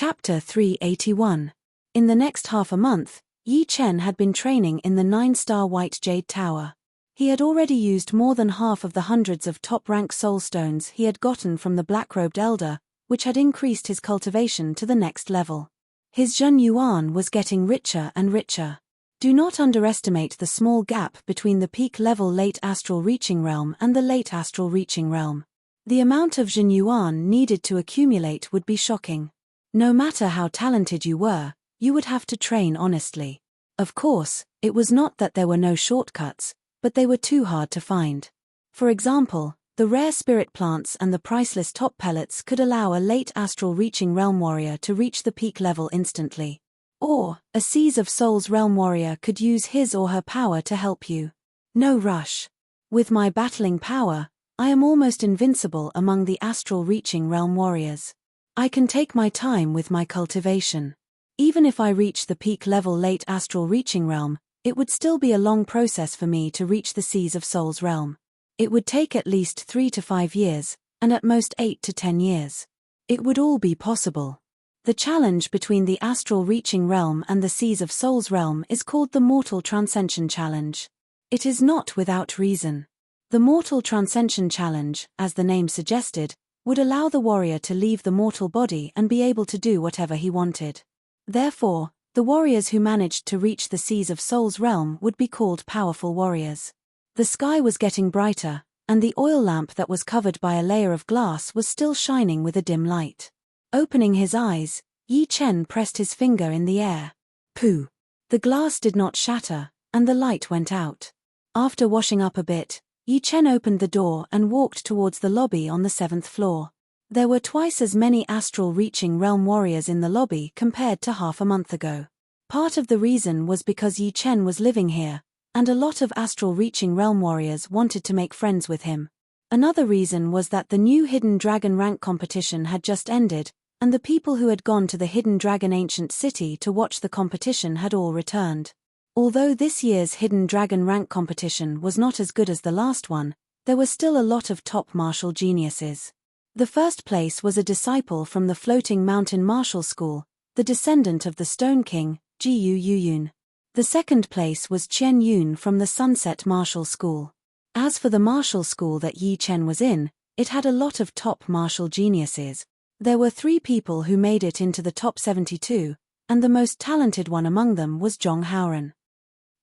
Chapter 381. In the next half a month, Yi Chen had been training in the 9-star White Jade Tower. He had already used more than half of the hundreds of top-rank soulstones he had gotten from the black-robed elder, which had increased his cultivation to the next level. His Zhen Yuan was getting richer and richer. Do not underestimate the small gap between the peak-level late astral reaching realm and the late astral reaching realm. The amount of Zhen Yuan needed to accumulate would be shocking. No matter how talented you were, you would have to train honestly. Of course, it was not that there were no shortcuts, but they were too hard to find. For example, the rare spirit plants and the priceless top pellets could allow a late astral reaching realm warrior to reach the peak level instantly. Or, a Seas of Souls realm warrior could use his or her power to help you. No rush. With my battling power, I am almost invincible among the astral reaching realm warriors. I can take my time with my cultivation. Even if I reach the peak level late astral reaching realm, it would still be a long process for me to reach the Seas of Souls realm. It would take at least 3 to 5 years, and at most 8 to 10 years. It would all be possible. The challenge between the astral reaching realm and the Seas of Souls realm is called the Mortal Transcension Challenge. It is not without reason. The Mortal Transcension Challenge, as the name suggested, would allow the warrior to leave the mortal body and be able to do whatever he wanted. Therefore, the warriors who managed to reach the Seas of Souls realm would be called powerful warriors. The sky was getting brighter, and the oil lamp that was covered by a layer of glass was still shining with a dim light. Opening his eyes, Yi Chen pressed his finger in the air. Pooh! The glass did not shatter, and the light went out. After washing up a bit, Yi Chen opened the door and walked towards the lobby on the 7th floor. There were twice as many astral reaching realm warriors in the lobby compared to half a month ago. Part of the reason was because Yi Chen was living here, and a lot of astral reaching realm warriors wanted to make friends with him. Another reason was that the new Hidden Dragon rank competition had just ended, and the people who had gone to the Hidden Dragon ancient city to watch the competition had all returned. Although this year's Hidden Dragon rank competition was not as good as the last one, there were still a lot of top martial geniuses. The first place was a disciple from the Floating Mountain Martial School, the descendant of the Stone King, Ji Yuyun. The second place was Qian Yun from the Sunset Martial School. As for the martial school that Yi Chen was in, it had a lot of top martial geniuses. There were 3 people who made it into the top 72, and the most talented one among them was Zhong Haoran.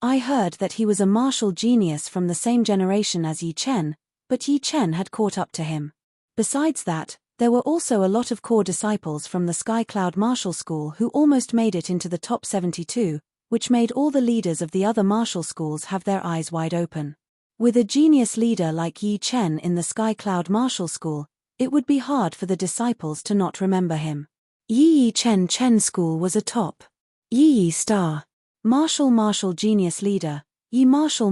I heard that he was a martial genius from the same generation as Yi Chen, but Yi Chen had caught up to him. Besides that, there were also a lot of core disciples from the Sky Cloud Martial School who almost made it into the top 72, which made all the leaders of the other martial schools have their eyes wide open. With a genius leader like Yi Chen in the Sky Cloud Martial School, it would be hard for the disciples to not remember him. Yi Chen School was a top. Yi Star. Martial genius leader, Yi Martial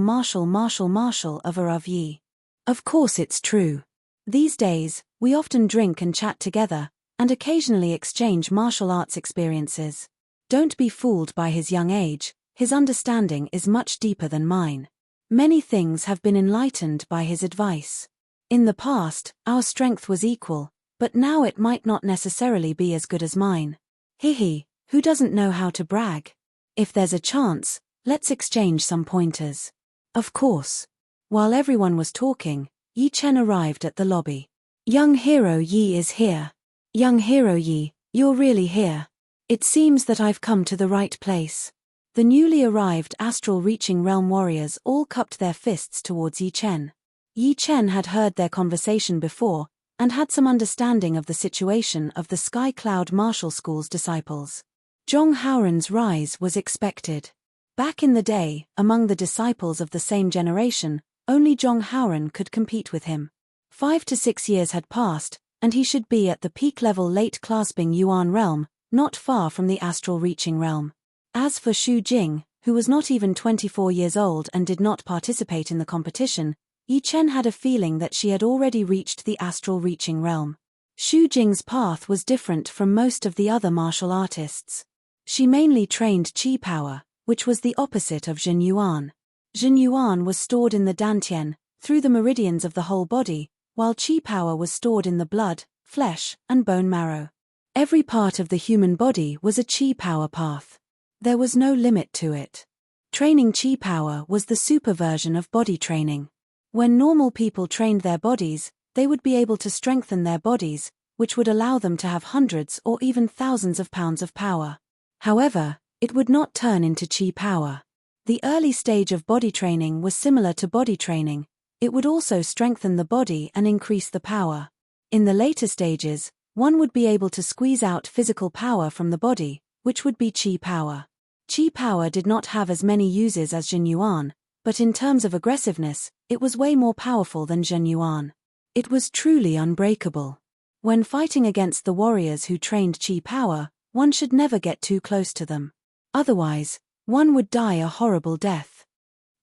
of Yi. Of course it's true. These days, we often drink and chat together, and occasionally exchange martial arts experiences. Don't be fooled by his young age, his understanding is much deeper than mine. Many things have been enlightened by his advice. In the past, our strength was equal, but now it might not necessarily be as good as mine. Hihi, who doesn't know how to brag? If there's a chance, let's exchange some pointers. Of course. While everyone was talking, Yi Chen arrived at the lobby. Young Hero Yi is here. Young Hero Yi, you're really here. It seems that I've come to the right place. The newly arrived astral reaching realm warriors all cupped their fists towards Yi Chen. Yi Chen had heard their conversation before, and had some understanding of the situation of the Sky Cloud Martial School's disciples. Zhong Haoran's rise was expected. Back in the day, among the disciples of the same generation, only Zhong Haoran could compete with him. 5 to 6 years had passed, and he should be at the peak level late clasping Yuan realm, not far from the astral reaching realm. As for Xu Jing, who was not even 24 years old and did not participate in the competition, Yi Chen had a feeling that she had already reached the astral reaching realm. Xu Jing's path was different from most of the other martial artists. She mainly trained Qi power, which was the opposite of Zhen Yuan. Zhen Yuan was stored in the dantian, through the meridians of the whole body, while Qi power was stored in the blood, flesh, and bone marrow. Every part of the human body was a chi power path. There was no limit to it. Training chi power was the super version of body training. When normal people trained their bodies, they would be able to strengthen their bodies, which would allow them to have hundreds or even thousands of pounds of power. However, it would not turn into chi power. The early stage of body training was similar to body training. It would also strengthen the body and increase the power. In the later stages, one would be able to squeeze out physical power from the body, which would be chi power. Chi power did not have as many uses as Jin Yuan, but in terms of aggressiveness, it was way more powerful than Jin Yuan. It was truly unbreakable. When fighting against the warriors who trained chi power, one should never get too close to them. Otherwise, one would die a horrible death.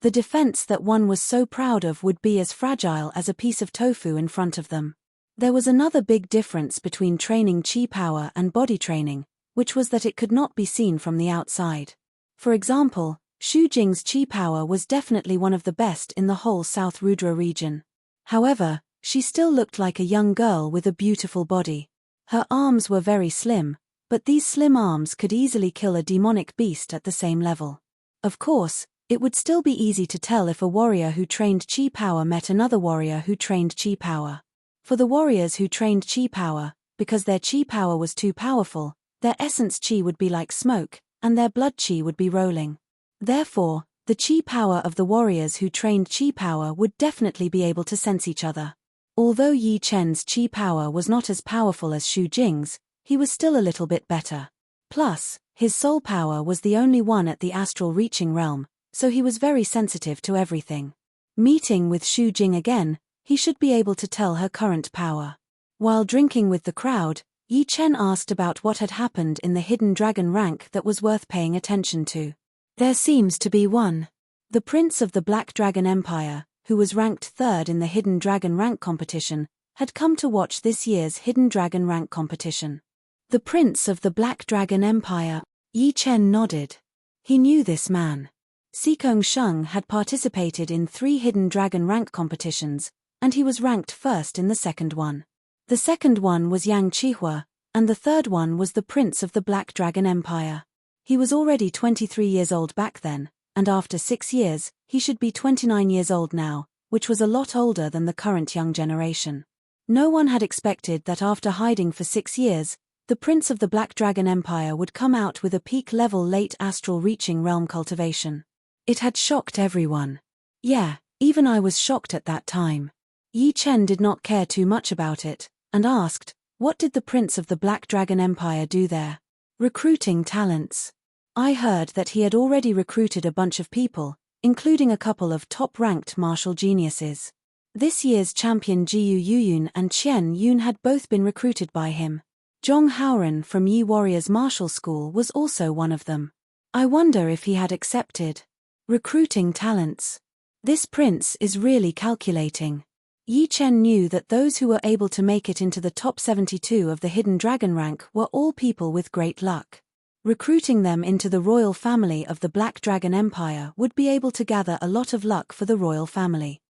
The defense that one was so proud of would be as fragile as a piece of tofu in front of them. There was another big difference between training chi power and body training, which was that it could not be seen from the outside. For example, Xu Jing's chi power was definitely one of the best in the whole South Rudra region. However, she still looked like a young girl with a beautiful body. Her arms were very slim, but these slim arms could easily kill a demonic beast at the same level. Of course, it would still be easy to tell if a warrior who trained chi power met another warrior who trained chi power. For the warriors who trained chi power, because their chi power was too powerful, their essence chi would be like smoke, and their blood chi would be rolling. Therefore, the chi power of the warriors who trained chi power would definitely be able to sense each other. Although Yi Chen's chi power was not as powerful as Xu Jing's, he was still a little bit better. Plus, his soul power was the only one at the astral reaching realm, so he was very sensitive to everything. Meeting with Xu Jing again, he should be able to tell her current power. While drinking with the crowd, Yi Chen asked about what had happened in the hidden dragon rank that was worth paying attention to. There seems to be one. The prince of the Black Dragon Empire, who was ranked third in the hidden dragon rank competition, had come to watch this year's hidden dragon rank competition. The prince of the Black Dragon Empire. Yi Chen nodded. He knew this man. Xikong Sheng had participated in 3 hidden dragon rank competitions, and he was ranked first in the second one. The second one was Yang Qihua, and the third one was the prince of the Black Dragon Empire. He was already 23 years old back then, and after 6 years, he should be 29 years old now, which was a lot older than the current young generation. No one had expected that after hiding for 6 years, the prince of the Black Dragon Empire would come out with a peak-level late astral reaching realm cultivation. It had shocked everyone. Yeah, even I was shocked at that time. Yi Chen did not care too much about it, and asked, what did the prince of the Black Dragon Empire do there? Recruiting talents. I heard that he had already recruited a bunch of people, including a couple of top-ranked martial geniuses. This year's champion Jiu Yuyun and Qian Yun had both been recruited by him. Zhong Haoren from Yi Warriors Martial School was also one of them. I wonder if he had accepted. Recruiting talents. This prince is really calculating. Yi Chen knew that those who were able to make it into the top 72 of the hidden dragon rank were all people with great luck. Recruiting them into the royal family of the Black Dragon Empire would be able to gather a lot of luck for the royal family.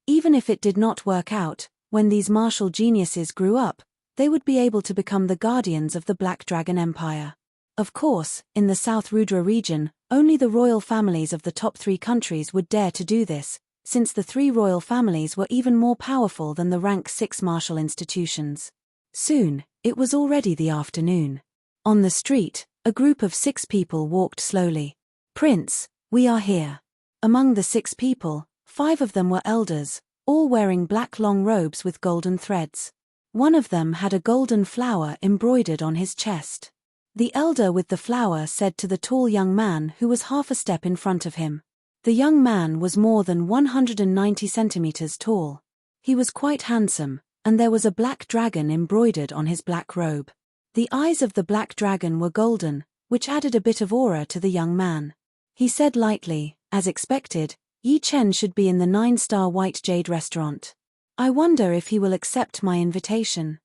Even if it did not work out, when these martial geniuses grew up, they would be able to become the guardians of the Black Dragon Empire. Of course, in the South Rudra region, only the royal families of the top 3 countries would dare to do this, since the 3 royal families were even more powerful than the rank 6 martial institutions. Soon, it was already the afternoon. On the street, a group of 6 people walked slowly. Prince, we are here. Among the 6 people, 5 of them were elders, all wearing black long robes with golden threads. One of them had a golden flower embroidered on his chest. The elder with the flower said to the tall young man who was half a step in front of him. The young man was more than 190 centimeters tall. He was quite handsome, and there was a black dragon embroidered on his black robe. The eyes of the black dragon were golden, which added a bit of aura to the young man. He said lightly, as expected, Yi Chen should be in the 9-star White Jade restaurant. I wonder if he will accept my invitation.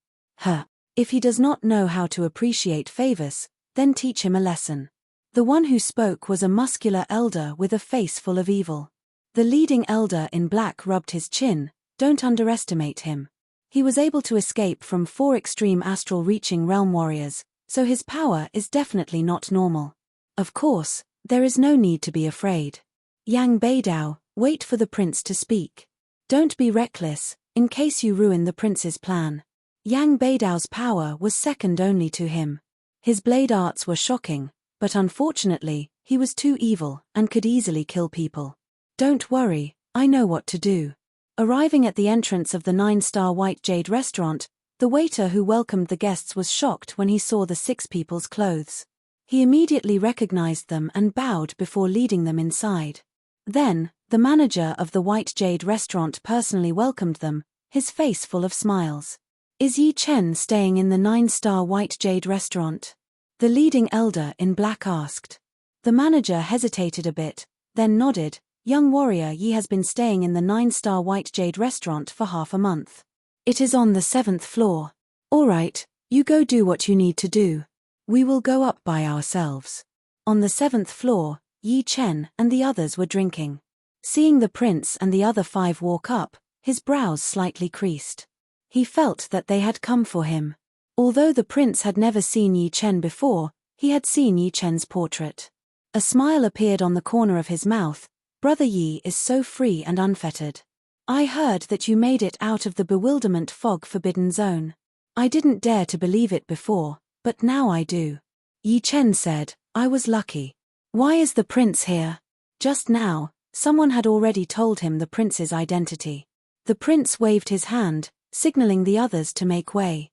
If he does not know how to appreciate favors, then teach him a lesson. The one who spoke was a muscular elder with a face full of evil. The leading elder in black rubbed his chin. Don't underestimate him. He was able to escape from 4 extreme astral reaching realm warriors, so his power is definitely not normal. Of course, there is no need to be afraid. Yang Beidao, wait for the prince to speak. Don't be reckless, in case you ruin the prince's plan. Yang Beidao's power was second only to him. His blade arts were shocking, but unfortunately, he was too evil and could easily kill people. Don't worry, I know what to do. Arriving at the entrance of the 9-star White Jade restaurant, the waiter who welcomed the guests was shocked when he saw the 6 people's clothes. He immediately recognized them and bowed before leading them inside. Then, the manager of the White Jade restaurant personally welcomed them, his face full of smiles. Is Yi Chen staying in the 9-star White Jade restaurant? The leading elder in black asked. The manager hesitated a bit, then nodded. Young warrior Yi has been staying in the 9-star White Jade restaurant for half a month. It is on the 7th floor. All right, you go do what you need to do. We will go up by ourselves. On the 7th floor, Yi Chen and the others were drinking. Seeing the prince and the other 5 walk up, his brows slightly creased. He felt that they had come for him. Although the prince had never seen Yi Chen before, he had seen Yi Chen's portrait. A smile appeared on the corner of his mouth. Brother Yi is so free and unfettered. I heard that you made it out of the bewilderment fog forbidden zone. I didn't dare to believe it before, but now I do. Yi Chen said, I was lucky. Why is the prince here? Just now, someone had already told him the prince's identity. The prince waved his hand, signaling the others to make way.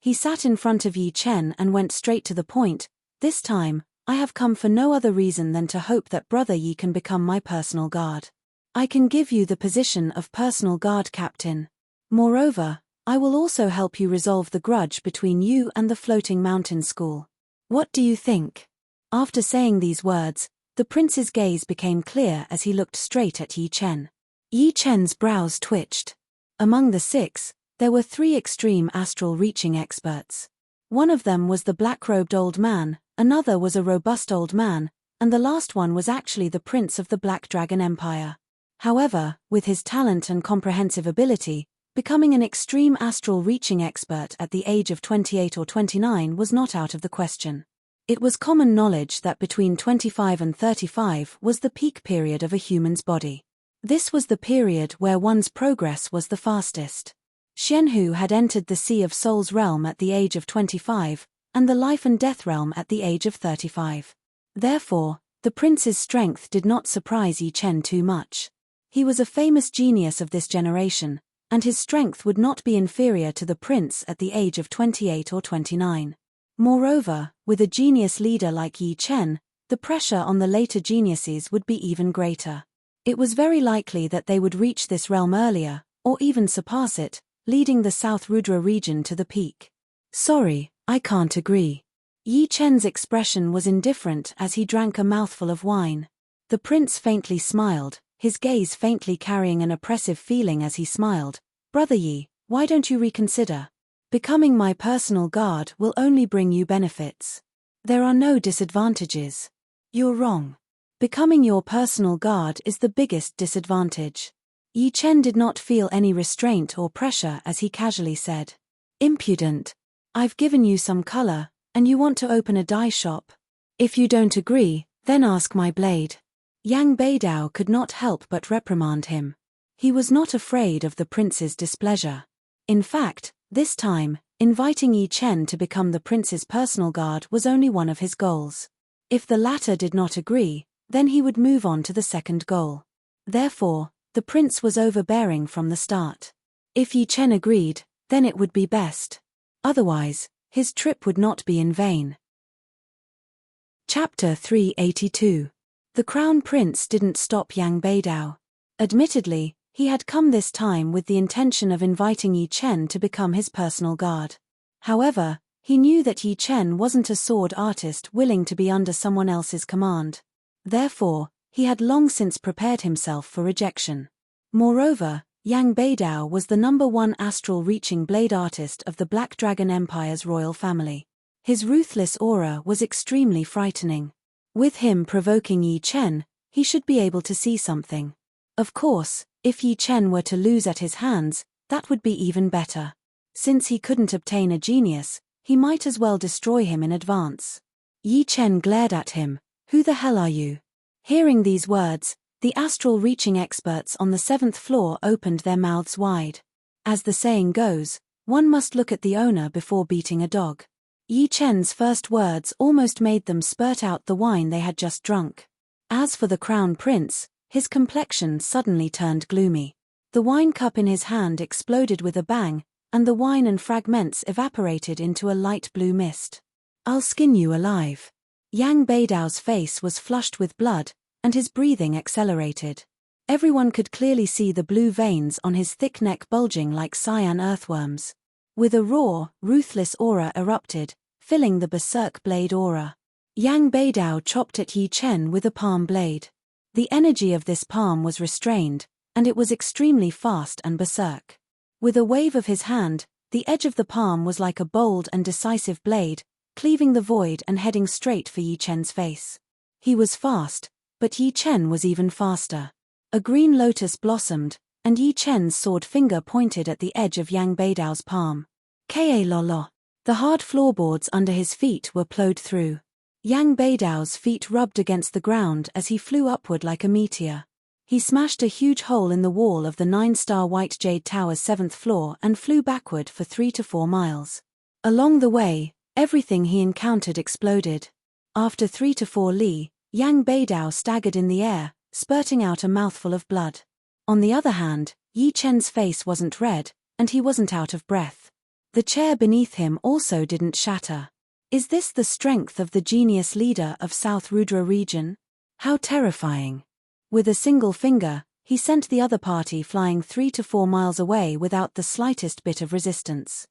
He sat in front of Yi Chen and went straight to the point. This time, I have come for no other reason than to hope that Brother Yi can become my personal guard. I can give you the position of personal guard captain. Moreover, I will also help you resolve the grudge between you and the Floating Mountain School. What do you think? After saying these words, the prince's gaze became clear as he looked straight at Yi Chen. Yi Chen's brows twitched. Among the 6, there were 3 extreme astral reaching experts. One of them was the black-robed old man, another was a robust old man, and the last one was actually the prince of the Black Dragon Empire. However, with his talent and comprehensive ability, becoming an extreme astral reaching expert at the age of 28 or 29 was not out of the question. It was common knowledge that between 25 and 35 was the peak period of a human's body. This was the period where one's progress was the fastest. Xianhu had entered the Sea of Souls realm at the age of 25, and the Life and Death realm at the age of 35. Therefore, the prince's strength did not surprise Yi Chen too much. He was a famous genius of this generation, and his strength would not be inferior to the prince at the age of 28 or 29. Moreover, with a genius leader like Yi Chen, the pressure on the later geniuses would be even greater. It was very likely that they would reach this realm earlier, or even surpass it, leading the South Rudra region to the peak. Sorry, I can't agree. Yi Chen's expression was indifferent as he drank a mouthful of wine. The prince faintly smiled, his gaze faintly carrying an oppressive feeling as he smiled. Brother Yi, why don't you reconsider? Becoming my personal guard will only bring you benefits. There are no disadvantages. You're wrong. Becoming your personal guard is the biggest disadvantage. Yi Chen did not feel any restraint or pressure as he casually said. Impudent. I've given you some color, and you want to open a dye shop. If you don't agree, then ask my blade. Yang Beidao could not help but reprimand him. He was not afraid of the prince's displeasure. In fact, this time, inviting Yi Chen to become the prince's personal guard was only one of his goals. If the latter did not agree, then he would move on to the second goal. Therefore, the prince was overbearing from the start. If Yi Chen agreed, then it would be best. Otherwise, his trip would not be in vain. Chapter 382. The Crown Prince didn't stop Yang Beidao. Admittedly, he had come this time with the intention of inviting Yi Chen to become his personal guard. However, he knew that Yi Chen wasn't a sword artist willing to be under someone else's command. Therefore, he had long since prepared himself for rejection. Moreover, Yang Beidao was the #1 astral-reaching blade artist of the Black Dragon Empire's royal family. His ruthless aura was extremely frightening. With him provoking Yi Chen, he should be able to see something. Of course, if Yi Chen were to lose at his hands, that would be even better. Since he couldn't obtain a genius, He might as well destroy him in advance. Yi Chen glared at him. "Who the hell are you?" Hearing these words, the astral reaching experts on the 7th floor opened their mouths wide. As the saying goes, one must look at the owner before beating a dog. Yi Chen's first words almost made them spurt out the wine they had just drunk. As for the crown prince, his complexion suddenly turned gloomy. The wine cup in his hand exploded with a bang, and the wine and fragments evaporated into a light blue mist. "I'll skin you alive." Yang Beidao's face was flushed with blood, and his breathing accelerated. Everyone could clearly see the blue veins on his thick neck bulging like cyan earthworms. With a raw, ruthless aura erupted, filling the berserk blade aura. Yang Beidao chopped at Yi Chen with a palm blade. The energy of this palm was restrained, and it was extremely fast and berserk. With a wave of his hand, the edge of the palm was like a bold and decisive blade, cleaving the void and heading straight for Yi Chen's face. He was fast, but Yi Chen was even faster. A green lotus blossomed, and Yi Chen's sword finger pointed at the edge of Yang Beidao's palm. Ka lolo. The hard floorboards under his feet were plowed through. Yang Beidao's feet rubbed against the ground as he flew upward like a meteor. He smashed a huge hole in the wall of the 9-star White Jade Tower's 7th floor and flew backward for 3 to 4 miles. Along the way, everything he encountered exploded. After 3 to 4 li, Yang Beidao staggered in the air, spurting out a mouthful of blood. On the other hand, Yi Chen's face wasn't red, and he wasn't out of breath. The chair beneath him also didn't shatter. Is this the strength of the genius leader of South Rudra region? How terrifying. With a single finger, he sent the other party flying 3 to 4 miles away without the slightest bit of resistance.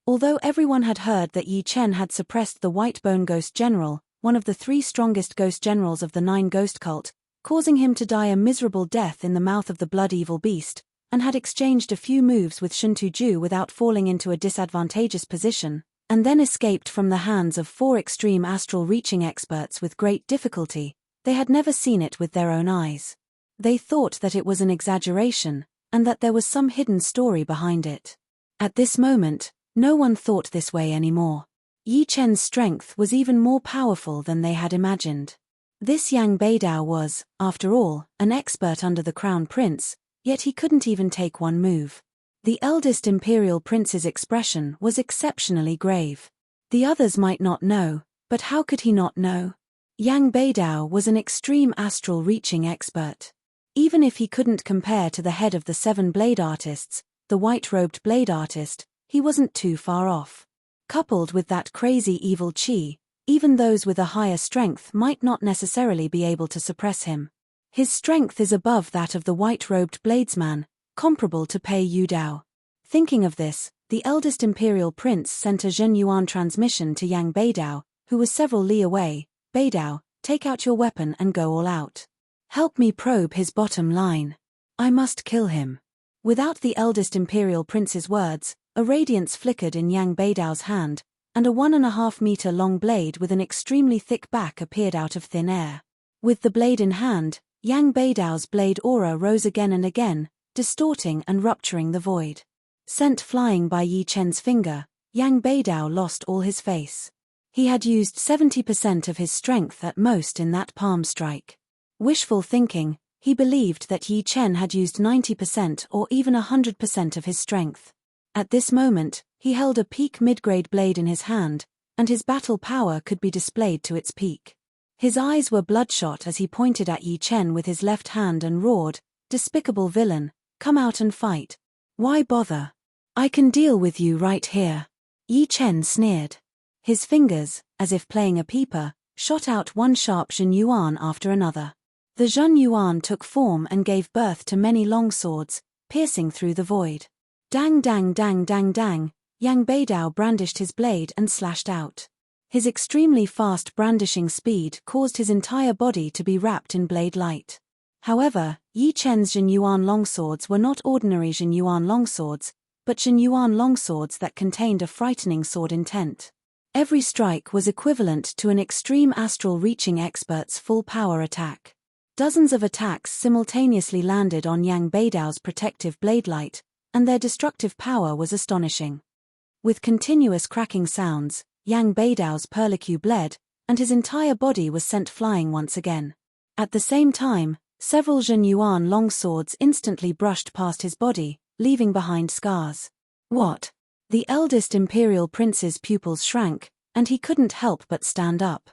Although everyone had heard that Yi Chen had suppressed the White Bone Ghost General, one of the 3 strongest ghost generals of the 9 Ghost Cult, causing him to die a miserable death in the mouth of the blood evil beast, and had exchanged a few moves with Shuntu Ju without falling into a disadvantageous position, and then escaped from the hands of 4 extreme astral reaching experts with great difficulty, they had never seen it with their own eyes. They thought that it was an exaggeration, and that there was some hidden story behind it. At this moment, no one thought this way anymore. Yi Chen's strength was even more powerful than they had imagined. This Yang Beidao was, after all, an expert under the Crown Prince, yet he couldn't even take one move. The eldest Imperial Prince's expression was exceptionally grave. The others might not know, but how could he not know? Yang Beidao was an extreme astral reaching expert. Even if he couldn't compare to the head of the 7 blade artists, the white-robed blade artist, he wasn't too far off. Coupled with that crazy evil chi, even those with a higher strength might not necessarily be able to suppress him. His strength is above that of the white-robed bladesman, comparable to Pei Yudao. Thinking of this, the eldest Imperial Prince sent a Zhen Yuan transmission to Yang Beidao, who was several li away. "Beidao, take out your weapon and go all out. Help me probe his bottom line. I must kill him." Without the eldest Imperial Prince's words, a radiance flickered in Yang Beidao's hand, and a 1.5 meter long blade with an extremely thick back appeared out of thin air. With the blade in hand, Yang Beidao's blade aura rose again and again, distorting and rupturing the void. Sent flying by Yi Chen's finger, Yang Beidao lost all his face. He had used 70% of his strength at most in that palm strike. Wishful thinking, he believed that Yi Chen had used 90% or even 100% of his strength. At this moment, he held a peak mid-grade blade in his hand, and his battle power could be displayed to its peak. His eyes were bloodshot as he pointed at Yi Chen with his left hand and roared, "Despicable villain, come out and fight. Why bother? I can deal with you right here." Yi Chen sneered. His fingers, as if playing a peeper, shot out one sharp Zhen Yuan after another. The Zhen Yuan took form and gave birth to many long swords, piercing through the void. Dang dang dang dang dang, Yang Beidao brandished his blade and slashed out. His extremely fast brandishing speed caused his entire body to be wrapped in blade light. However, Yi Chen's Zhen Yuan longswords were not ordinary Zhen Yuan longswords, but Zhen Yuan longswords that contained a frightening sword intent. Every strike was equivalent to an extreme astral reaching expert's full power attack. Dozens of attacks simultaneously landed on Yang Beidao's protective blade light, and their destructive power was astonishing. With continuous cracking sounds, Yang Beidao's perlicue bled, and his entire body was sent flying once again. At the same time, several Zhenyuan longswords instantly brushed past his body, leaving behind scars. What? The eldest imperial prince's pupils shrank, and he couldn't help but stand up.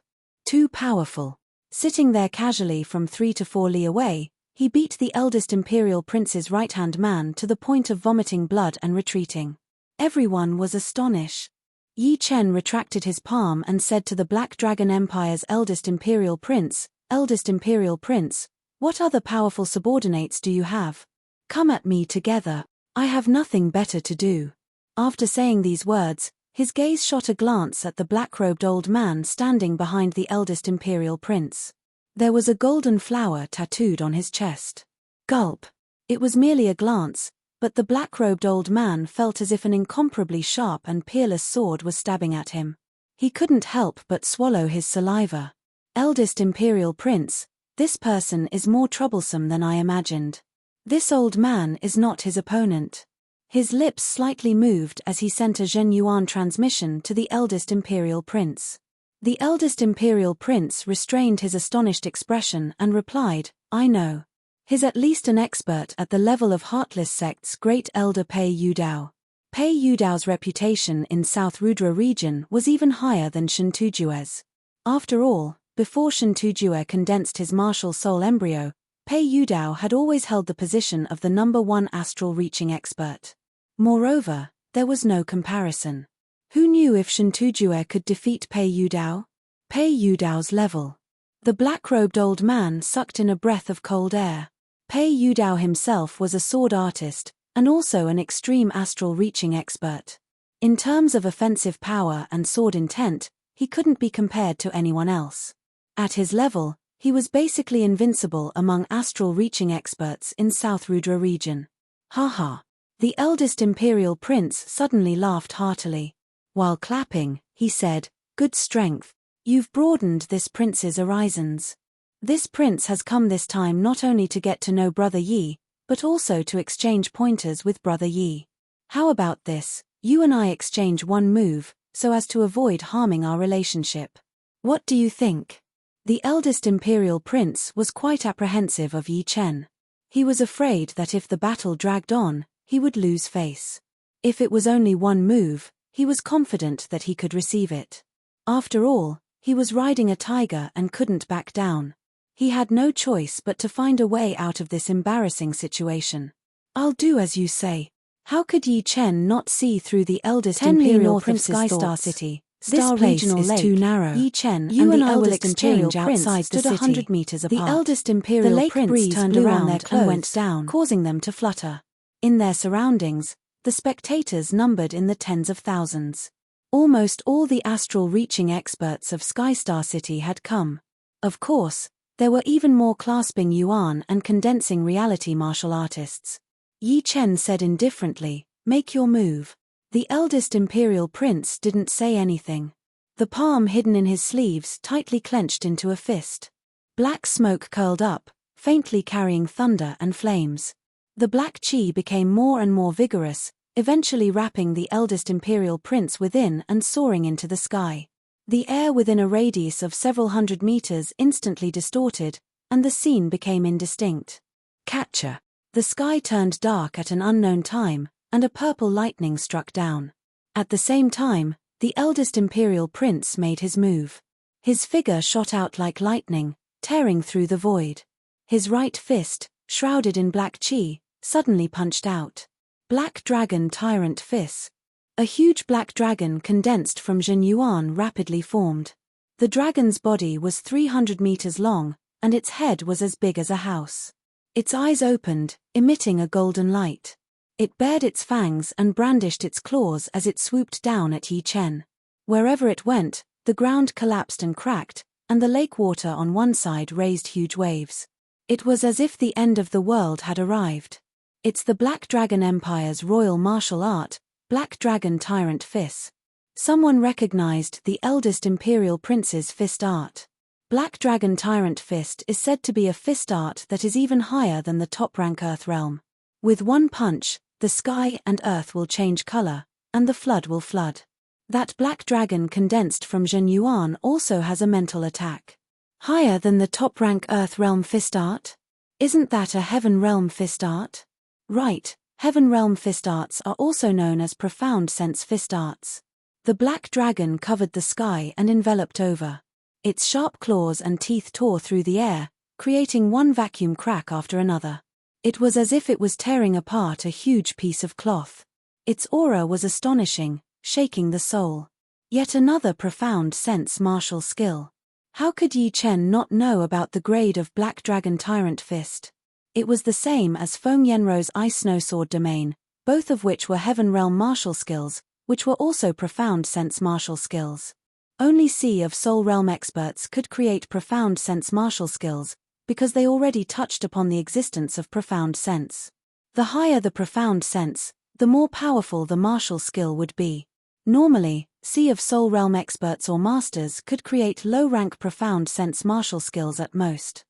Too powerful. Sitting there casually from 3 to 4 li away, he beat the eldest imperial prince's right-hand man to the point of vomiting blood and retreating. Everyone was astonished. Yi Chen retracted his palm and said to the Black Dragon Empire's eldest imperial prince, "Eldest imperial prince, what other powerful subordinates do you have? Come at me together. I have nothing better to do." After saying these words, his gaze shot a glance at the black-robed old man standing behind the eldest imperial prince. There was a golden flower tattooed on his chest. Gulp. It was merely a glance, but the black-robed old man felt as if an incomparably sharp and peerless sword was stabbing at him. He couldn't help but swallow his saliva. Eldest imperial prince, this person is more troublesome than I imagined. This old man is not his opponent. His lips slightly moved as he sent a Zhenyuan transmission to the eldest imperial prince. The eldest imperial prince restrained his astonished expression and replied, "I know. He's at least an expert at the level of Heartless Sect's great elder Pei Yudao." Pei Yudao's reputation in South Rudra region was even higher than Shintujue's. After all, before Shintujue condensed his martial soul embryo, Pei Yudao had always held the position of the #1 astral reaching expert. Moreover, there was no comparison. Who knew if Shintujue could defeat Pei Yudao? Pei Yudao's level. The black-robed old man sucked in a breath of cold air. Pei Yudao himself was a sword artist, and also an extreme astral reaching expert. In terms of offensive power and sword intent, he couldn't be compared to anyone else. At his level, he was basically invincible among astral reaching experts in South Rudra region. Haha. The eldest imperial prince suddenly laughed heartily. While clapping, he said, "Good strength. You've broadened this prince's horizons. This prince has come this time not only to get to know Brother Yi, but also to exchange pointers with Brother Yi. How about this, you and I exchange one move, so as to avoid harming our relationship? What do you think?" The eldest imperial prince was quite apprehensive of Yi Chen. He was afraid that if the battle dragged on, he would lose face. If it was only one move, he was confident that he could receive it. After all, he was riding a tiger and couldn't back down. He had no choice but to find a way out of this embarrassing situation. "I'll do as you say." How could Yi Chen not see through the eldest imperial prince's Skystar City? This place is too narrow. Yi Chen and the eldest imperial prince stood 100 meters apart. The eldest imperial prince turned around and went down, causing them to flutter. In their surroundings, the spectators numbered in the tens of thousands. Almost all the astral reaching experts of Skystar City had come. Of course, there were even more clasping yuan and condensing reality martial artists. Yi Chen said indifferently, "Make your move." The eldest imperial prince didn't say anything. The palm hidden in his sleeves tightly clenched into a fist. Black smoke curled up, faintly carrying thunder and flames. The black chi became more and more vigorous, eventually wrapping the eldest imperial prince within and soaring into the sky. The air within a radius of several hundred meters instantly distorted, and the scene became indistinct. Catcher. The sky turned dark at an unknown time, and a purple lightning struck down. At the same time, the eldest imperial prince made his move. His figure shot out like lightning, tearing through the void. His right fist, shrouded in black chi, suddenly punched out. Black Dragon Tyrant Fist. A huge black dragon condensed from Zhenyuan rapidly formed. The dragon's body was 300 meters long, and its head was as big as a house. Its eyes opened, emitting a golden light. It bared its fangs and brandished its claws as it swooped down at Yi Chen. Wherever it went, the ground collapsed and cracked, and the lake water on one side raised huge waves. It was as if the end of the world had arrived. It's the Black Dragon Empire's royal martial art, Black Dragon Tyrant Fist. Someone recognized the eldest imperial prince's fist art. Black Dragon Tyrant Fist is said to be a fist art that is even higher than the top-rank Earth realm. With one punch, the sky and earth will change color, and the flood will flood. That black dragon condensed from Zhen Yuan also has a mental attack. Higher than the top rank Earth Realm Fist Art? Isn't that a Heaven Realm Fist Art? Right, Heaven Realm Fist Arts are also known as Profound Sense Fist Arts. The black dragon covered the sky and enveloped over. Its sharp claws and teeth tore through the air, creating one vacuum crack after another. It was as if it was tearing apart a huge piece of cloth. Its aura was astonishing, shaking the soul. Yet another profound sense martial skill. How could Yi Chen not know about the grade of Black Dragon Tyrant Fist? It was the same as Feng Yenro's Ice Snow Sword domain, both of which were Heaven Realm martial skills, which were also profound sense martial skills. Only Sea of Soul Realm experts could create profound sense martial skills, because they already touched upon the existence of profound sense. The higher the profound sense, the more powerful the martial skill would be. Normally, Sea of Soul Realm experts or masters could create low-rank profound sense martial skills at most.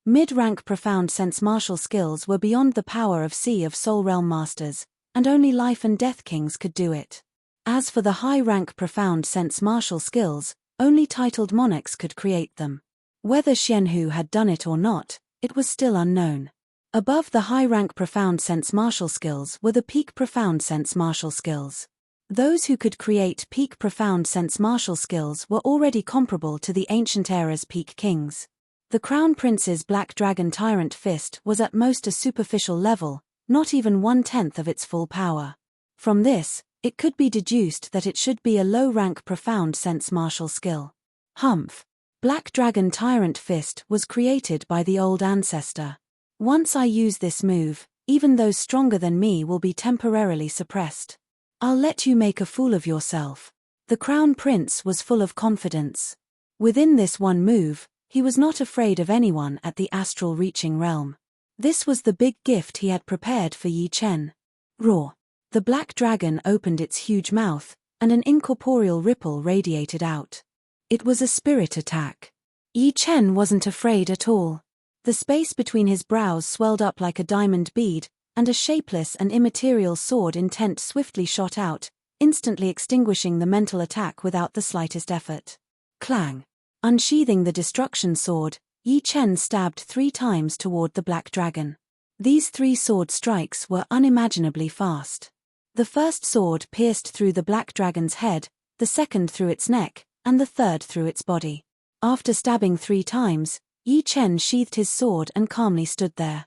Mid-rank profound sense martial skills were beyond the power of Sea of Soul Realm masters, and only Life and Death Kings could do it. As for the high-rank profound sense martial skills, only titled monarchs could create them. Whether Xianhu had done it or not, it was still unknown. Above the high-rank profound sense martial skills were the peak profound sense martial skills. Those who could create peak profound sense martial skills were already comparable to the ancient era's peak kings. The Crown Prince's Black Dragon Tyrant Fist was at most a superficial level, not even 1/10 of its full power. From this, it could be deduced that it should be a low-rank profound sense martial skill. Humph. Black Dragon Tyrant Fist was created by the old ancestor. Once I use this move, even those stronger than me will be temporarily suppressed. I'll let you make a fool of yourself. The Crown Prince was full of confidence. Within this one move, he was not afraid of anyone at the astral reaching realm. This was the big gift he had prepared for Yi Chen. Roar. The black dragon opened its huge mouth, and an incorporeal ripple radiated out. It was a spirit attack. Yi Chen wasn't afraid at all. The space between his brows swelled up like a diamond bead, and a shapeless and immaterial sword intent swiftly shot out, instantly extinguishing the mental attack without the slightest effort. Clang. Unsheathing the destruction sword, Yi Chen stabbed 3 times toward the black dragon. These 3 sword strikes were unimaginably fast. The first sword pierced through the black dragon's head, the second through its neck, and the third through its body. After stabbing 3 times, Yi Chen sheathed his sword and calmly stood there.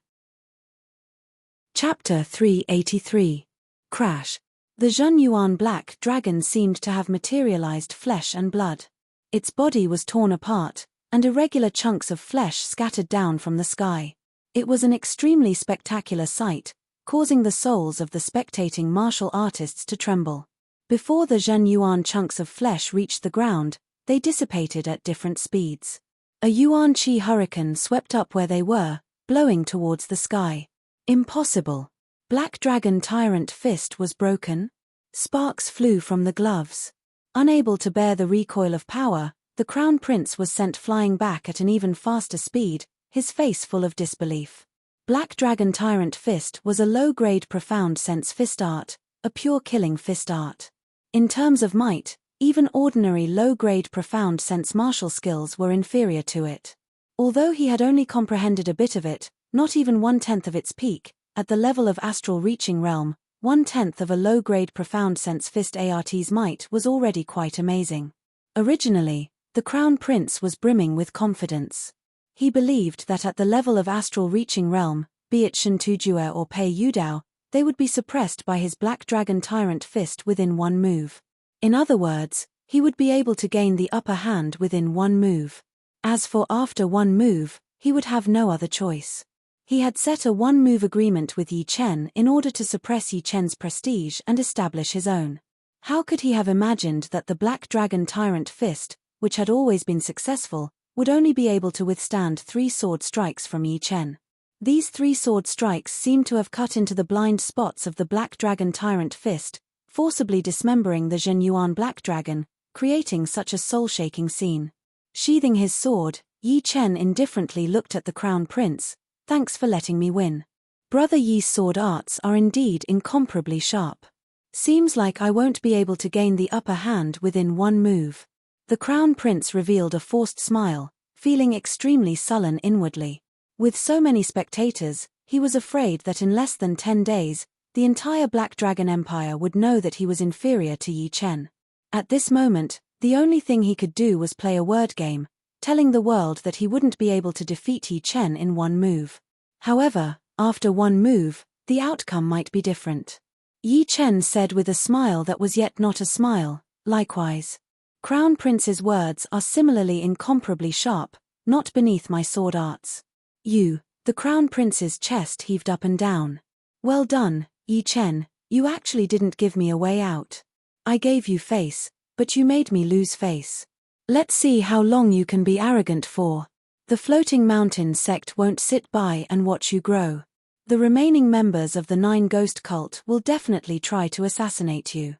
Chapter 383. Crash. The Zhen Yuan black dragon seemed to have materialized flesh and blood. Its body was torn apart, and irregular chunks of flesh scattered down from the sky. It was an extremely spectacular sight, causing the souls of the spectating martial artists to tremble. Before the Zhen Yuan chunks of flesh reached the ground, they dissipated at different speeds. A Yuan Qi hurricane swept up where they were, blowing towards the sky. Impossible. Black Dragon Tyrant Fist was broken? Sparks flew from the gloves. Unable to bear the recoil of power, the Crown Prince was sent flying back at an even faster speed, his face full of disbelief. Black Dragon Tyrant Fist was a low-grade profound sense fist art, a pure killing fist art. In terms of might, even ordinary low-grade profound sense martial skills were inferior to it. Although he had only comprehended a bit of it, not even 1/10 of its peak, at the level of astral reaching realm, 1/10 of a low-grade profound sense fist art's might was already quite amazing. Originally, the Crown Prince was brimming with confidence. He believed that at the level of astral reaching realm, be it Shen Tujue or Pei Yudao, they would be suppressed by his Black Dragon Tyrant Fist within one move. In other words, he would be able to gain the upper hand within one move. As for after one move, he would have no other choice. He had set a one-move agreement with Yi Chen in order to suppress Yi Chen's prestige and establish his own. How could he have imagined that the Black Dragon Tyrant Fist, which had always been successful, would only be able to withstand 3 sword strikes from Yi Chen? These 3 sword strikes seemed to have cut into the blind spots of the Black Dragon Tyrant Fist, forcibly dismembering the Zhen Yuan Black Dragon, creating such a soul-shaking scene. Sheathing his sword, Yi Chen indifferently looked at the Crown Prince. Thanks for letting me win. Brother Yi's sword arts are indeed incomparably sharp. Seems like I won't be able to gain the upper hand within one move. The Crown Prince revealed a forced smile, feeling extremely sullen inwardly. With so many spectators, he was afraid that in less than 10 days, the entire Black Dragon Empire would know that he was inferior to Yi Chen. At this moment, the only thing he could do was play a word game, telling the world that he wouldn't be able to defeat Yi Chen in one move. However, after one move, the outcome might be different. Yi Chen said with a smile that was yet not a smile, likewise. Crown Prince's words are similarly incomparably sharp, not beneath my sword arts. The Crown Prince's chest heaved up and down. Well done, Yi Chen, you actually didn't give me a way out. I gave you face, but you made me lose face. Let's see how long you can be arrogant for. The floating mountain sect won't sit by and watch you grow. The remaining members of the Nine Ghost cult will definitely try to assassinate you.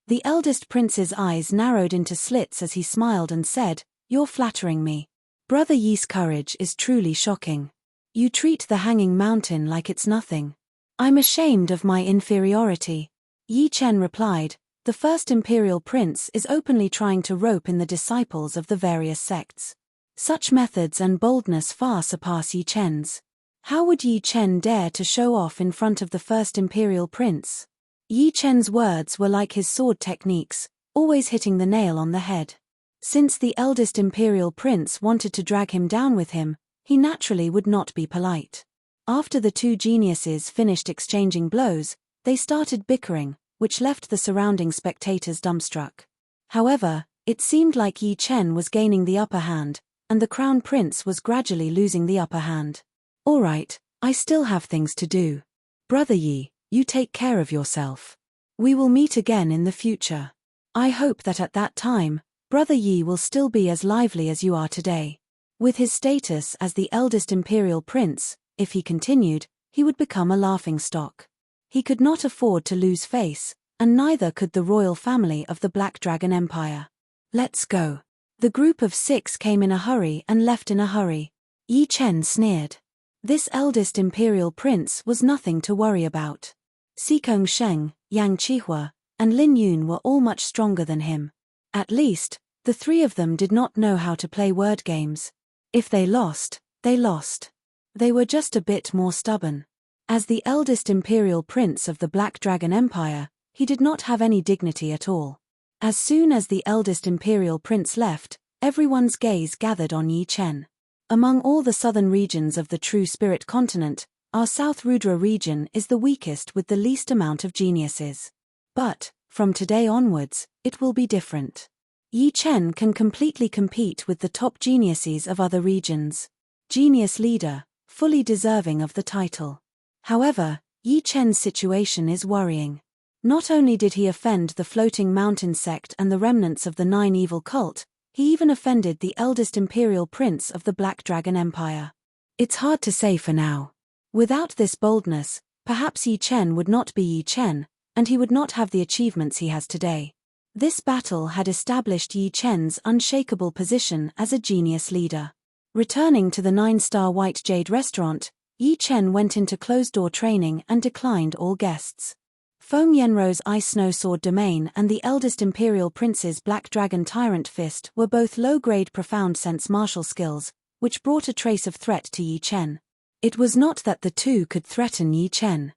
The eldest prince's eyes narrowed into slits as he smiled and said, "You're flattering me. Brother Yi's courage is truly shocking. You treat the hanging mountain like it's nothing. I'm ashamed of my inferiority." Yi Chen replied, "The first imperial prince is openly trying to rope in the disciples of the various sects. Such methods and boldness far surpass Yi Chen's. How would Yi Chen dare to show off in front of the first imperial prince?" Yi Chen's words were like his sword techniques, always hitting the nail on the head. Since the eldest imperial prince wanted to drag him down with him, he naturally would not be polite. After the two geniuses finished exchanging blows, they started bickering, which left the surrounding spectators dumbstruck. However, it seemed like Yi Chen was gaining the upper hand, and the Crown Prince was gradually losing the upper hand. "Alright, I still have things to do. Brother Yi, you take care of yourself. We will meet again in the future. I hope that at that time, Brother Yi will still be as lively as you are today." With his status as the eldest imperial prince, if he continued, he would become a laughingstock. He could not afford to lose face, and neither could the royal family of the Black Dragon Empire. "Let's go." The group of 6 came in a hurry and left in a hurry. Yi Chen sneered. This eldest imperial prince was nothing to worry about. Xikong Sheng, Yang Qihua, and Lin Yun were all much stronger than him. At least, the 3 of them did not know how to play word games. If they lost, they lost. They were just a bit more stubborn. As the eldest imperial prince of the Black Dragon Empire, he did not have any dignity at all. As soon as the eldest imperial prince left, everyone's gaze gathered on Yi Chen. Among all the southern regions of the True Spirit continent, our South Rudra region is the weakest with the least amount of geniuses. But, from today onwards, it will be different. Yi Chen can completely compete with the top geniuses of other regions. Genius leader, fully deserving of the title. However, Yi Chen's situation is worrying. Not only did he offend the Floating Mountain sect and the remnants of the Nine Evil cult, he even offended the eldest imperial prince of the Black Dragon Empire. It's hard to say for now. Without this boldness, perhaps Yi Chen would not be Yi Chen, and he would not have the achievements he has today. This battle had established Yi Chen's unshakable position as a genius leader. Returning to the 9-star White Jade restaurant, Yi Chen went into closed-door training and declined all guests. Feng Yenro's Ice Snow Sword Domain and the eldest Imperial Prince's Black Dragon Tyrant Fist were both low-grade profound sense martial skills, which brought a trace of threat to Yi Chen. It was not that the two could threaten Yi Chen.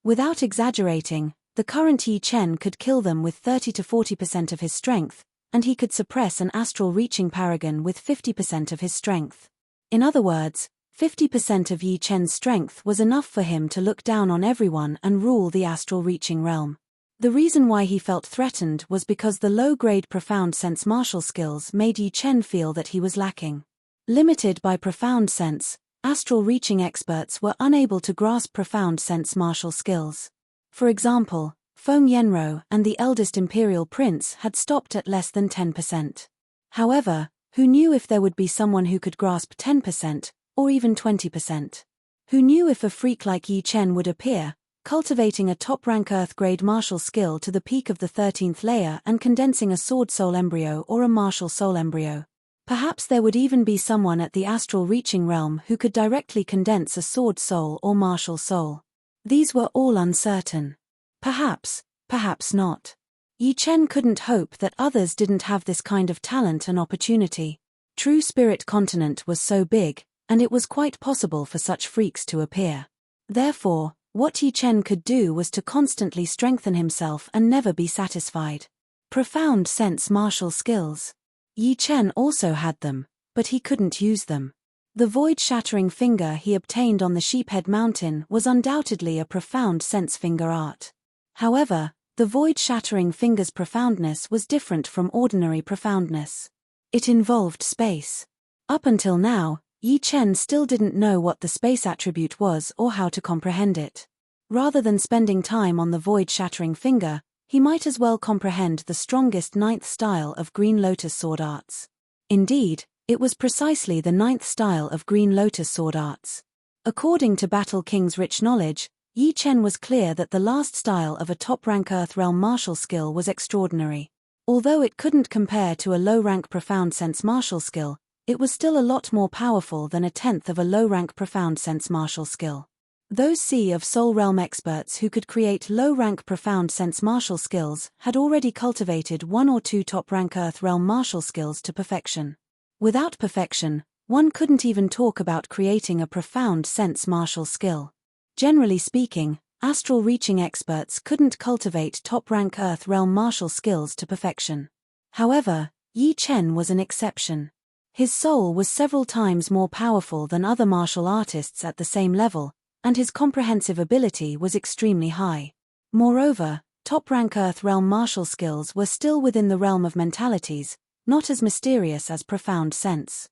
Without exaggerating, the current Yi Chen could kill them with 30 to 40% of his strength, and he could suppress an astral reaching paragon with 50% of his strength. In other words, 50% of Yi Chen's strength was enough for him to look down on everyone and rule the astral reaching realm. The reason why he felt threatened was because the low-grade profound sense martial skills made Yi Chen feel that he was lacking. Limited by profound sense, astral reaching experts were unable to grasp profound sense martial skills. For example, Feng Yenro and the eldest Imperial Prince had stopped at less than 10%. However, who knew if there would be someone who could grasp 10%, or even 20%? Who knew if a freak like Yi Chen would appear, cultivating a top-rank Earth-grade martial skill to the peak of the 13th layer and condensing a sword soul embryo or a martial soul embryo? Perhaps there would even be someone at the astral reaching realm who could directly condense a sword soul or martial soul. These were all uncertain. Perhaps, Perhaps not. Yi Chen couldn't hope that others didn't have this kind of talent and opportunity. True Spirit Continent was so big, and it was quite possible for such freaks to appear. Therefore, what Yi Chen could do was to constantly strengthen himself and never be satisfied. Profound sense martial skills. Yi Chen also had them, but he couldn't use them. The void-shattering finger he obtained on the Sheephead Mountain was undoubtedly a profound sense finger art. However, the void-shattering finger's profoundness was different from ordinary profoundness. It involved space. Up until now, Yi Chen still didn't know what the space attribute was or how to comprehend it. Rather than spending time on the void-shattering finger, he might as well comprehend the strongest ninth style of Green Lotus sword arts. Indeed, it was precisely the ninth style of Green Lotus sword arts. According to Battle King's rich knowledge, Yi Chen was clear that the last style of a top-rank Earth-realm martial skill was extraordinary. Although it couldn't compare to a low-rank profound sense martial skill, it was still a lot more powerful than a tenth of a low-rank profound sense martial skill. Those Sea of Soul realm experts who could create low-rank profound sense martial skills had already cultivated one or two top-rank Earth realm martial skills to perfection. Without perfection, one couldn't even talk about creating a profound sense martial skill. Generally speaking, astral reaching experts couldn't cultivate top-rank Earth realm martial skills to perfection. However, Yi Chen was an exception. His soul was several times more powerful than other martial artists at the same level, and his comprehensive ability was extremely high. Moreover, top-rank Earth realm martial skills were still within the realm of mentalities, not as mysterious as profound sense.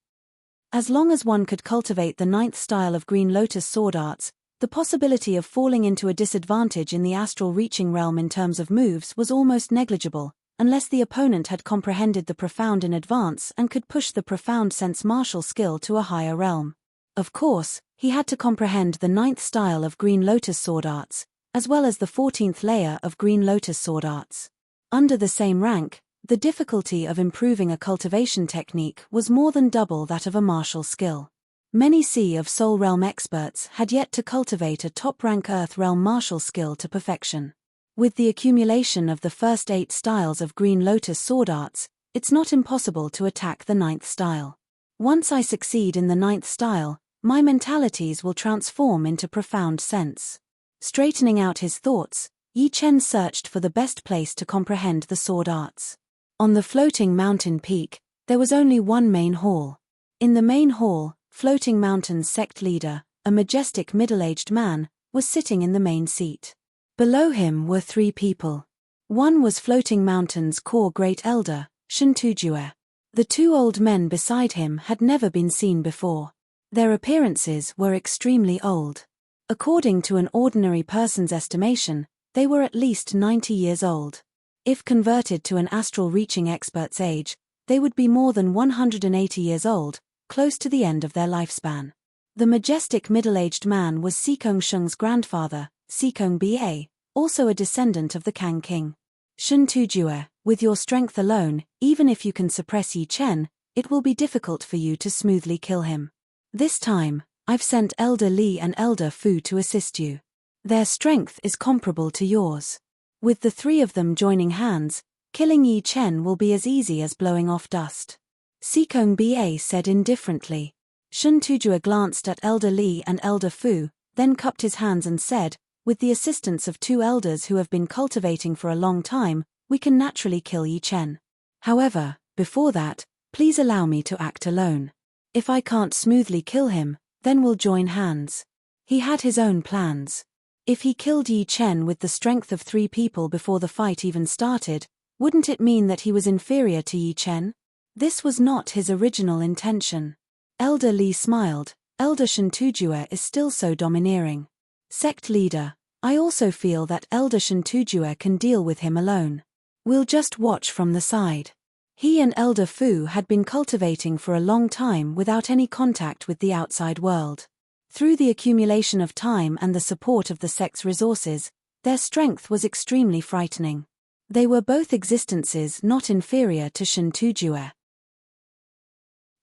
As long as one could cultivate the ninth style of Green Lotus sword arts, the possibility of falling into a disadvantage in the astral reaching realm in terms of moves was almost negligible, unless the opponent had comprehended the profound in advance and could push the profound sense martial skill to a higher realm. Of course, he had to comprehend the ninth style of Green Lotus sword arts, as well as the 14th layer of Green Lotus sword arts. Under the same rank, the difficulty of improving a cultivation technique was more than double that of a martial skill. Many Sea of Soul realm experts had yet to cultivate a top-rank Earth realm martial skill to perfection. With the accumulation of the first 8 styles of Green Lotus sword arts, it's not impossible to attack the 9th style. Once I succeed in the 9th style, my mentalities will transform into profound sense. Straightening out his thoughts, Yi Chen searched for the best place to comprehend the sword arts. On the floating mountain peak, there was only one main hall. In the main hall, Floating Mountain's sect leader, a majestic middle-aged man, was sitting in the main seat. Below him were 3 people. One was Floating Mountain's core great elder, Shintujue. The 2 old men beside him had never been seen before. Their appearances were extremely old. According to an ordinary person's estimation, they were at least 90 years old. If converted to an astral reaching expert's age, they would be more than 180 years old, close to the end of their lifespan. The majestic middle-aged man was Sikong Shung's grandfather, Sikong Ba, also a descendant of the Kang King. Shintujue, with your strength alone, even if you can suppress Yi Chen, it will be difficult for you to smoothly kill him. This time, I've sent Elder Li and Elder Fu to assist you. Their strength is comparable to yours. With the 3 of them joining hands, killing Yi Chen will be as easy as blowing off dust. Sikong Ba said indifferently. Shintujue glanced at Elder Li and Elder Fu, then cupped his hands and said, with the assistance of 2 elders who have been cultivating for a long time, we can naturally kill Yi Chen. However, before that, please allow me to act alone. If I can't smoothly kill him, then we'll join hands. He had his own plans. If he killed Yi Chen with the strength of 3 people before the fight even started, wouldn't it mean that he was inferior to Yi Chen? This was not his original intention. Elder Li smiled. Elder Shintujue is still so domineering. Sect leader, I also feel that Elder Shintujue can deal with him alone. We'll just watch from the side. He and Elder Fu had been cultivating for a long time without any contact with the outside world. Through the accumulation of time and the support of the sect's resources, their strength was extremely frightening. They were both existences not inferior to Shintujue.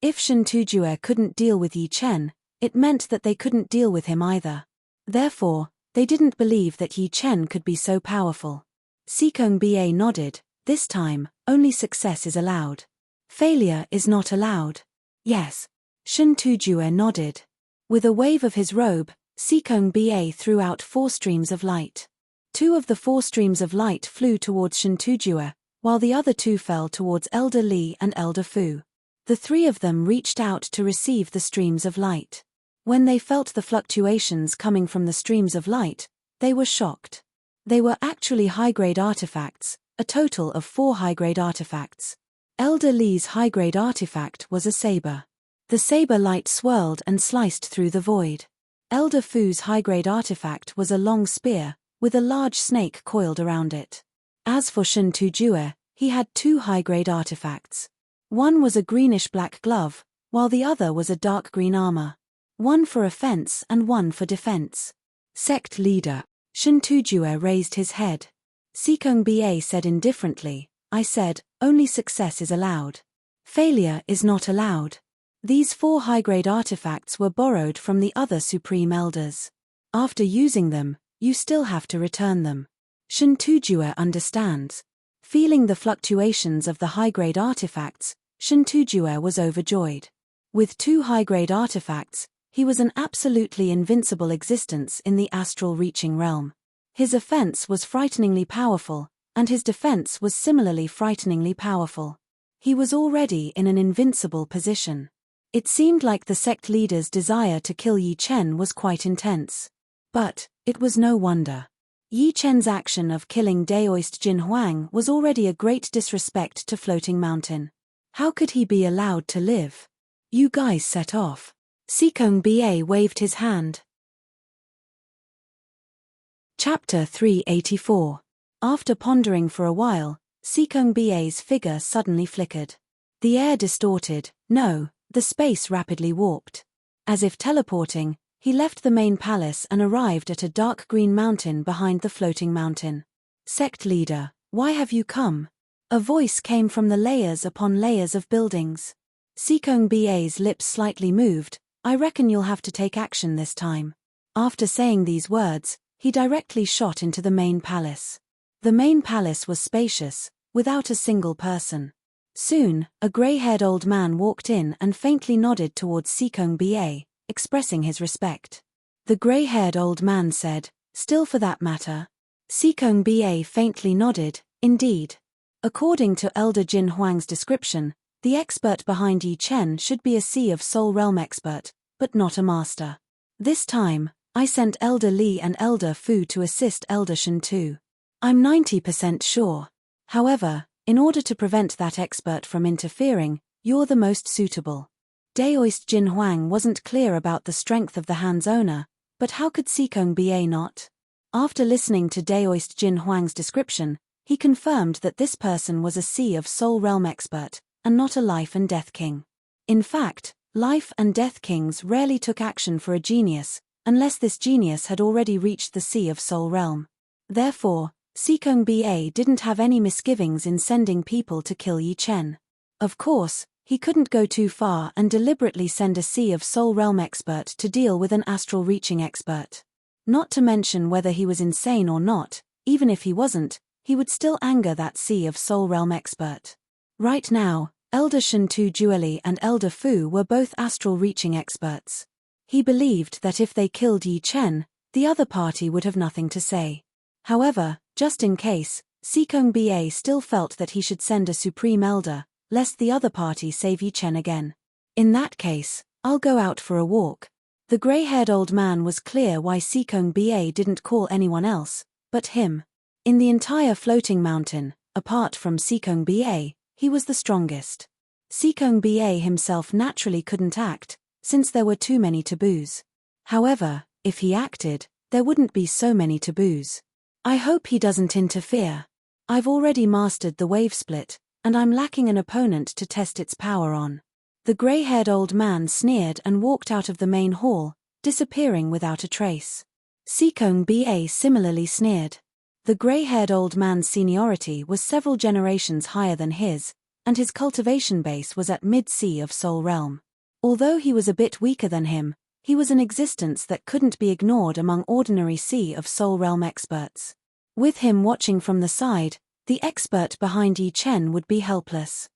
If Shintujue couldn't deal with Yi Chen, it meant that they couldn't deal with him either. Therefore, they didn't believe that Yi Chen could be so powerful. Seekong Ba nodded. This time, only success is allowed. Failure is not allowed. Yes. Shen Tujue nodded. With a wave of his robe, Seekong Ba threw out 4 streams of light. 2 of the 4 streams of light flew towards Shen Tujue, while the other 2 fell towards Elder Li and Elder Fu. The 3 of them reached out to receive the streams of light. When they felt the fluctuations coming from the streams of light, they were shocked. They were actually high-grade artifacts, a total of 4 high-grade artifacts. Elder Li's high-grade artifact was a saber. The saber light swirled and sliced through the void. Elder Fu's high-grade artifact was a long spear, with a large snake coiled around it. As for Shen Tujue, he had 2 high-grade artifacts. One was a greenish-black glove, while the other was a dark green armor. One for offense and one for defense. Sect leader. Shen Tujue raised his head. Seekong Ba said indifferently, I said, only success is allowed. Failure is not allowed. These 4 high-grade artifacts were borrowed from the other Supreme Elders. After using them, you still have to return them. Shen Tujue understands. Feeling the fluctuations of the high-grade artifacts, Shen Tujue was overjoyed. With 2 high-grade artifacts, he was an absolutely invincible existence in the astral reaching realm. His offense was frighteningly powerful, and his defense was similarly frighteningly powerful. He was already in an invincible position. It seemed like the sect leader's desire to kill Yi Chen was quite intense. But it was no wonder. Yi Chen's action of killing Daoist Jin Huang was already a great disrespect to Floating Mountain. How could he be allowed to live? You guys set off. Seekong Ba waved his hand. Chapter 384. After pondering for a while, Seekong Ba's figure suddenly flickered. The air distorted, the space rapidly warped. As if teleporting, he left the main palace and arrived at a dark green mountain behind the floating mountain. Sect leader, why have you come? A voice came from the layers upon layers of buildings. Seekong Ba's lips slightly moved. I reckon you'll have to take action this time. After saying these words, he directly shot into the main palace. The main palace was spacious, without a single person. Soon, a grey-haired old man walked in and faintly nodded towards Seekong Ba, expressing his respect. The grey-haired old man said, still for that matter? Seekong Ba faintly nodded, indeed. According to Elder Jin Huang's description, the expert behind Yi Chen should be a Sea of Soul Realm expert, but not a master. This time, I sent Elder Li and Elder Fu to assist Elder Shen too. I'm 90% sure. However, in order to prevent that expert from interfering, you're the most suitable. Daoist Jin Huang wasn't clear about the strength of the hand's owner, but how could Seekong Ba not? After listening to Daoist Jin Huang's description, he confirmed that this person was a Sea of Soul Realm expert, and not a Life and Death King. In fact, Life and Death Kings rarely took action for a genius, unless this genius had already reached the Sea of Soul Realm. Therefore, Seekong Ba didn't have any misgivings in sending people to kill Yi Chen. Of course, he couldn't go too far and deliberately send a Sea of Soul Realm expert to deal with an astral reaching expert. Not to mention whether he was insane or not, even if he wasn't, he would still anger that Sea of Soul Realm expert. Right now, Elder Shen Tujue and Elder Fu were both astral reaching experts. He believed that if they killed Yi Chen, the other party would have nothing to say. However, just in case, Seekong Ba still felt that he should send a Supreme Elder, lest the other party save Yi Chen again. In that case, I'll go out for a walk. The grey-haired old man was clear why Seekong Ba didn't call anyone else, but him. In the entire floating mountain, apart from Seekong Ba, he was the strongest. Seekong Ba himself naturally couldn't act, since there were too many taboos. However, if he acted, there wouldn't be so many taboos. I hope he doesn't interfere. I've already mastered the wave split, and I'm lacking an opponent to test its power on. The grey-haired old man sneered and walked out of the main hall, disappearing without a trace. Seekong Ba similarly sneered. The grey-haired old man's seniority was several generations higher than his, and his cultivation base was at mid-Sea of Soul Realm. Although he was a bit weaker than him, he was an existence that couldn't be ignored among ordinary Sea of Soul Realm experts. With him watching from the side, the expert behind Yi Chen would be helpless.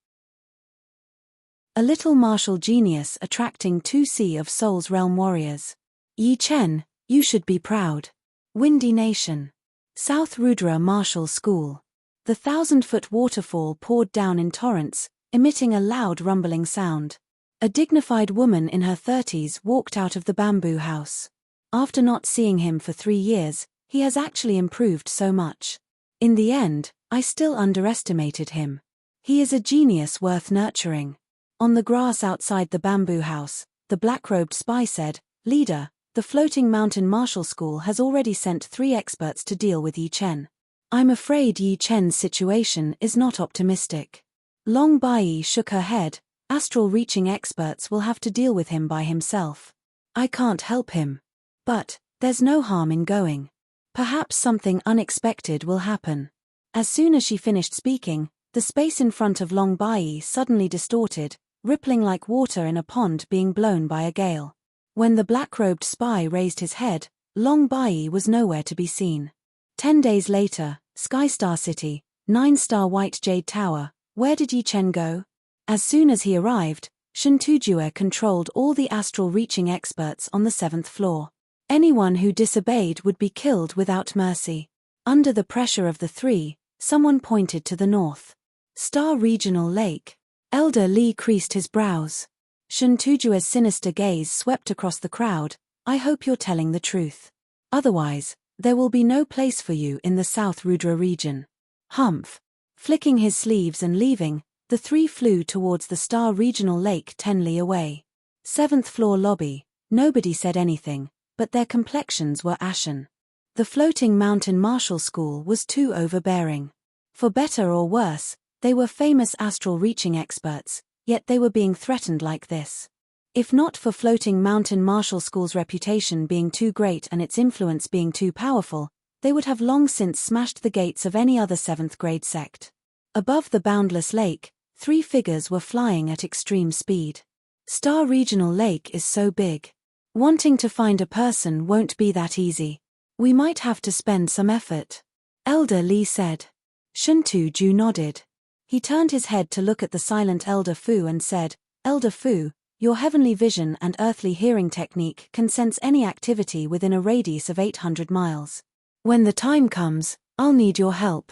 A little martial genius attracting 2 Sea of Souls realm warriors. Yi Chen, you should be proud. Windy Nation. South Rudra Martial School. The 1,000-foot waterfall poured down in torrents, emitting a loud rumbling sound. A dignified woman in her 30s walked out of the bamboo house. After not seeing him for 3 years, he has actually improved so much. In the end, I still underestimated him. He is a genius worth nurturing. On the grass outside the bamboo house, the black-robed spy said, "Leader, the Floating Mountain Martial School has already sent 3 experts to deal with Yi Chen. I'm afraid Yi Chen's situation is not optimistic." Long Bai shook her head. "Astral reaching experts will have to deal with him by himself. I can't help him. But there's no harm in going. Perhaps something unexpected will happen." As soon as she finished speaking, the space in front of Long Bai suddenly distorted, rippling like water in a pond being blown by a gale. When the black-robed spy raised his head, Long Bai was nowhere to be seen. 10 days later, Skystar City, 9-star White Jade Tower. Where did Yi Chen go? As soon as he arrived, Shen Tujue controlled all the astral reaching experts on the 7th floor. Anyone who disobeyed would be killed without mercy. Under the pressure of the 3, someone pointed to the north. Star Regional Lake. Elder Li creased his brows. Shen Tujue's sinister gaze swept across the crowd. "I hope you're telling the truth. Otherwise, there will be no place for you in the South Rudra region." Humph. Flicking his sleeves and leaving, the 3 flew towards the Star Regional Lake 10 li away. 7th floor lobby. Nobody said anything, but their complexions were ashen. The Floating Mountain Martial School was too overbearing. For better or worse, they were famous astral reaching experts, yet they were being threatened like this. If not for Floating Mountain Martial School's reputation being too great and its influence being too powerful, they would have long since smashed the gates of any other 7th grade sect. Above the boundless lake, 3 figures were flying at extreme speed. Star Regional Lake is so big. Wanting to find a person won't be that easy. We might have to spend some effort. Elder Li said. Shen Tujue nodded. He turned his head to look at the silent Elder Fu and said, "Elder Fu, your heavenly vision and earthly hearing technique can sense any activity within a radius of 800 miles. When the time comes, I'll need your help."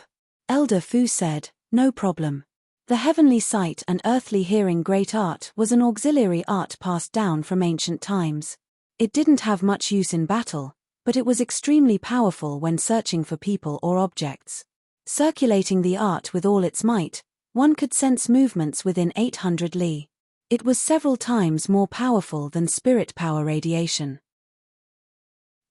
Elder Fu said, "No problem." The heavenly sight and earthly hearing great art was an auxiliary art passed down from ancient times. It didn't have much use in battle, but it was extremely powerful when searching for people or objects. Circulating the art with all its might, one could sense movements within 800 li. It was several times more powerful than spirit power radiation.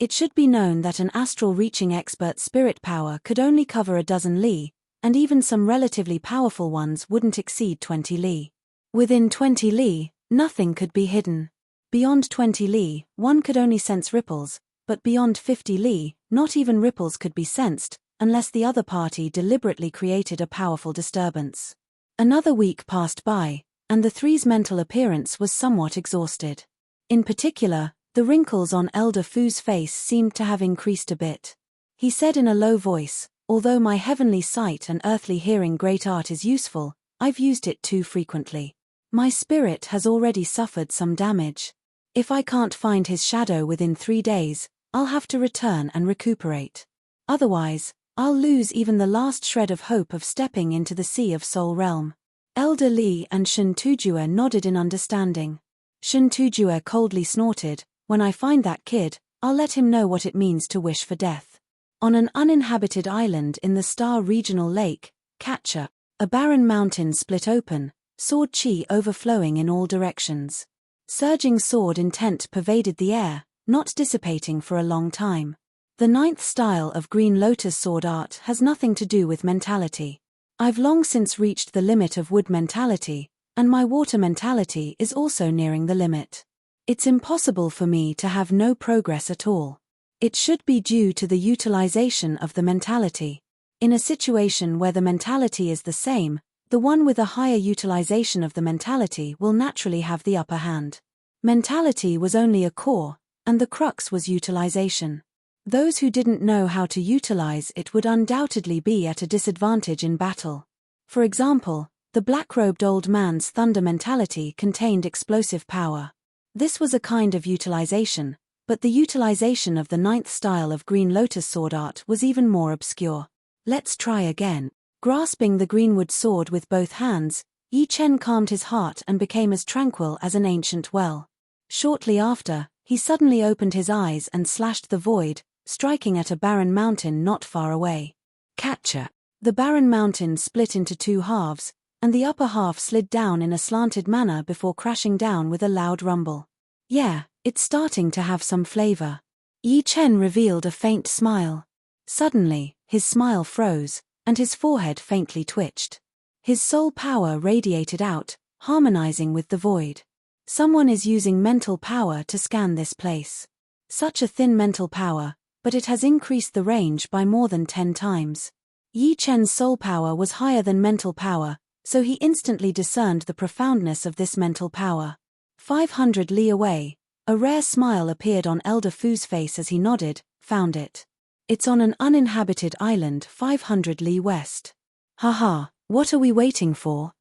It should be known that an astral reaching expert's spirit power could only cover a dozen li, and even some relatively powerful ones wouldn't exceed 20 li. Within 20 li, nothing could be hidden. Beyond 20 li, one could only sense ripples, but beyond 50 li, not even ripples could be sensed, unless the other party deliberately created a powerful disturbance. Another week passed by, and the 3's mental appearance was somewhat exhausted. In particular, the wrinkles on Elder Fu's face seemed to have increased a bit. He said in a low voice, "Although my heavenly sight and earthly hearing great art is useful, I've used it too frequently. My spirit has already suffered some damage. If I can't find his shadow within 3 days, I'll have to return and recuperate. Otherwise, I'll lose even the last shred of hope of stepping into the Sea of Soul realm." Elder Li and Shen Tujue nodded in understanding. Shen Tujue coldly snorted, "When I find that kid, I'll let him know what it means to wish for death." On an uninhabited island in the Star Regional Lake, Catcher, a barren mountain split open, sword chi overflowing in all directions. Surging sword intent pervaded the air, not dissipating for a long time. The 9th style of Green Lotus sword art has nothing to do with mentality. I've long since reached the limit of wood mentality, and my water mentality is also nearing the limit. It's impossible for me to have no progress at all. It should be due to the utilization of the mentality. In a situation where the mentality is the same, the one with a higher utilization of the mentality will naturally have the upper hand. Mentality was only a core, and the crux was utilization. Those who didn't know how to utilize it would undoubtedly be at a disadvantage in battle. For example, the black-robed old man's thunder mentality contained explosive power. This was a kind of utilization, but the utilization of the 9th style of Green Lotus sword art was even more obscure. Let's try again. Grasping the greenwood sword with both hands, Yi Chen calmed his heart and became as tranquil as an ancient well. Shortly after, he suddenly opened his eyes and slashed the void, striking at a barren mountain not far away. Catcher! The barren mountain split into 2 halves, and the upper half slid down in a slanted manner before crashing down with a loud rumble. Yeah, it's starting to have some flavor. Yi Chen revealed a faint smile. Suddenly, his smile froze, and his forehead faintly twitched. His soul power radiated out, harmonizing with the void. Someone is using mental power to scan this place. Such a thin mental power, but it has increased the range by more than 10 times. Yi Chen's soul power was higher than mental power, so he instantly discerned the profoundness of this mental power. 500 li away, a rare smile appeared on Elder Fu's face as he nodded. Found it. It's on an uninhabited island 500 li west. Haha, what are we waiting for?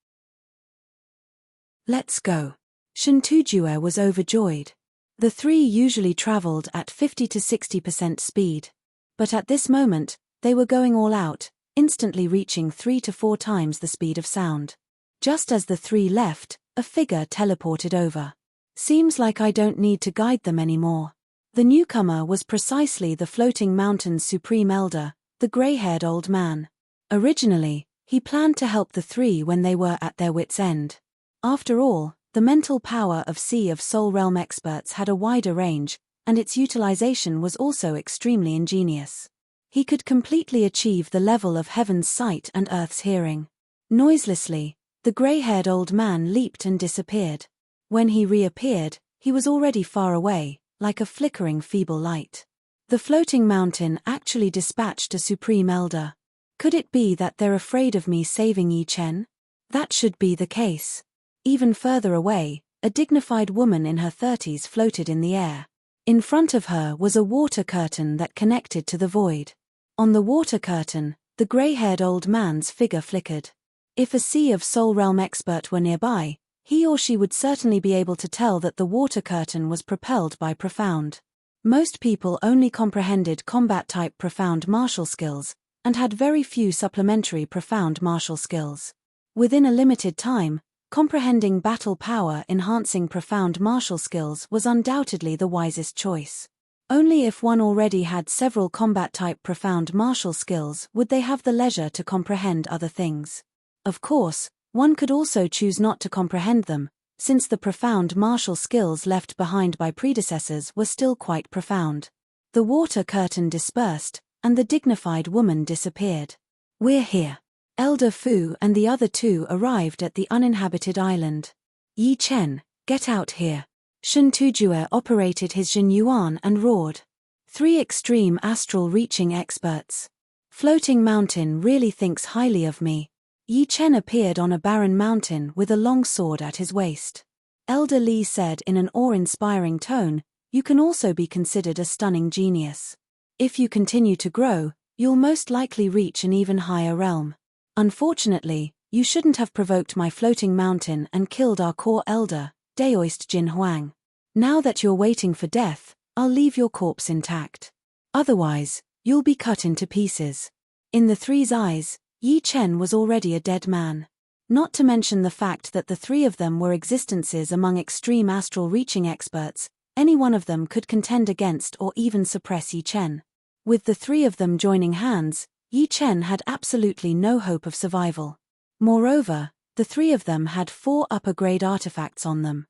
Let's go. Shen Tujue was overjoyed. The 3 usually traveled at 50 to 60% speed. But at this moment, they were going all out, instantly reaching 3 to 4 times the speed of sound. Just as the 3 left, a figure teleported over. Seems like I don't need to guide them anymore. The newcomer was precisely the floating mountain's supreme elder, the gray-haired old man. Originally, he planned to help the 3 when they were at their wits' end. After all, the mental power of Sea of Soul Realm experts had a wider range, and its utilization was also extremely ingenious. He could completely achieve the level of heaven's sight and earth's hearing. Noiselessly, the gray-haired old man leaped and disappeared. When he reappeared, he was already far away, like a flickering feeble light. The floating mountain actually dispatched a supreme elder. Could it be that they're afraid of me saving Yi Chen? That should be the case. Even further away, a dignified woman in her 30s floated in the air. In front of her was a water curtain that connected to the void. On the water curtain, the gray-haired old man's figure flickered. If a Sea of Soul Realm expert were nearby, he or she would certainly be able to tell that the water curtain was propelled by profound. Most people only comprehended combat-type profound martial skills, and had very few supplementary profound martial skills. Within a limited time, comprehending battle power enhancing profound martial skills was undoubtedly the wisest choice. Only if one already had several combat-type profound martial skills would they have the leisure to comprehend other things. Of course, one could also choose not to comprehend them, since the profound martial skills left behind by predecessors were still quite profound. The water curtain dispersed, and the dignified woman disappeared. We're here. Elder Fu and the other 2 arrived at the uninhabited island. Yi Chen, get out here. Shen Tujue operated his Jin Yuan and roared. 3 extreme astral reaching experts. Floating mountain really thinks highly of me. Yi Chen appeared on a barren mountain with a long sword at his waist. Elder Li said in an awe-inspiring tone, you can also be considered a stunning genius. If you continue to grow, you'll most likely reach an even higher realm. Unfortunately, you shouldn't have provoked my floating mountain and killed our core elder, Daoist Jin Huang. Now that you're waiting for death, I'll leave your corpse intact. Otherwise, you'll be cut into pieces. In the 3's eyes, Yi Chen was already a dead man. Not to mention the fact that the 3 of them were existences among extreme astral reaching experts, any one of them could contend against or even suppress Yi Chen. With the 3 of them joining hands, Yi Chen had absolutely no hope of survival. Moreover, the 3 of them had 4 upper-grade artifacts on them.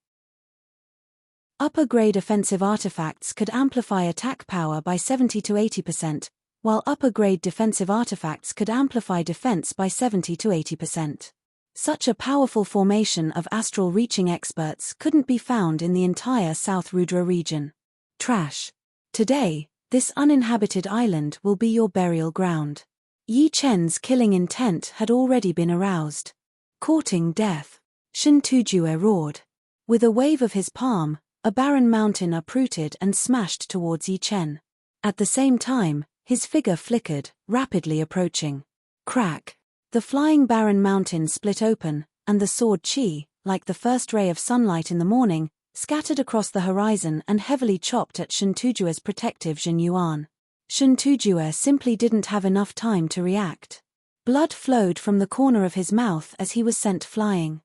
Upper-grade offensive artifacts could amplify attack power by 70 to 80%, while upper-grade defensive artifacts could amplify defense by 70 to 80%. Such a powerful formation of astral-reaching experts couldn't be found in the entire South Rudra region. Trash. Today, this uninhabited island will be your burial ground. Yi Chen's killing intent had already been aroused. Courting death. Shen Tujue roared. With a wave of his palm, a barren mountain uprooted and smashed towards Yi Chen. At the same time, his figure flickered, rapidly approaching. Crack! The flying barren mountain split open, and the sword Qi, like the first ray of sunlight in the morning, scattered across the horizon and heavily chopped at Shentujue's protective Jin Yuan. Shentujue simply didn't have enough time to react. Blood flowed from the corner of his mouth as he was sent flying.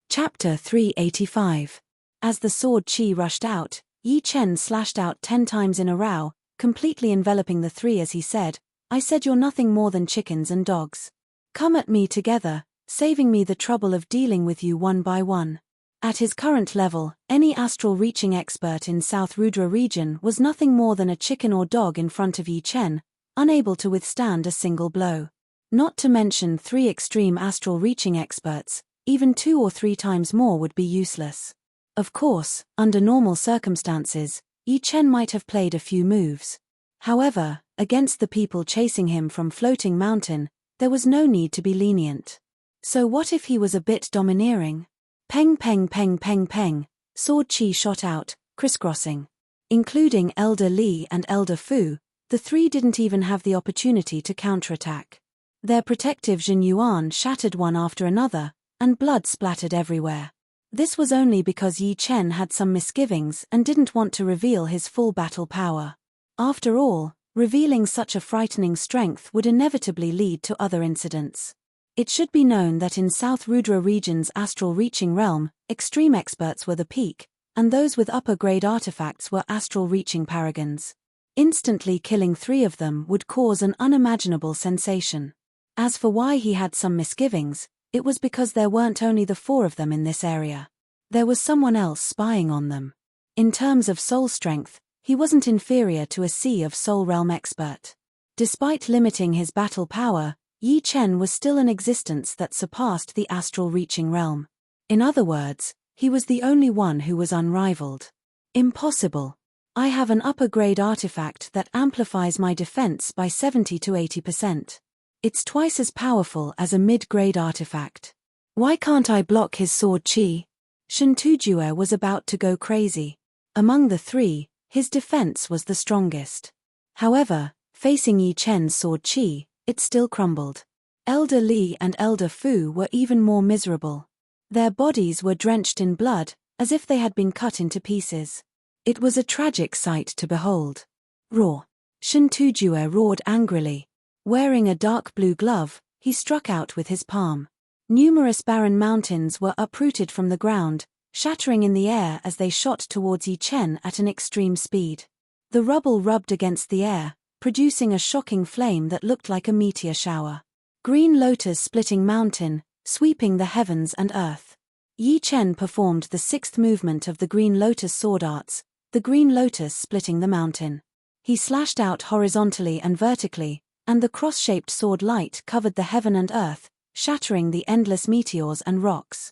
Chapter 385. As the sword Qi rushed out, Yi Chen slashed out 10 times in a row, completely enveloping the three as he said, "I said you're nothing more than chickens and dogs. Come at me together, saving me the trouble of dealing with you one by one." At his current level, any astral reaching expert in South Rudra region was nothing more than a chicken or dog in front of Yi Chen, unable to withstand a single blow. Not to mention 3 extreme astral reaching experts, even 2 or 3 times more would be useless. Of course, under normal circumstances, Yi Chen might have played a few moves. However, against the people chasing him from Floating Mountain, there was no need to be lenient. So what if he was a bit domineering? Peng peng peng peng peng, sword Qi shot out, crisscrossing. Including Elder Li and Elder Fu, the 3 didn't even have the opportunity to counterattack. Their protective Jin Yuan shattered one after another, and blood splattered everywhere. This was only because Yi Chen had some misgivings and didn't want to reveal his full battle power. After all, revealing such a frightening strength would inevitably lead to other incidents. It should be known that in South Rudra region's astral reaching realm, extreme experts were the peak, and those with upper-grade artifacts were astral reaching paragons. Instantly killing 3 of them would cause an unimaginable sensation. As for why he had some misgivings, it was because there weren't only the 4 of them in this area. There was someone else spying on them. In terms of soul strength, he wasn't inferior to a Sea of Soul Realm expert. Despite limiting his battle power, Yi Chen was still an existence that surpassed the astral reaching realm. In other words, he was the only one who was unrivaled. Impossible. I have an upper-grade artifact that amplifies my defense by 70 to 80%. It's twice as powerful as a mid-grade artifact. Why can't I block his sword Qi? Shentujue was about to go crazy. Among the 3, his defense was the strongest. However, facing Yi Chen's sword Qi, it still crumbled. Elder Li and Elder Fu were even more miserable. Their bodies were drenched in blood, as if they had been cut into pieces. It was a tragic sight to behold. Roar! Shentujue roared angrily. Wearing a dark blue glove, he struck out with his palm. Numerous barren mountains were uprooted from the ground, shattering in the air as they shot towards Yi Chen at an extreme speed. The rubble rubbed against the air, producing a shocking flame that looked like a meteor shower. Green Lotus splitting mountain, sweeping the heavens and earth. Yi Chen performed the 6th movement of the Green Lotus sword arts, the Green Lotus splitting the mountain. He slashed out horizontally and vertically, and the cross-shaped sword light covered the heaven and earth, shattering the endless meteors and rocks.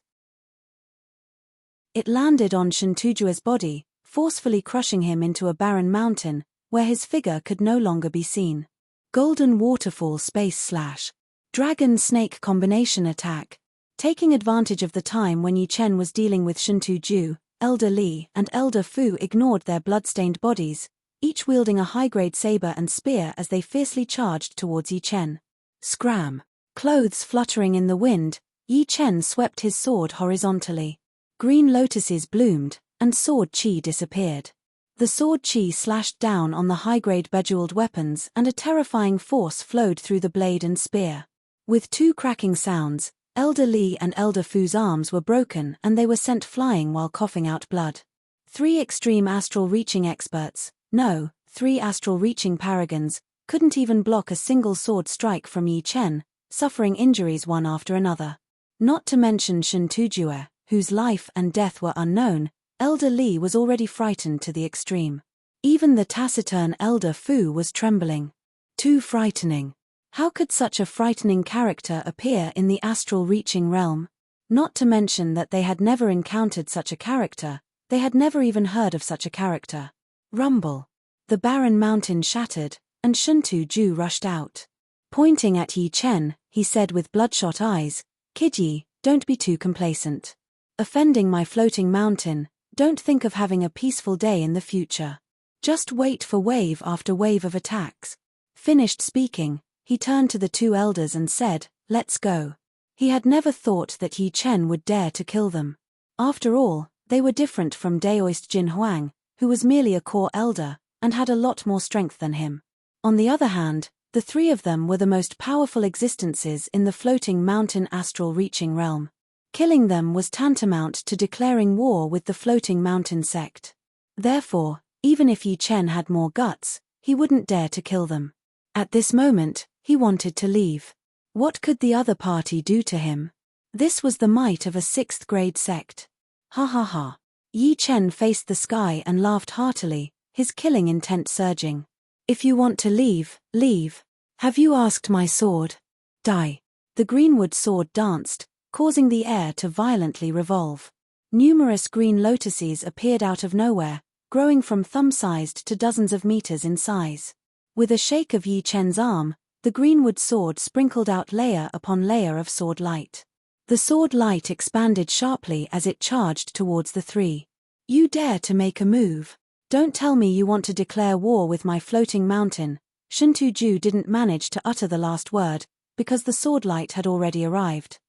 It landed on Shentujue's body, forcefully crushing him into a barren mountain, where his figure could no longer be seen. Golden Waterfall Space Slash. Dragon-Snake combination attack. Taking advantage of the time when Yi Chen was dealing with Shentujue, Elder Li and Elder Fu ignored their blood-stained bodies, each wielding a high-grade saber and spear as they fiercely charged towards Yi Chen. Scram! Clothes fluttering in the wind, Yi Chen swept his sword horizontally. Green lotuses bloomed, and sword Qi disappeared. The sword Qi slashed down on the high-grade bejeweled weapons and a terrifying force flowed through the blade and spear. With 2 cracking sounds, Elder Li and Elder Fu's arms were broken and they were sent flying while coughing out blood. 3 extreme astral reaching experts, no, 3 astral reaching paragons, couldn't even block a single sword strike from Yi Chen, suffering injuries one after another. Not to mention Shentujue, whose life and death were unknown, Elder Li was already frightened to the extreme. Even the taciturn Elder Fu was trembling. Too frightening. How could such a frightening character appear in the astral reaching realm? Not to mention that they had never encountered such a character, they had never even heard of such a character. Rumble. The barren mountain shattered, and Shentujue rushed out. Pointing at Yi Chen, he said with bloodshot eyes, "Kid Yi, don't be too complacent. Offending my floating mountain, Don't think of having a peaceful day in the future. Just wait for wave after wave of attacks. Finished speaking, he turned to the two elders and said, "Let's go." He had never thought that Yi Chen would dare to kill them. After all, they were different from Daoist Jin Huang, who was merely a core elder, and had a lot more strength than him. On the other hand, the three of them were the most powerful existences in the floating mountain astral reaching realm. Killing them was tantamount to declaring war with the floating mountain sect. Therefore, even if Yi Chen had more guts, he wouldn't dare to kill them. At this moment, he wanted to leave. What could the other party do to him? This was the might of a 6th grade sect. Ha ha ha. Yi Chen faced the sky and laughed heartily, his killing intent surging. If you want to leave, leave. Have you asked my sword? Die. The greenwood sword danced, causing the air to violently revolve. Numerous green lotuses appeared out of nowhere, growing from thumb-sized to dozens of meters in size. With a shake of Yi Chen's arm, the greenwood sword sprinkled out layer upon layer of sword light. The sword light expanded sharply as it charged towards the three. You dare to make a move? Don't tell me you want to declare war with my floating mountain. Shintu-ju didn't manage to utter the last word, because the sword light had already arrived.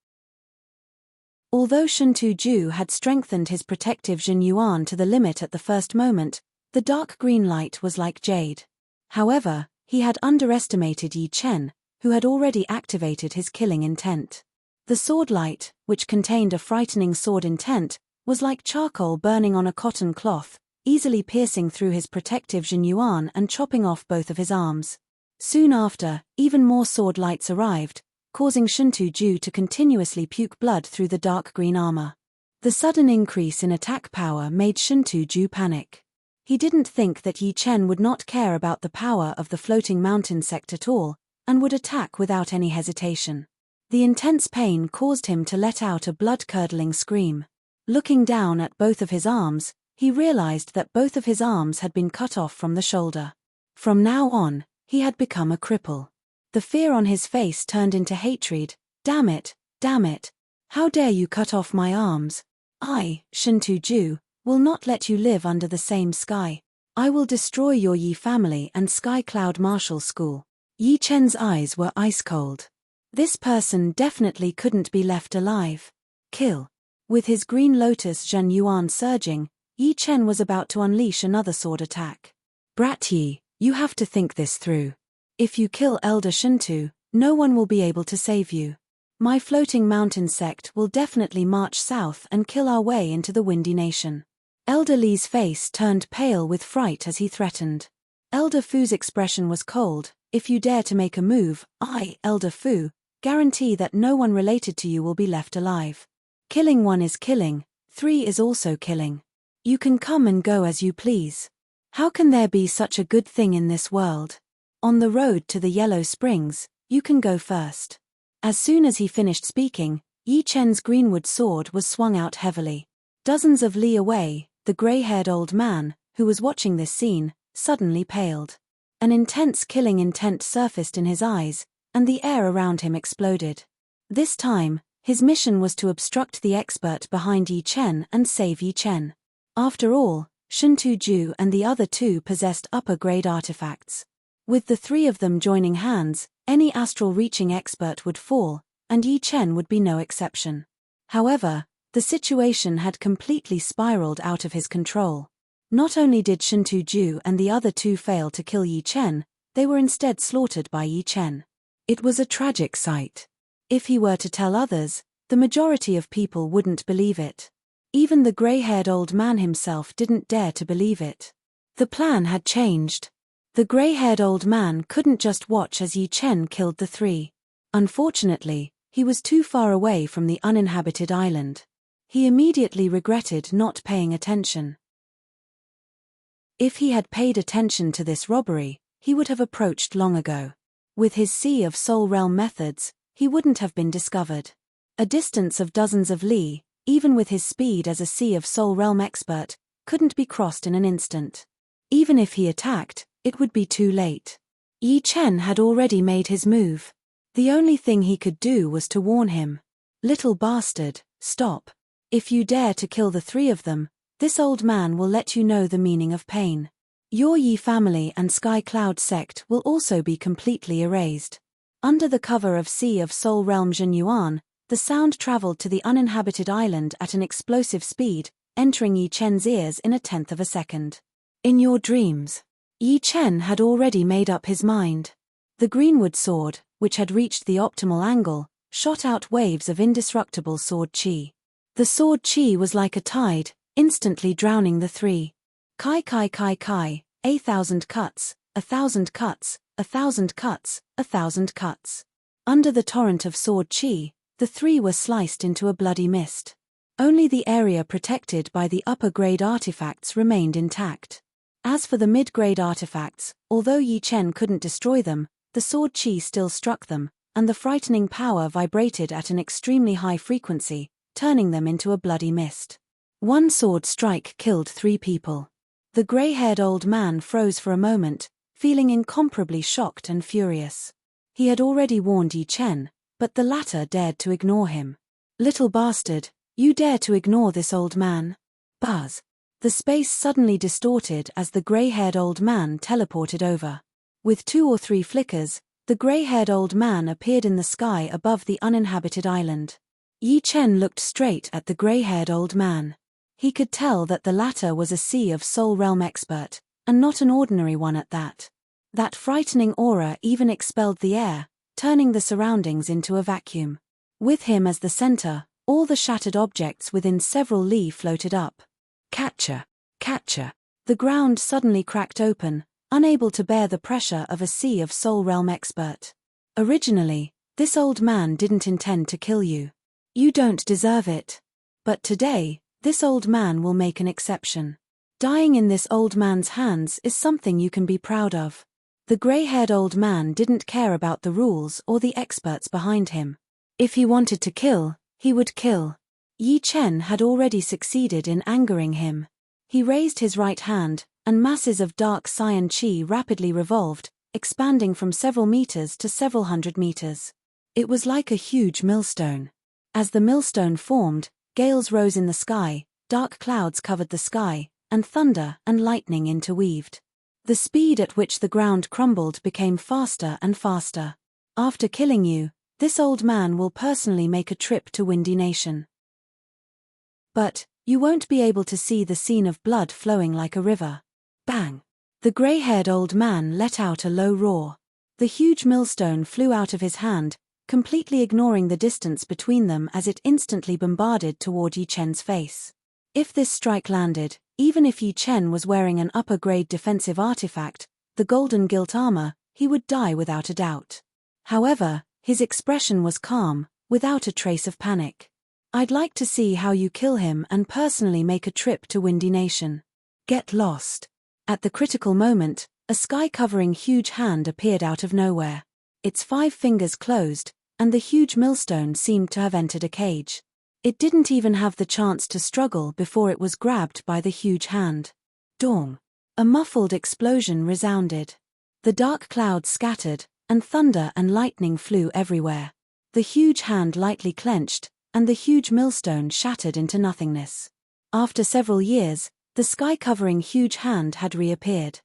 Although Shintu-ju had strengthened his protective Jin Yuan to the limit at the first moment, the dark green light was like jade. However, he had underestimated Yi Chen, who had already activated his killing intent. The sword light, which contained a frightening sword intent, was like charcoal burning on a cotton cloth, easily piercing through his protective Jin Yuan and chopping off both of his arms. Soon after, even more sword lights arrived, causing Shintu-ju to continuously puke blood through the dark green armor. The sudden increase in attack power made Shintu-ju panic. He didn't think that Yi Chen would not care about the power of the floating mountain sect at all, and would attack without any hesitation. The intense pain caused him to let out a blood-curdling scream. Looking down at both of his arms, he realized that both of his arms had been cut off from the shoulder. From now on, he had become a cripple. The fear on his face turned into hatred. Damn it, how dare you cut off my arms? I, Shintu-ju, will not let you live under the same sky. I will destroy your Yi family and Sky Cloud Martial School. Yi Chen's eyes were ice cold. This person definitely couldn't be left alive. Kill. With his green lotus Jin Yuan surging, Yi Chen was about to unleash another sword attack. Brat Yi, you have to think this through. If you kill Elder Shintu, no one will be able to save you. My floating mountain sect will definitely march south and kill our way into the Windy Nation. Elder Li's face turned pale with fright as he threatened. Elder Fu's expression was cold. If you dare to make a move, I, Elder Fu, guarantee that no one related to you will be left alive. Killing one is killing, 3 is also killing. You can come and go as you please. How can there be such a good thing in this world? On the road to the Yellow Springs, you can go first. As soon as he finished speaking, Yi Chen's greenwood sword was swung out heavily. Dozens of li away, the gray-haired old man, who was watching this scene, suddenly paled. An intense killing intent surfaced in his eyes, and the air around him exploded. This time, his mission was to obstruct the expert behind Yi Chen and save Yi Chen. After all, Shintu-ju and the other two possessed upper-grade artifacts. With the three of them joining hands, any astral-reaching expert would fall, and Yi Chen would be no exception. However, the situation had completely spiraled out of his control. Not only did Shintu-ju and the other two fail to kill Yi Chen, they were instead slaughtered by Yi Chen. It was a tragic sight. If he were to tell others, the majority of people wouldn't believe it. Even the gray-haired old man himself didn't dare to believe it. The plan had changed. The gray-haired old man couldn't just watch as Yi Chen killed the three. Unfortunately, he was too far away from the uninhabited island. He immediately regretted not paying attention. If he had paid attention to this robbery, he would have approached long ago. With his Sea of Soul Realm methods, he wouldn't have been discovered. A distance of dozens of li, even with his speed as a Sea of Soul Realm expert, couldn't be crossed in an instant. Even if he attacked, it would be too late. Yi Chen had already made his move. The only thing he could do was to warn him. Little bastard, stop. If you dare to kill the three of them, This old man will let you know the meaning of pain. Your Yi family and Sky Cloud sect will also be completely erased. Under the cover of Sea of Soul Realm Jin Yuan, the sound traveled to the uninhabited island at an explosive speed, entering Yi Chen's ears in a tenth of a second. In your dreams. Yi Chen had already made up his mind. The greenwood sword, which had reached the optimal angle, shot out waves of indestructible sword chi. The sword chi was like a tide, instantly drowning the three. Kai kai kai kai, 1,000 cuts, 1,000 cuts, 1,000 cuts, 1,000 cuts. Under the torrent of sword chi, the three were sliced into a bloody mist. Only the area protected by the upper-grade artifacts remained intact. As for the mid-grade artifacts, although Yi Chen couldn't destroy them, the sword chi still struck them, and the frightening power vibrated at an extremely high frequency, turning them into a bloody mist. One sword strike killed 3 people. The grey-haired old man froze for a moment, feeling incomparably shocked and furious. He had already warned Yi Chen, but the latter dared to ignore him. Little bastard, you dare to ignore this old man? Buzz. The space suddenly distorted as the grey-haired old man teleported over. With 2 or 3 flickers, the grey-haired old man appeared in the sky above the uninhabited island. Yi Chen looked straight at the grey-haired old man. He could tell that the latter was a Sea of Soul Realm expert, and not an ordinary one at that. That frightening aura even expelled the air, turning the surroundings into a vacuum. With him as the center, all the shattered objects within several li floated up. Catcher! Catcher! The ground suddenly cracked open, unable to bear the pressure of a Sea of Soul Realm expert. Originally, this old man didn't intend to kill you. You don't deserve it. But today, this old man will make an exception. Dying in this old man's hands is something you can be proud of. The grey-haired old man didn't care about the rules or the experts behind him. If he wanted to kill, he would kill. Yi Chen had already succeeded in angering him. He raised his right hand, and masses of dark cyan chi rapidly revolved, expanding from several meters to several hundred meters. It was like a huge millstone. As the millstone formed, gales rose in the sky, dark clouds covered the sky, and thunder and lightning interweaved. The speed at which the ground crumbled became faster and faster. After killing you, this old man will personally make a trip to Windy Nation. But you won't be able to see the scene of blood flowing like a river. Bang! The grey-haired old man let out a low roar. The huge millstone flew out of his hand, completely ignoring the distance between them as it instantly bombarded toward Yi Chen's face. If this strike landed, even if Yi Chen was wearing an upper-grade defensive artifact, the golden gilt armor, he would die without a doubt. However, his expression was calm, without a trace of panic. I'd like to see how you kill him and personally make a trip to Windy Nation. Get lost. At the critical moment, a sky-covering huge hand appeared out of nowhere. Its 5 fingers closed, and the huge millstone seemed to have entered a cage. It didn't even have the chance to struggle before it was grabbed by the huge hand. Dong! A muffled explosion resounded. The dark clouds scattered, and thunder and lightning flew everywhere. The huge hand lightly clenched, and the huge millstone shattered into nothingness. After several years, the sky-covering huge hand had reappeared.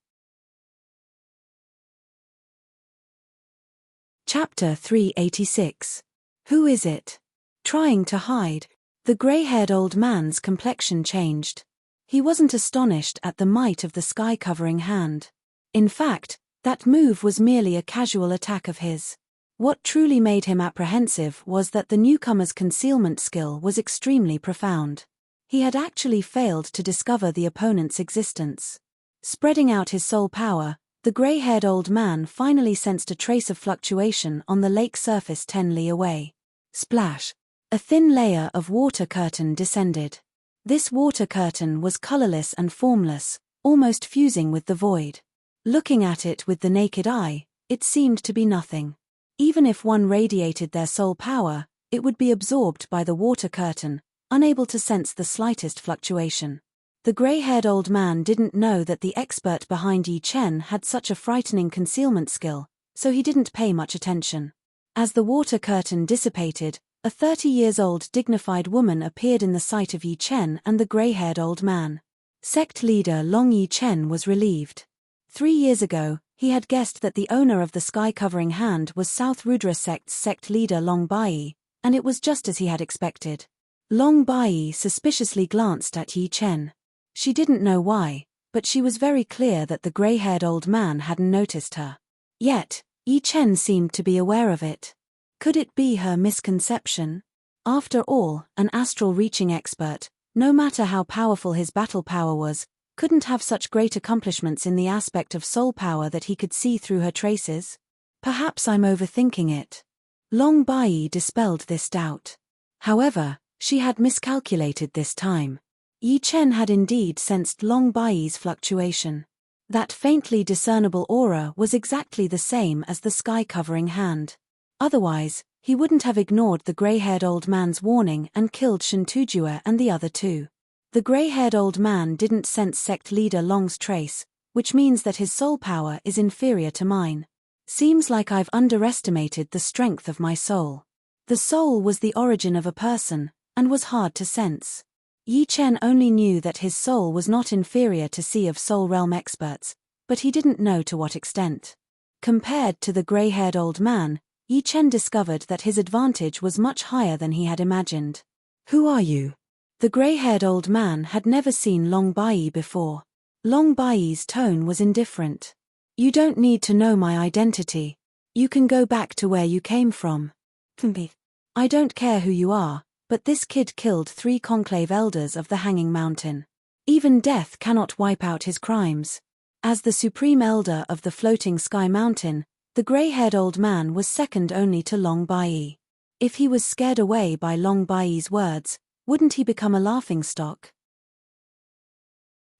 Chapter 386. Who is it? Trying to hide. The grey-haired old man's complexion changed. He wasn't astonished at the might of the sky-covering hand. In fact, that move was merely a casual attack of his. What truly made him apprehensive was that the newcomer's concealment skill was extremely profound. He had actually failed to discover the opponent's existence. Spreading out his soul power, the grey-haired old man finally sensed a trace of fluctuation on the lake surface 10 li away. Splash! A thin layer of water curtain descended. This water curtain was colorless and formless, almost fusing with the void. Looking at it with the naked eye, it seemed to be nothing. Even if one radiated their soul power, it would be absorbed by the water curtain, unable to sense the slightest fluctuation. The grey-haired old man didn't know that the expert behind Yi Chen had such a frightening concealment skill, so he didn't pay much attention. As the water curtain dissipated, A 30-years-old dignified woman appeared in the sight of Yi Chen and the gray-haired old man. Sect leader Long Yi Chen was relieved. 3 years ago, he had guessed that the owner of the sky-covering hand was South Rudra Sect's sect leader Long Bai, and it was just as he had expected. Long Bai suspiciously glanced at Yi Chen. She didn't know why, but she was very clear that the gray-haired old man hadn't noticed her. Yet, Yi Chen seemed to be aware of it. Could it be her misconception? After all, an astral reaching expert, no matter how powerful his battle power was, couldn't have such great accomplishments in the aspect of soul power that he could see through her traces? Perhaps I'm overthinking it. Long Bai dispelled this doubt. However, she had miscalculated this time. Yi Chen had indeed sensed Long Bai's fluctuation. That faintly discernible aura was exactly the same as the sky-covering hand. Otherwise, he wouldn't have ignored the gray-haired old man's warning and killed Shintujue and the other two. The gray-haired old man didn't sense sect leader Long's trace, which means that his soul power is inferior to mine. Seems like I've underestimated the strength of my soul. The soul was the origin of a person, and was hard to sense. Yi Chen only knew that his soul was not inferior to Sea of Soul realm experts, but he didn't know to what extent. Compared to the gray-haired old man, Yi Chen discovered that his advantage was much higher than he had imagined. Who are you? The gray-haired old man had never seen Long Bai before. Long Bai's tone was indifferent. You don't need to know my identity. You can go back to where you came from. I don't care who you are, but this kid killed 3 conclave elders of the Hanging Mountain. Even death cannot wipe out his crimes. As the supreme elder of the floating sky mountain, the gray-haired old man was second only to Long Bai. If he was scared away by Long Bai's words, wouldn't he become a laughingstock?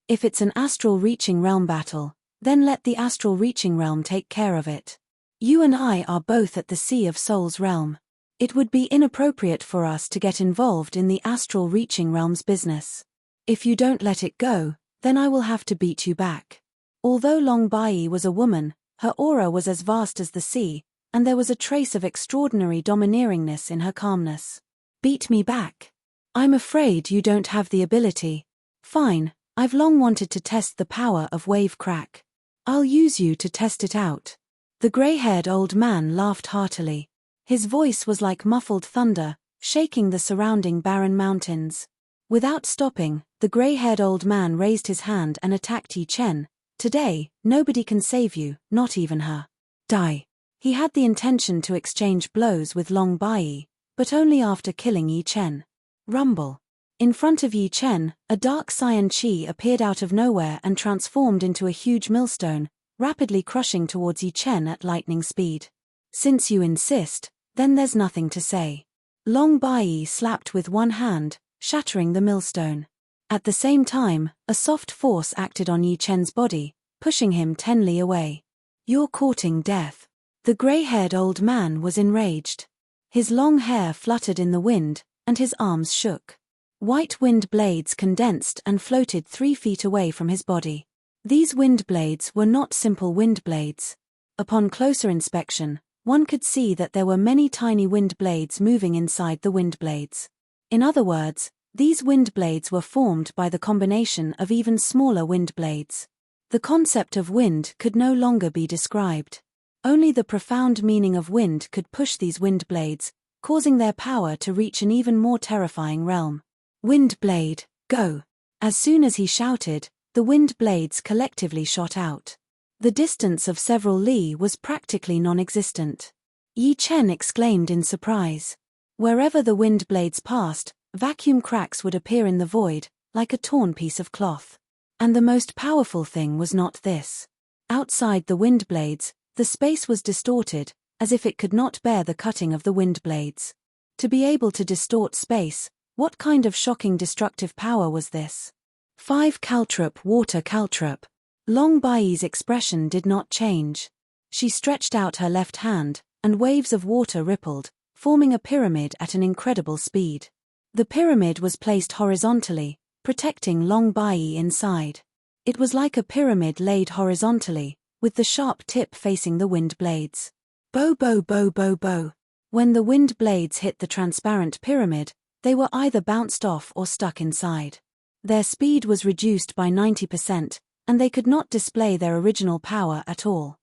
If it's an astral reaching realm battle, then let the astral reaching realm take care of it. You and I are both at the Sea of Souls realm. It would be inappropriate for us to get involved in the astral reaching realm's business. If you don't let it go, then I will have to beat you back. Although Long Bai was a woman, her aura was as vast as the sea, and there was a trace of extraordinary domineeringness in her calmness. Beat me back. I'm afraid you don't have the ability. Fine, I've long wanted to test the power of wave crack. I'll use you to test it out. The gray-haired old man laughed heartily. His voice was like muffled thunder, shaking the surrounding barren mountains. Without stopping, the gray-haired old man raised his hand and attacked Yi Chen. Today, nobody can save you, not even her. Die. He had the intention to exchange blows with Long Bai, but only after killing Yi Chen. Rumble. In front of Yi Chen, a dark cyan chi appeared out of nowhere and transformed into a huge millstone, rapidly crushing towards Yi Chen at lightning speed. Since you insist, then there's nothing to say. Long Bai slapped with one hand, shattering the millstone. At the same time, a soft force acted on Yi Chen's body, pushing him 10 li away. You're courting death. The gray-haired old man was enraged. His long hair fluttered in the wind, and his arms shook. White wind blades condensed and floated 3 feet away from his body. These wind blades were not simple wind blades. Upon closer inspection, one could see that there were many tiny wind blades moving inside the wind blades. In other words, these wind blades were formed by the combination of even smaller wind blades. The concept of wind could no longer be described. Only the profound meaning of wind could push these wind blades, causing their power to reach an even more terrifying realm. Wind blade, go! As soon as he shouted, the wind blades collectively shot out. The distance of several li was practically non-existent. Yi Chen exclaimed in surprise. Wherever the wind blades passed, vacuum cracks would appear in the void, like a torn piece of cloth. And the most powerful thing was not this. Outside the wind blades, the space was distorted, as if it could not bear the cutting of the wind blades. To be able to distort space, what kind of shocking destructive power was this? 5 caltrop water caltrop. Long Bai's expression did not change. She stretched out her left hand, and waves of water rippled, forming a pyramid at an incredible speed. The pyramid was placed horizontally, protecting Long Bai inside. It was like a pyramid laid horizontally, with the sharp tip facing the wind blades. Bo bo bo bo bo. When the wind blades hit the transparent pyramid, they were either bounced off or stuck inside. Their speed was reduced by 90%, and they could not display their original power at all.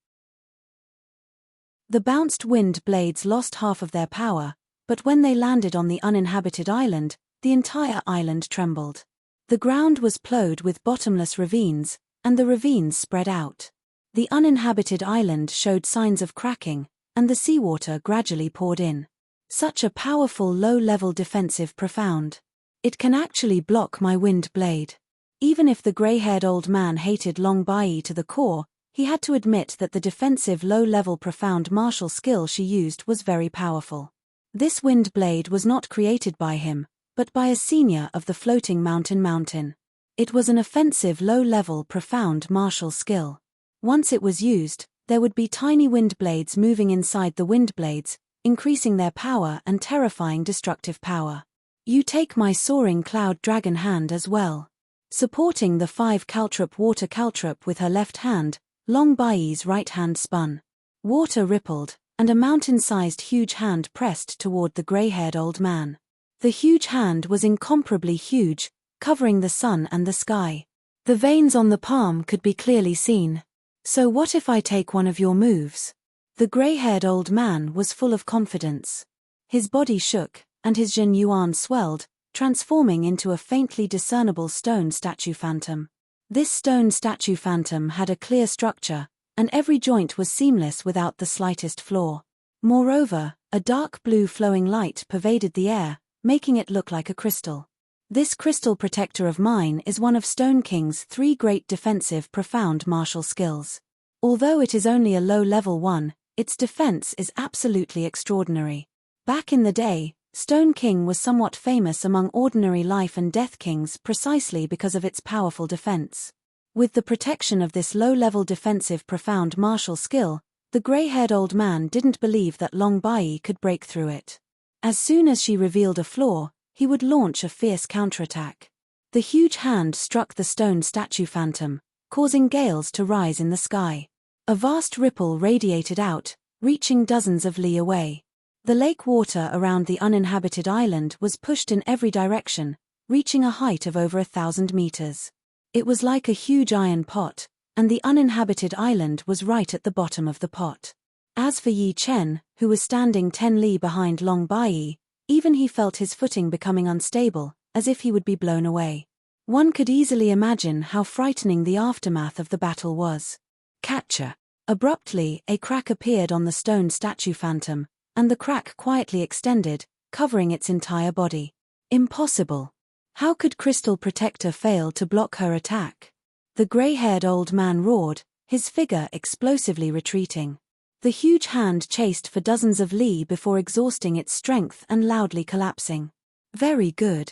The bounced wind blades lost half of their power, but when they landed on the uninhabited island, the entire island trembled. The ground was ploughed with bottomless ravines, and the ravines spread out. The uninhabited island showed signs of cracking, and the seawater gradually poured in. Such a powerful low-level defensive profound. It can actually block my wind blade. Even if the grey-haired old man hated Long Bai to the core, he had to admit that the defensive low-level profound martial skill she used was very powerful. This wind blade was not created by him, but by a senior of the floating mountain. It was an offensive low-level profound martial skill. Once it was used, there would be tiny wind blades moving inside the wind blades, increasing their power and terrifying destructive power. You take my soaring cloud dragon hand as well. Supporting the 5 caltrop water caltrop with her left hand, Long Bai's right hand spun. Water rippled, and a mountain-sized huge hand pressed toward the grey-haired old man. The huge hand was incomparably huge, covering the sun and the sky. The veins on the palm could be clearly seen. So what if I take one of your moves? The grey-haired old man was full of confidence. His body shook, and his Jin Yuan swelled, transforming into a faintly discernible stone statue phantom. This stone statue phantom had a clear structure, and every joint was seamless without the slightest flaw. Moreover, a dark blue flowing light pervaded the air, making it look like a crystal. This crystal protector of mine is one of Stone King's 3 great defensive profound martial skills. Although it is only a low-level one, its defense is absolutely extraordinary. Back in the day, Stone King was somewhat famous among ordinary life and death kings precisely because of its powerful defense. With the protection of this low-level defensive profound martial skill, the grey-haired old man didn't believe that Long Bai could break through it. As soon as she revealed a flaw, he would launch a fierce counterattack. The huge hand struck the stone statue phantom, causing gales to rise in the sky. A vast ripple radiated out, reaching dozens of li away. The lake water around the uninhabited island was pushed in every direction, reaching a height of over 1,000 meters. It was like a huge iron pot, and the uninhabited island was right at the bottom of the pot. As for Yi Chen, who was standing 10 li behind Long Bai, even he felt his footing becoming unstable, as if he would be blown away. One could easily imagine how frightening the aftermath of the battle was. Catcher. Abruptly, a crack appeared on the stone statue phantom, and the crack quietly extended, covering its entire body. Impossible. How could Crystal Protector fail to block her attack? The grey-haired old man roared, his figure explosively retreating. The huge hand chased for dozens of li before exhausting its strength and loudly collapsing. Very good.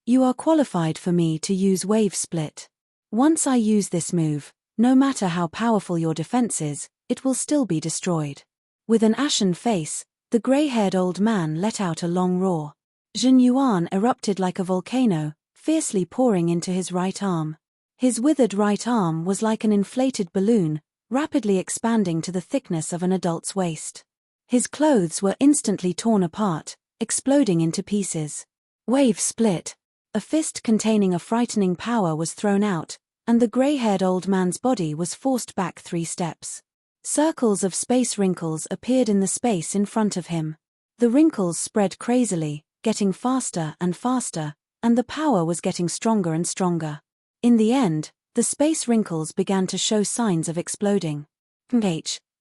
You are qualified for me to use Wave Split. Once I use this move, no matter how powerful your defense is, it will still be destroyed. With an ashen face, the grey-haired old man let out a long roar. Jin Yuan erupted like a volcano, fiercely pouring into his right arm. His withered right arm was like an inflated balloon, rapidly expanding to the thickness of an adult's waist. His clothes were instantly torn apart, exploding into pieces. Wave Split. A fist containing a frightening power was thrown out, and the grey-haired old man's body was forced back 3 steps. Circles of space wrinkles appeared in the space in front of him. The wrinkles spread crazily, getting faster and faster, and the power was getting stronger and stronger. In the end, the space wrinkles began to show signs of exploding.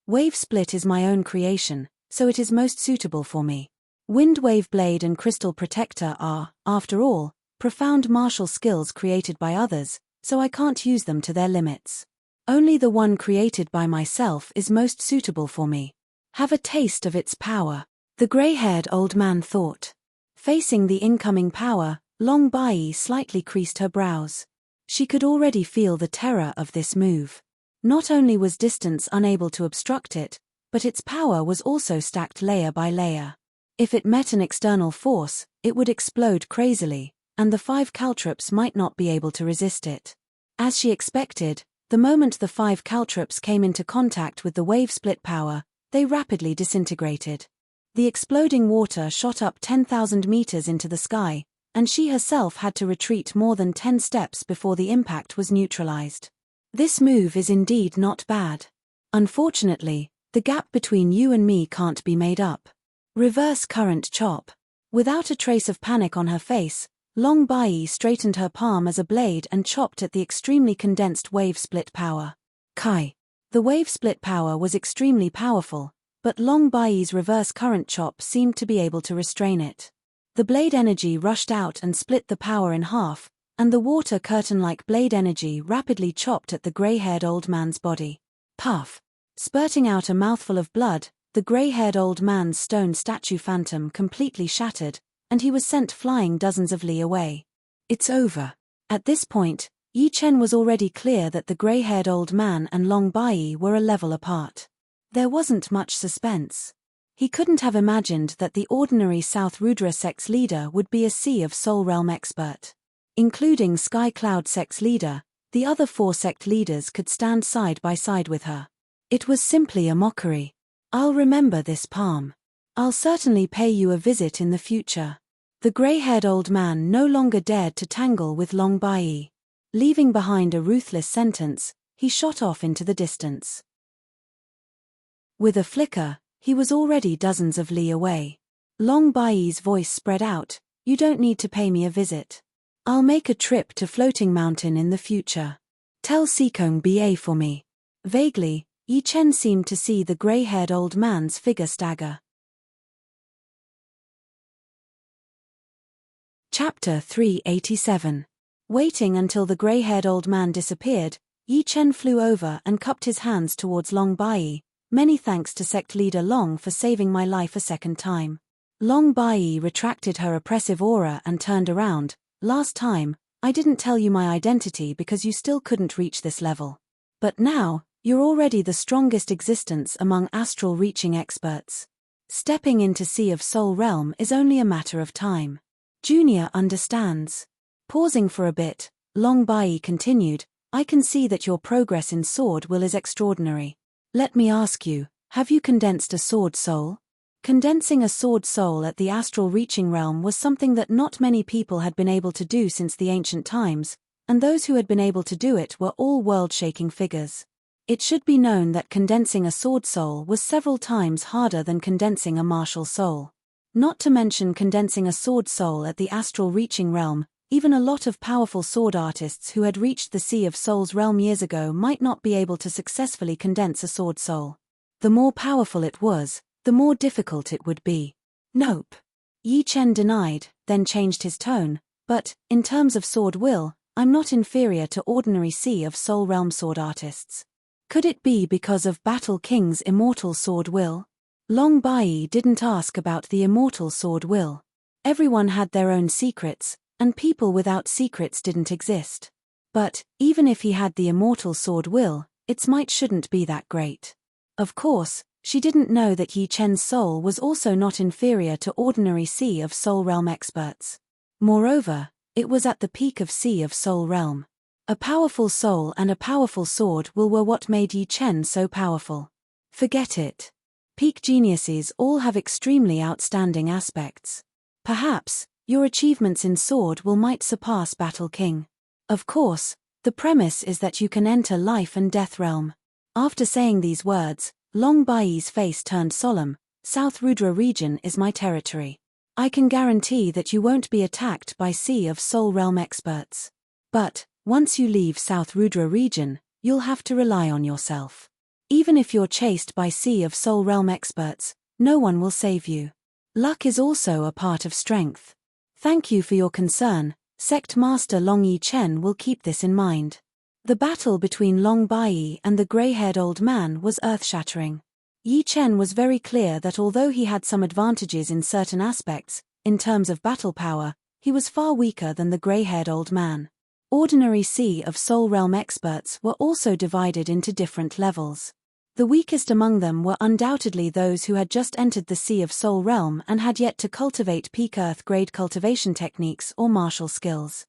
Wave Split is my own creation, so it is most suitable for me. Wind Wave Blade and Crystal Protector are, after all, profound martial skills created by others, so I can't use them to their limits. Only the one created by myself is most suitable for me. Have a taste of its power, the grey-haired old man thought. Facing the incoming power, Long Bai slightly creased her brows. She could already feel the terror of this move. Not only was distance unable to obstruct it, but its power was also stacked layer by layer. If it met an external force, it would explode crazily, and the 5 caltrops might not be able to resist it. As she expected, the moment the 5 caltrops came into contact with the wave split power, they rapidly disintegrated. The exploding water shot up 10,000 meters into the sky, and she herself had to retreat more than 10 steps before the impact was neutralized. This move is indeed not bad. Unfortunately, the gap between you and me can't be made up. Reverse current chop. Without a trace of panic on her face, Long Bai straightened her palm as a blade and chopped at the extremely condensed wave split power. Kai. The wave split power was extremely powerful, but Long Bai's reverse current chop seemed to be able to restrain it. The blade energy rushed out and split the power in half, and the water curtain-like blade energy rapidly chopped at the gray-haired old man's body. Puff. Spurting out a mouthful of blood, the gray-haired old man's stone statue phantom completely shattered, and he was sent flying dozens of li away. It's over. At this point, Yi Chen was already clear that the gray-haired old man and Long Bai were a level apart. There wasn't much suspense. He couldn't have imagined that the ordinary South Rudra sect's leader would be a Sea of Soul Realm expert. Including Sky Cloud sect's leader, the other 4 sect leaders could stand side by side with her. It was simply a mockery. I'll remember this palm. I'll certainly pay you a visit in the future. The gray-haired old man no longer dared to tangle with Long Bai. Leaving behind a ruthless sentence, he shot off into the distance. With a flicker, he was already dozens of li away. Long Bai's voice spread out, "You don't need to pay me a visit. I'll make a trip to Floating Mountain in the future. Tell Sikong Ba for me." Vaguely, Yi Chen seemed to see the gray-haired old man's figure stagger. Chapter 387. Waiting until the gray-haired old man disappeared, Yi Chen flew over and cupped his hands towards Long Bai. "Many thanks to sect leader Long for saving my life a second time." Long Bai retracted her oppressive aura and turned around. "Last time, I didn't tell you my identity because you still couldn't reach this level. But now, you're already the strongest existence among astral-reaching experts. Stepping into Sea of Soul Realm is only a matter of time. Junior understands." Pausing for a bit, Long Bai continued, "I can see that your progress in sword will is extraordinary. Let me ask you, have you condensed a sword soul?" Condensing a sword soul at the astral reaching realm was something that not many people had been able to do since the ancient times, and those who had been able to do it were all world-shaking figures. It should be known that condensing a sword soul was several times harder than condensing a martial soul. Not to mention condensing a sword soul at the astral reaching realm, even a lot of powerful sword artists who had reached the Sea of Souls realm years ago might not be able to successfully condense a sword soul. The more powerful it was, the more difficult it would be. "Nope." Yi Chen denied, then changed his tone, "But, in terms of sword will, I'm not inferior to ordinary Sea of Soul realm sword artists. Could it be because of Battle King's immortal sword will?" Long Bai didn't ask about the immortal sword will. Everyone had their own secrets, and people without secrets didn't exist. But, even if he had the immortal sword will, its might shouldn't be that great. Of course, she didn't know that Yi Chen's soul was also not inferior to ordinary Sea of Soul realm experts. Moreover, it was at the peak of Sea of Soul realm. A powerful soul and a powerful sword will were what made Yi Chen so powerful. Forget it. Peak geniuses all have extremely outstanding aspects. Perhaps, your achievements in sword will might surpass Battle King. Of course, the premise is that you can enter life and death realm. After saying these words, Long Bai's face turned solemn. "South Rudra region is my territory. I can guarantee that you won't be attacked by Sea of Soul realm experts. But, once you leave South Rudra region, you'll have to rely on yourself. Even if you're chased by Sea of Soul realm experts, no one will save you. Luck is also a part of strength. Thank you for your concern. Sect Master Long Yi Chen will keep this in mind." The battle between Long Bai and the grey-haired old man was earth-shattering. Yi Chen was very clear that although he had some advantages in certain aspects, in terms of battle power, he was far weaker than the grey-haired old man. Ordinary Sea of Soul realm experts were also divided into different levels. The weakest among them were undoubtedly those who had just entered the Sea of Soul realm and had yet to cultivate peak Earth-grade cultivation techniques or martial skills.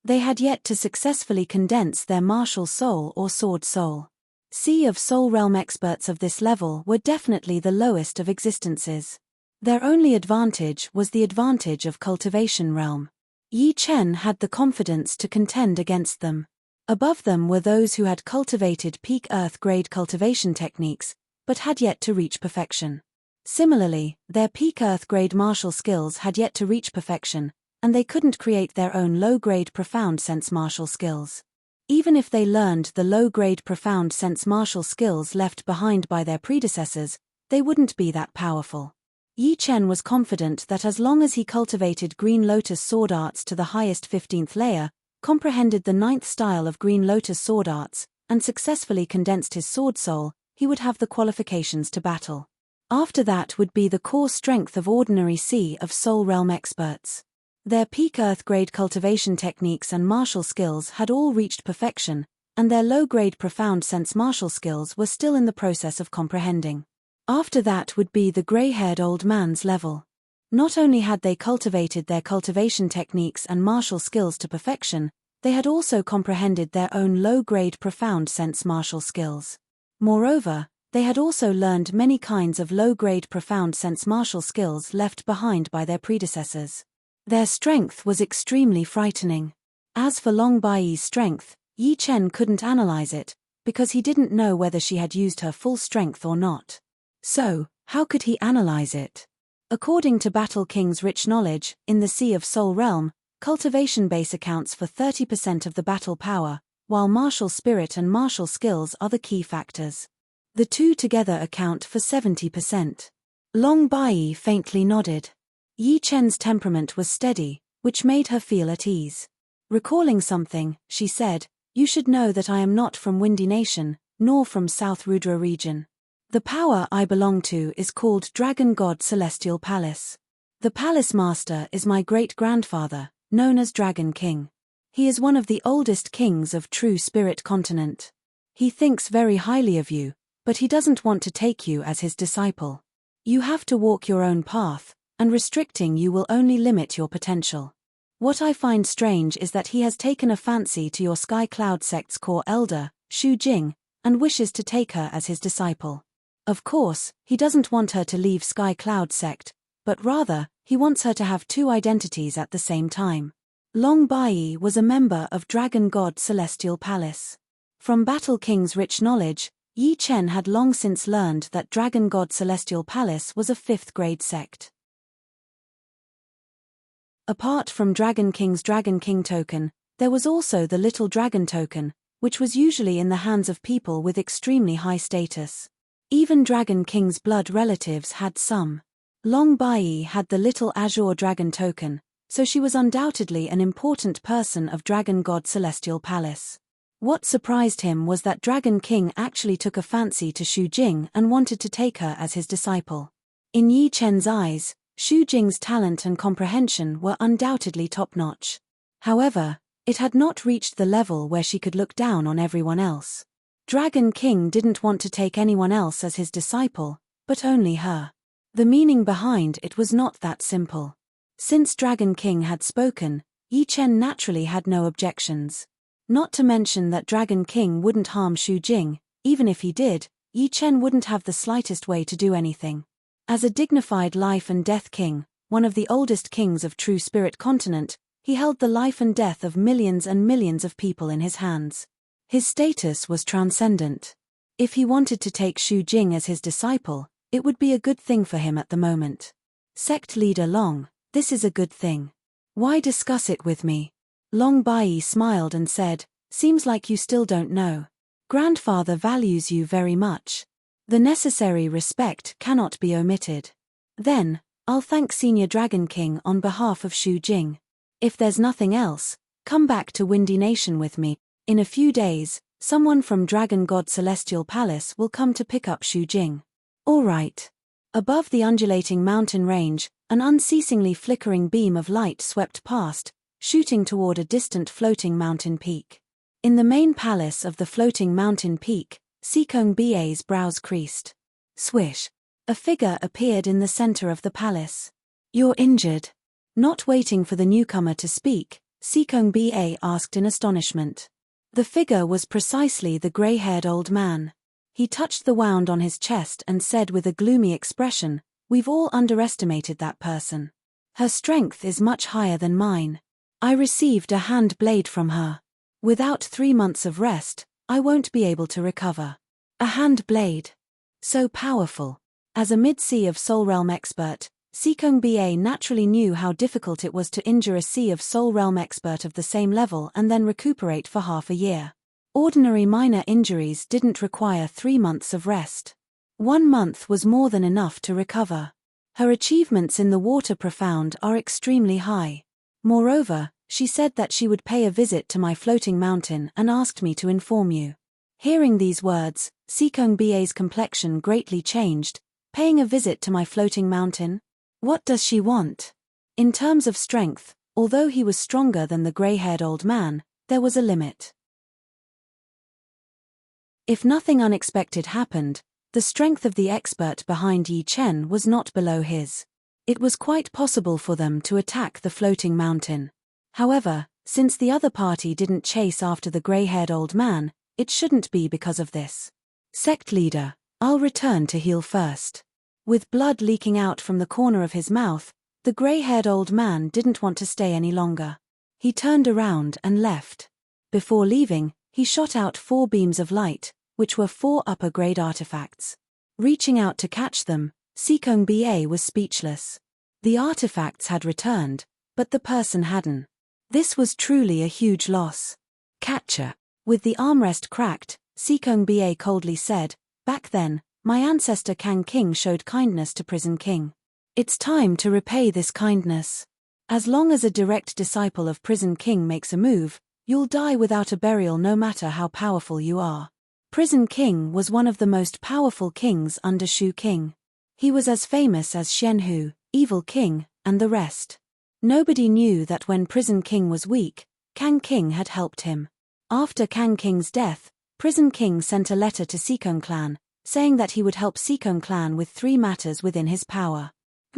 They had yet to successfully condense their martial soul or sword soul. Sea of Soul Realm experts of this level were definitely the lowest of existences. Their only advantage was the advantage of cultivation realm. Yi Chen had the confidence to contend against them. Above them were those who had cultivated peak earth-grade cultivation techniques, but had yet to reach perfection. Similarly, their peak earth-grade martial skills had yet to reach perfection, and they couldn't create their own low-grade profound sense martial skills. Even if they learned the low-grade profound sense martial skills left behind by their predecessors, they wouldn't be that powerful. Yi Chen was confident that as long as he cultivated Green Lotus sword arts to the highest 15th layer, comprehended the 9th style of Green Lotus sword arts, and successfully condensed his sword soul, he would have the qualifications to battle. After that would be the core strength of ordinary Sea of Soul Realm experts. Their peak earth-grade cultivation techniques and martial skills had all reached perfection, and their low-grade profound sense martial skills were still in the process of comprehending. After that would be the grey-haired old man's level. Not only had they cultivated their cultivation techniques and martial skills to perfection, they had also comprehended their own low-grade profound sense martial skills. Moreover, they had also learned many kinds of low-grade profound sense martial skills left behind by their predecessors. Their strength was extremely frightening. As for Long Bai's strength, Yi Chen couldn't analyze it, because he didn't know whether she had used her full strength or not. So, how could he analyze it? According to Battle King's rich knowledge, in the Sea of Soul Realm, cultivation base accounts for 30% of the battle power, while martial spirit and martial skills are the key factors. The two together account for 70%. Long Bai faintly nodded. Yi Chen's temperament was steady, which made her feel at ease. Recalling something, she said, "You should know that I am not from Windy Nation, nor from South Rudra region. The power I belong to is called Dragon God Celestial Palace. The Palace Master is my great-grandfather, known as Dragon King. He is one of the oldest kings of True Spirit Continent. He thinks very highly of you, but he doesn't want to take you as his disciple. You have to walk your own path, and restricting you will only limit your potential. What I find strange is that he has taken a fancy to your Sky Cloud sect's core elder, Xu Jing, and wishes to take her as his disciple. Of course, he doesn't want her to leave Sky Cloud sect, but rather, he wants her to have two identities at the same time." Long Bai was a member of Dragon God Celestial Palace. From Battle King's rich knowledge, Yi Chen had long since learned that Dragon God Celestial Palace was a 5th-grade sect. Apart from Dragon King's Dragon King token, there was also the Little Dragon token, which was usually in the hands of people with extremely high status. Even Dragon King's blood relatives had some. Long Bai had the Little Azure Dragon token, so she was undoubtedly an important person of Dragon God Celestial Palace. What surprised him was that Dragon King actually took a fancy to Xu Jing and wanted to take her as his disciple. In Yi Chen's eyes, Xu Jing's talent and comprehension were undoubtedly top-notch. However, it had not reached the level where she could look down on everyone else. Dragon King didn't want to take anyone else as his disciple, but only her. The meaning behind it was not that simple. Since Dragon King had spoken, Yi Chen naturally had no objections. Not to mention that Dragon King wouldn't harm Xu Jing. Even if he did, Yi Chen wouldn't have the slightest way to do anything. As a dignified life and death king, one of the oldest kings of True Spirit Continent, he held the life and death of millions and millions of people in his hands. His status was transcendent. If he wanted to take Xu Jing as his disciple, it would be a good thing for him at the moment. Sect leader Long, this is a good thing. Why discuss it with me? Long Bai smiled and said, "Seems like you still don't know. Grandfather values you very much. The necessary respect cannot be omitted. Then, I'll thank Senior Dragon King on behalf of Xu Jing. If there's nothing else, come back to Windy Nation with me. In a few days, someone from Dragon God Celestial Palace will come to pick up Xu Jing." All right. Above the undulating mountain range, an unceasingly flickering beam of light swept past, shooting toward a distant floating mountain peak. In the main palace of the floating mountain peak, Sikong Ba's brows creased. Swish. A figure appeared in the center of the palace. "You're injured." Not waiting for the newcomer to speak, Sikong Ba asked in astonishment. The figure was precisely the gray-haired old man. He touched the wound on his chest and said with a gloomy expression, "We've all underestimated that person. Her strength is much higher than mine. I received a hand blade from her. Without 3 months of rest, I won't be able to recover." A hand blade. So powerful. As a mid-sea of Soul Realm expert, Seekong-Ba naturally knew how difficult it was to injure a Sea of Soul Realm expert of the same level and then recuperate for half a year. Ordinary minor injuries didn't require 3 months of rest. 1 month was more than enough to recover. Her achievements in the water profound are extremely high. Moreover, she said that she would pay a visit to my floating mountain and asked me to inform you. Hearing these words, Seekong-Ba's complexion greatly changed. Paying a visit to my floating mountain? What does she want? In terms of strength, although he was stronger than the grey-haired old man, there was a limit. If nothing unexpected happened, the strength of the expert behind Yi Chen was not below his. It was quite possible for them to attack the floating mountain. However, since the other party didn't chase after the grey-haired old man, it shouldn't be because of this. Sect leader, I'll return to heal first. With blood leaking out from the corner of his mouth, the grey-haired old man didn't want to stay any longer. He turned around and left. Before leaving, he shot out 4 beams of light, which were 4 upper-grade artifacts. Reaching out to catch them, Seekong-Ba was speechless. The artifacts had returned, but the person hadn't. This was truly a huge loss. Catcher. With the armrest cracked, Seekong-Ba coldly said, "Back then, my ancestor Kang King showed kindness to Prison King. It's time to repay this kindness. As long as a direct disciple of Prison King makes a move, you'll die without a burial no matter how powerful you are." Prison King was one of the most powerful kings under Shu King. He was as famous as Shenhu, Evil King, and the rest. Nobody knew that when Prison King was weak, Kang King had helped him. After Kang King's death, Prison King sent a letter to Seekong clan, saying that he would help Seekong clan with 3 matters within his power.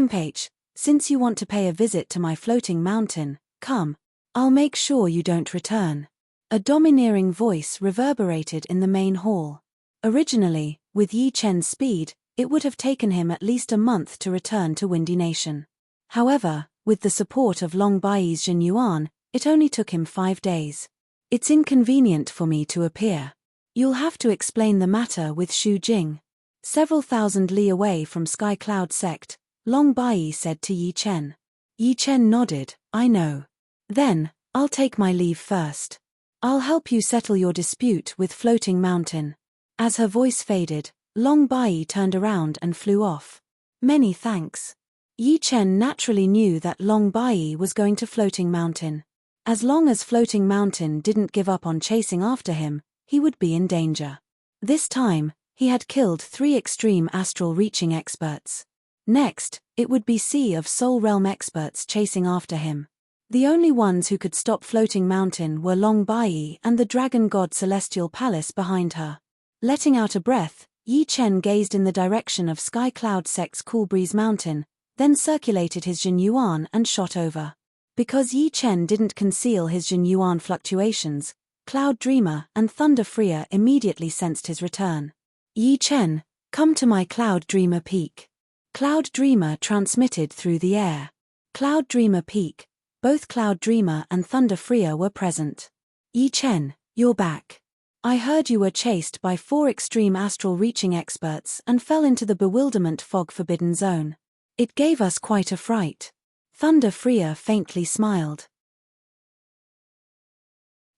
"Page, since you want to pay a visit to my floating mountain, come. I'll make sure you don't return." A domineering voice reverberated in the main hall. Originally, with Yi Chen's speed, it would have taken him at least a month to return to Windy Nation. However, with the support of Long Bai's Jin Yuan, it only took him 5 days. "It's inconvenient for me to appear. You'll have to explain the matter with Shu Jing." Several thousand li away from Sky Cloud Sect, Long Bai said to Yi Chen. Yi Chen nodded, "I know. Then, I'll take my leave first. I'll help you settle your dispute with Floating Mountain." As her voice faded, Long Bai turned around and flew off. "Many thanks." Yi Chen naturally knew that Long Bai was going to Floating Mountain. As long as Floating Mountain didn't give up on chasing after him, he would be in danger. This time, he had killed 3 extreme astral reaching experts. Next, it would be Sea of Soul Realm experts chasing after him. The only ones who could stop Floating Mountain were Long Bai and the Dragon God Celestial Palace behind her. Letting out a breath, Yi Chen gazed in the direction of Sky Cloud Sect's Cool Breeze Mountain, then circulated his Jin Yuan and shot over. Because Yi Chen didn't conceal his Jin Yuan fluctuations, Cloud Dreamer and Thunder Freer immediately sensed his return. "Yi Chen, come to my Cloud Dreamer Peak." Cloud Dreamer transmitted through the air. Cloud Dreamer Peak. Both Cloud Dreamer and Thunder Freer were present. "Yi Chen, you're back. I heard you were chased by 4 extreme astral reaching experts and fell into the bewilderment fog forbidden zone. It gave us quite a fright." Thunder Freer faintly smiled.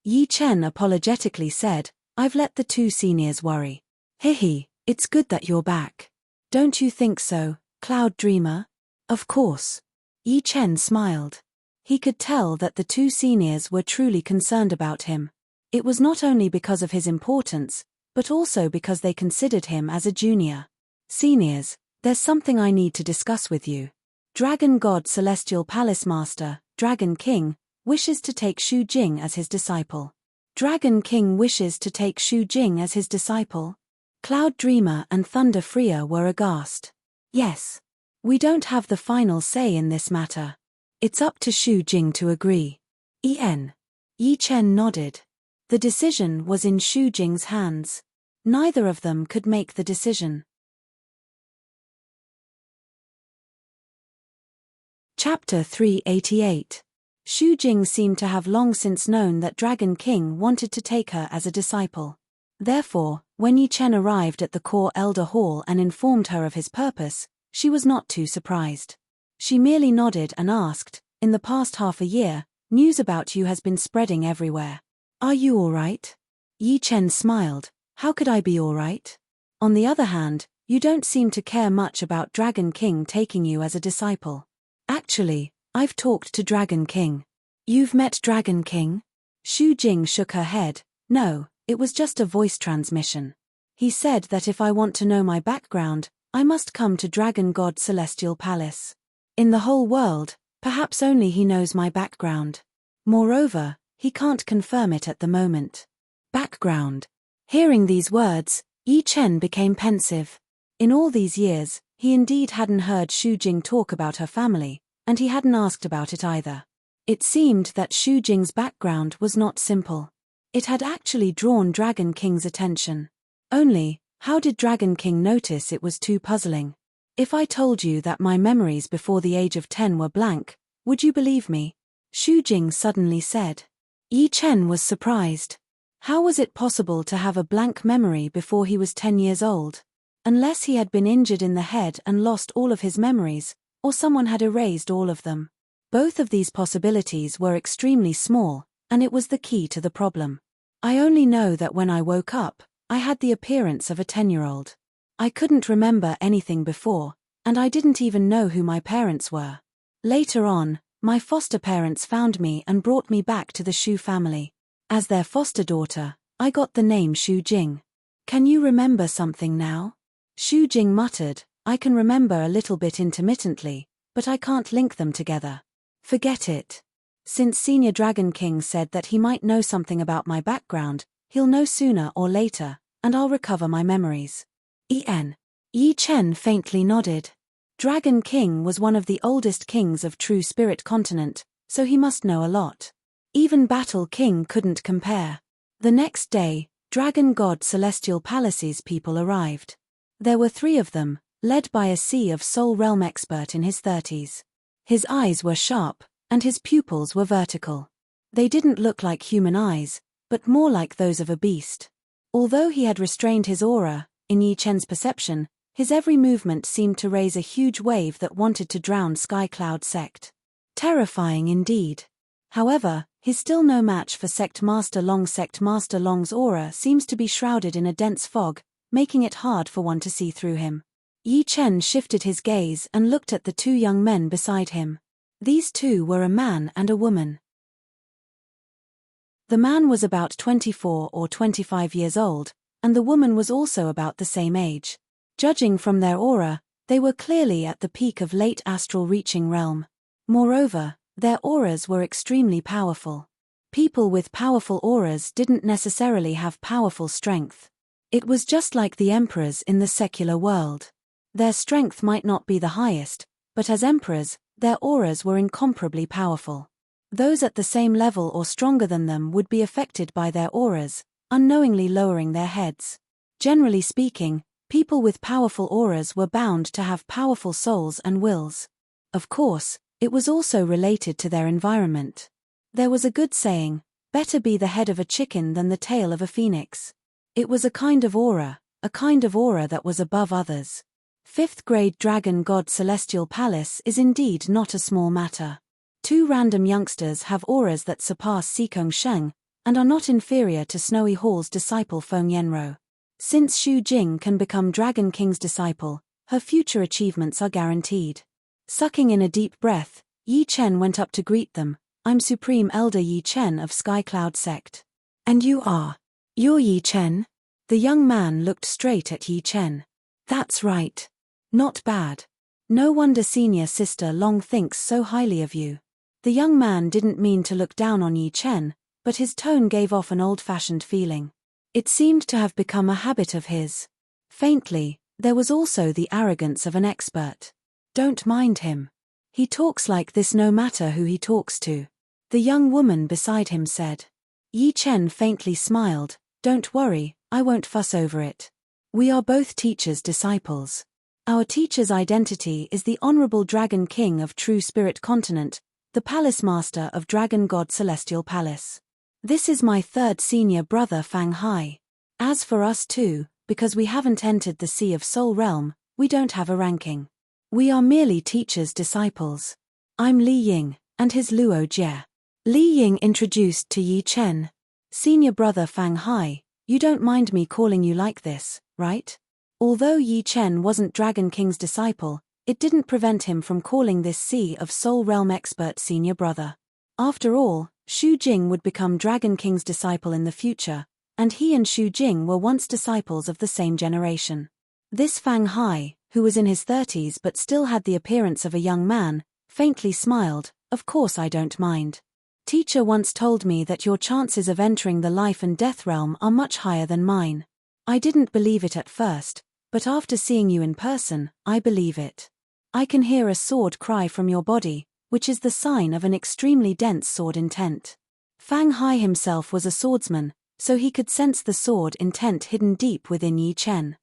Yi Chen apologetically said, "I've let the 2 seniors worry. Hehe, it's good that you're back. Don't you think so, Cloud Dreamer?" "Of course." Yi Chen smiled. He could tell that the 2 seniors were truly concerned about him. It was not only because of his importance, but also because they considered him as a junior. "Seniors, there's something I need to discuss with you. Dragon God Celestial Palace Master, Dragon King, wishes to take Shu Jing as his disciple." Dragon King wishes to take Shu Jing as his disciple? Cloud Dreamer and Thunder Freer were aghast. "Yes. We don't have the final say in this matter. It's up to Shu Jing to agree." Yi Chen nodded. The decision was in Shu Jing's hands. Neither of them could make the decision. Chapter 388. Xu Jing seemed to have long since known that Dragon King wanted to take her as a disciple. Therefore, when Yi Chen arrived at the Core Elder Hall and informed her of his purpose, she was not too surprised. She merely nodded and asked, "In the past half a year, news about you has been spreading everywhere. Are you all right?" Yi Chen smiled. "How could I be all right? On the other hand, you don't seem to care much about Dragon King taking you as a disciple." "Actually, I've talked to Dragon King." "You've met Dragon King?" Xu Jing shook her head. "No, it was just a voice transmission. He said that if I want to know my background, I must come to Dragon God Celestial Palace. In the whole world, perhaps only he knows my background. Moreover, he can't confirm it at the moment." Background. Hearing these words, Yi Chen became pensive. In all these years, he indeed hadn't heard Xu Jing talk about her family, and he hadn't asked about it either. It seemed that Xu Jing's background was not simple. It had actually drawn Dragon King's attention. Only, how did Dragon King notice it was too puzzling? "If I told you that my memories before the age of 10 were blank, would you believe me?" Xu Jing suddenly said. Yi Chen was surprised. How was it possible to have a blank memory before he was 10 years old? Unless he had been injured in the head and lost all of his memories, or someone had erased all of them. Both of these possibilities were extremely small, and it was the key to the problem. "I only know that when I woke up, I had the appearance of a 10-year-old. I couldn't remember anything before, and I didn't even know who my parents were. Later on, my foster parents found me and brought me back to the Xu family. As their foster daughter, I got the name Xu Jing." "Can you remember something now?" Xu Jing muttered, "I can remember a little bit intermittently, but I can't link them together." "Forget it. Since Senior Dragon King said that he might know something about my background, he'll know sooner or later, and I'll recover my memories." Yi Chen faintly nodded. Dragon King was one of the oldest kings of True Spirit Continent, so he must know a lot. Even Battle King couldn't compare. The next day, Dragon God Celestial Palace's people arrived. There were 3 of them, led by a Sea of Soul Realm expert in his 30s. His eyes were sharp, and his pupils were vertical. They didn't look like human eyes, but more like those of a beast. Although he had restrained his aura, in Yi Chen's perception, his every movement seemed to raise a huge wave that wanted to drown Sky Cloud Sect. Terrifying indeed. However, he's still no match for Sect Master Long. Sect Master Long's aura seems to be shrouded in a dense fog, making it hard for one to see through him. Yi Chen shifted his gaze and looked at the 2 young men beside him. These 2 were a man and a woman. The man was about 24 or 25 years old, and the woman was also about the same age. Judging from their aura, they were clearly at the peak of late astral reaching realm. Moreover, their auras were extremely powerful. People with powerful auras didn't necessarily have powerful strength. It was just like the emperors in the secular world. Their strength might not be the highest, but as emperors, their auras were incomparably powerful. Those at the same level or stronger than them would be affected by their auras, unknowingly lowering their heads. Generally speaking, people with powerful auras were bound to have powerful souls and wills. Of course, it was also related to their environment. There was a good saying, "Better be the head of a chicken than the tail of a phoenix." It was a kind of aura that was above others. 5th grade Dragon God Celestial Palace is indeed not a small matter. 2 random youngsters have auras that surpass Sikong Sheng, and are not inferior to Snowy Hall's disciple Feng Yenro. Since Xu Jing can become Dragon King's disciple, her future achievements are guaranteed. Sucking in a deep breath, Yi Chen went up to greet them. "I'm Supreme Elder Yi Chen of Sky Cloud Sect." "And you are?" "You're Yi Chen?" The young man looked straight at Yi Chen. "That's right. Not bad. No wonder Senior Sister Long thinks so highly of you." The young man didn't mean to look down on Yi Chen, but his tone gave off an old-fashioned feeling. It seemed to have become a habit of his. Faintly, there was also the arrogance of an expert. "Don't mind him. He talks like this no matter who he talks to," the young woman beside him said. Yi Chen faintly smiled. "Don't worry, I won't fuss over it. We are both teachers' disciples. Our teacher's identity is the Honorable Dragon King of True Spirit Continent, the Palace Master of Dragon God Celestial Palace. This is my third senior brother Fang Hai. As for us two, because we haven't entered the Sea of Soul Realm, we don't have a ranking. We are merely teacher's disciples. I'm Li Ying, and his Luo Jie. Li Ying introduced to Yi Chen. Senior brother Fang Hai, you don't mind me calling you like this, right? Although Yi Chen wasn't Dragon King's disciple, it didn't prevent him from calling this Sea of Soul Realm expert senior brother. After all, Xu Jing would become Dragon King's disciple in the future, and he and Xu Jing were once disciples of the same generation. This Fang Hai, who was in his 30s but still had the appearance of a young man, faintly smiled. Of course I don't mind. Teacher once told me that your chances of entering the life and death realm are much higher than mine. I didn't believe it at first, but after seeing you in person, I believe it. I can hear a sword cry from your body, which is the sign of an extremely dense sword intent. Fang Hai himself was a swordsman, so he could sense the sword intent hidden deep within Yi Chen.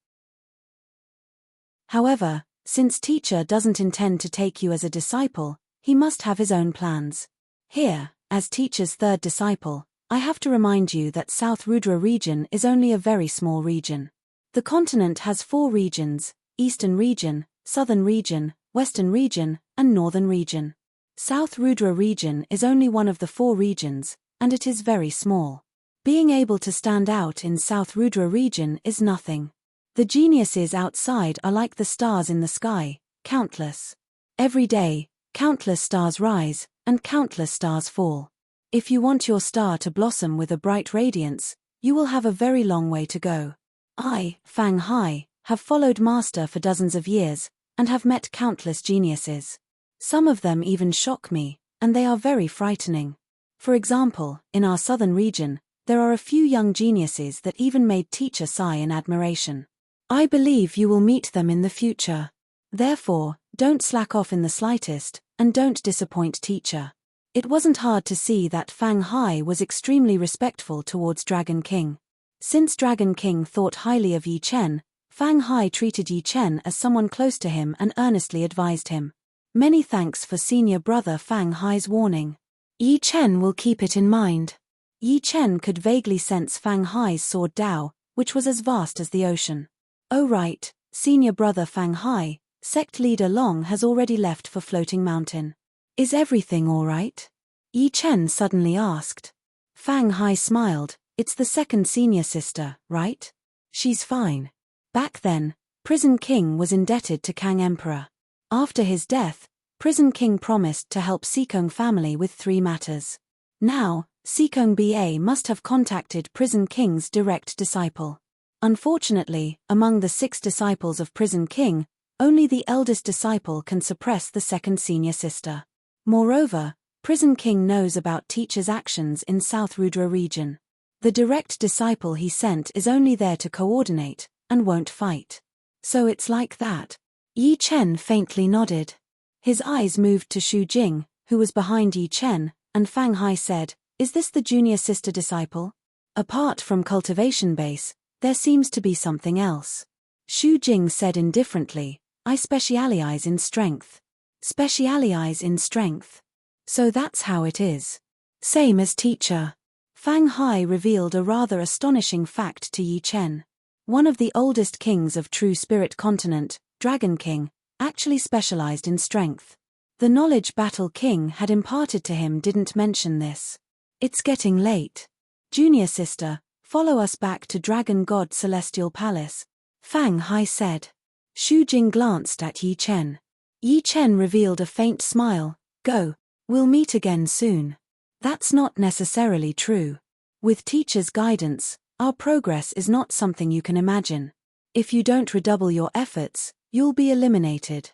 However, since teacher doesn't intend to take you as a disciple, he must have his own plans. Here, as teacher's third disciple, I have to remind you that South Rudra region is only a very small region. The continent has 4 regions: Eastern region, Southern region, Western region, and Northern region. South Rudra region is only one of the 4 regions, and it is very small. Being able to stand out in South Rudra region is nothing. The geniuses outside are like the stars in the sky, countless. Every day, countless stars rise, and countless stars fall. If you want your star to blossom with a bright radiance, you will have a very long way to go. I, Fang Hai, have followed Master for dozens of years, and have met countless geniuses. Some of them even shock me, and they are very frightening. For example, in our southern region, there are a few young geniuses that even made teacher sigh in admiration. I believe you will meet them in the future. Therefore, don't slack off in the slightest, and don't disappoint teacher. It wasn't hard to see that Fang Hai was extremely respectful towards Dragon King. Since Dragon King thought highly of Yi Chen, Fang Hai treated Yi Chen as someone close to him and earnestly advised him. Many thanks for senior brother Fang Hai's warning. Yi Chen will keep it in mind. Yi Chen could vaguely sense Fang Hai's sword Dao, which was as vast as the ocean. Oh right, senior brother Fang Hai, sect leader Long has already left for Floating Mountain. Is everything all right? Yi Chen suddenly asked. Fang Hai smiled. It's the second senior sister, right? She's fine. Back then, Prison King was indebted to Kang Emperor. After his death, Prison King promised to help Sikong family with 3 matters. Now, Sikong Ba must have contacted Prison King's direct disciple. Unfortunately, among the 6 disciples of Prison King, only the eldest disciple can suppress the second senior sister. Moreover, Prison King knows about teacher's actions in South Rudra region. The direct disciple he sent is only there to coordinate, and won't fight. So it's like that. Yi Chen faintly nodded. His eyes moved to Xu Jing, who was behind Yi Chen, and Fang Hai said, "Is this the junior sister disciple?" Apart from cultivation base, there seems to be something else. Xu Jing said indifferently, "I specialize in strength." Specialize in strength. So that's how it is. Same as teacher. Fang Hai revealed a rather astonishing fact to Yi Chen. One of the oldest kings of True Spirit Continent, Dragon King, actually specialized in strength. The knowledge Battle King had imparted to him didn't mention this. It's getting late. Junior sister, follow us back to Dragon God Celestial Palace, Fang Hai said. Xu Jing glanced at Yi Chen. Yi Chen revealed a faint smile. Go. We'll meet again soon. That's not necessarily true. With teacher's guidance, our progress is not something you can imagine. If you don't redouble your efforts, you'll be eliminated.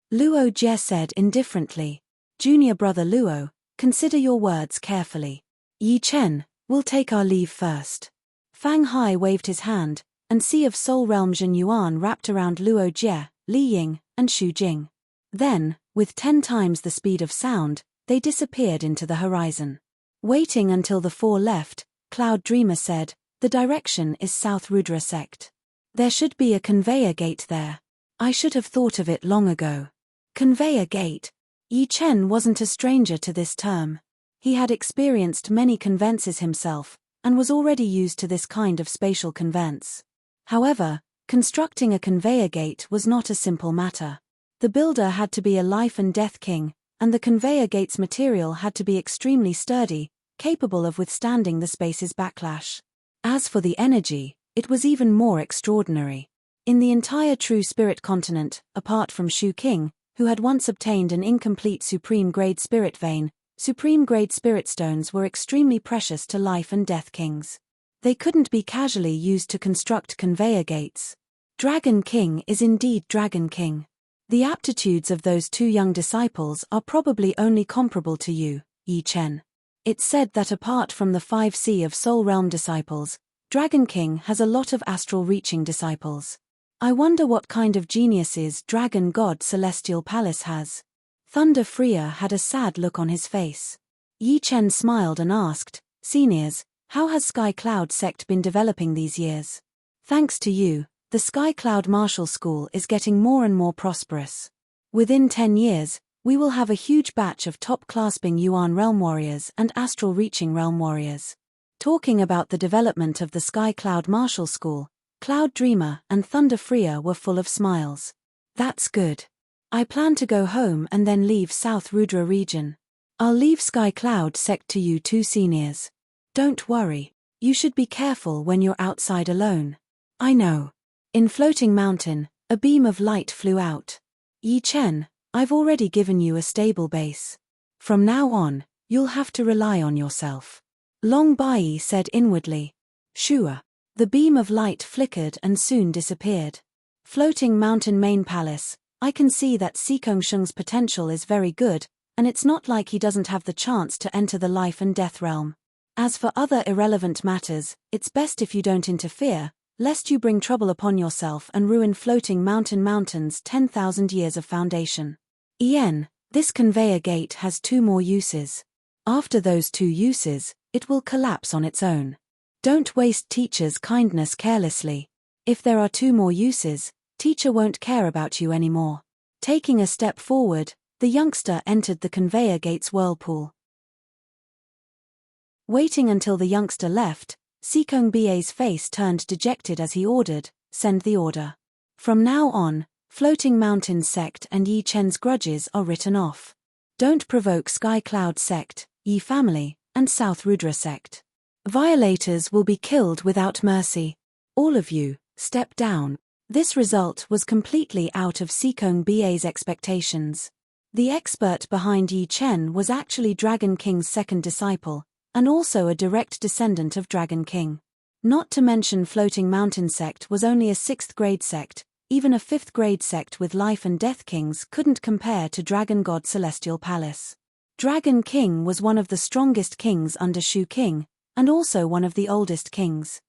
Luo Jie said indifferently. Junior brother Luo, consider your words carefully. Yi Chen, we'll take our leave first. Fang Hai waved his hand, and Sea of Soul Realm Jin Yuan wrapped around Luo Jie, Li Ying, and Xu Jing. Then, with 10 times the speed of sound, they disappeared into the horizon. Waiting until the 4 left, Cloud Dreamer said, The direction is South Rudra sect. There should be a conveyor gate there. I should have thought of it long ago. Conveyor gate. Yi Chen wasn't a stranger to this term. He had experienced many conveyances himself, and was already used to this kind of spatial conveyance. However, constructing a conveyor gate was not a simple matter. The builder had to be a life and death king, and the conveyor gate's material had to be extremely sturdy, capable of withstanding the space's backlash. As for the energy, it was even more extraordinary. In the entire True Spirit continent, apart from Shu King, who had once obtained an incomplete supreme-grade spirit vein, supreme-grade spirit stones were extremely precious to life and death kings. They couldn't be casually used to construct conveyor gates. Dragon King is indeed Dragon King. The aptitudes of those two young disciples are probably only comparable to you, Yi Chen. It's said that apart from the 5C of Soul Realm disciples, Dragon King has a lot of astral-reaching disciples. I wonder what kind of geniuses Dragon God Celestial Palace has. Thunder Freer had a sad look on his face. Yi Chen smiled and asked, "Seniors, how has Sky Cloud sect been developing these years?" "Thanks to you, the Sky Cloud Martial School is getting more and more prosperous. Within 10 years, we will have a huge batch of top-clasping Yuan Realm Warriors and astral-reaching Realm Warriors." Talking about the development of the Sky Cloud Martial School, Cloud Dreamer and Thunder Freer were full of smiles. "That's good. I plan to go home and then leave South Rudra region. I'll leave Sky Cloud sect to you two seniors. Don't worry, you should be careful when you're outside alone." "I know." In Floating Mountain, a beam of light flew out. "Yi Chen, I've already given you a stable base. From now on, you'll have to rely on yourself." Long Bai said inwardly. "Sure." The beam of light flickered and soon disappeared. Floating Mountain Main Palace, I can see that Sikong Shung's potential is very good, and it's not like he doesn't have the chance to enter the life and death realm. As for other irrelevant matters, it's best if you don't interfere, lest you bring trouble upon yourself and ruin Floating Mountain's 10,000 years of foundation. Ian, this conveyor gate has 2 more uses. After those 2 uses, it will collapse on its own. Don't waste teacher's kindness carelessly. If there are 2 more uses, teacher won't care about you anymore. Taking a step forward, the youngster entered the conveyor gate's whirlpool. Waiting until the youngster left, Sikong Ba's face turned dejected as he ordered, "Send the order." From now on, Floating Mountain sect and Yi Chen's grudges are written off. Don't provoke Sky Cloud sect, Yi family, and South Rudra sect. Violators will be killed without mercy. All of you, step down. This result was completely out of Sikong Ba's expectations. The expert behind Yi Chen was actually Dragon King's second disciple, and also a direct descendant of Dragon King. Not to mention Floating Mountain sect was only a 6th grade sect, even a 5th grade sect with life and death kings couldn't compare to Dragon God Celestial Palace. Dragon King was one of the strongest kings under Shu King, and also one of the oldest kings.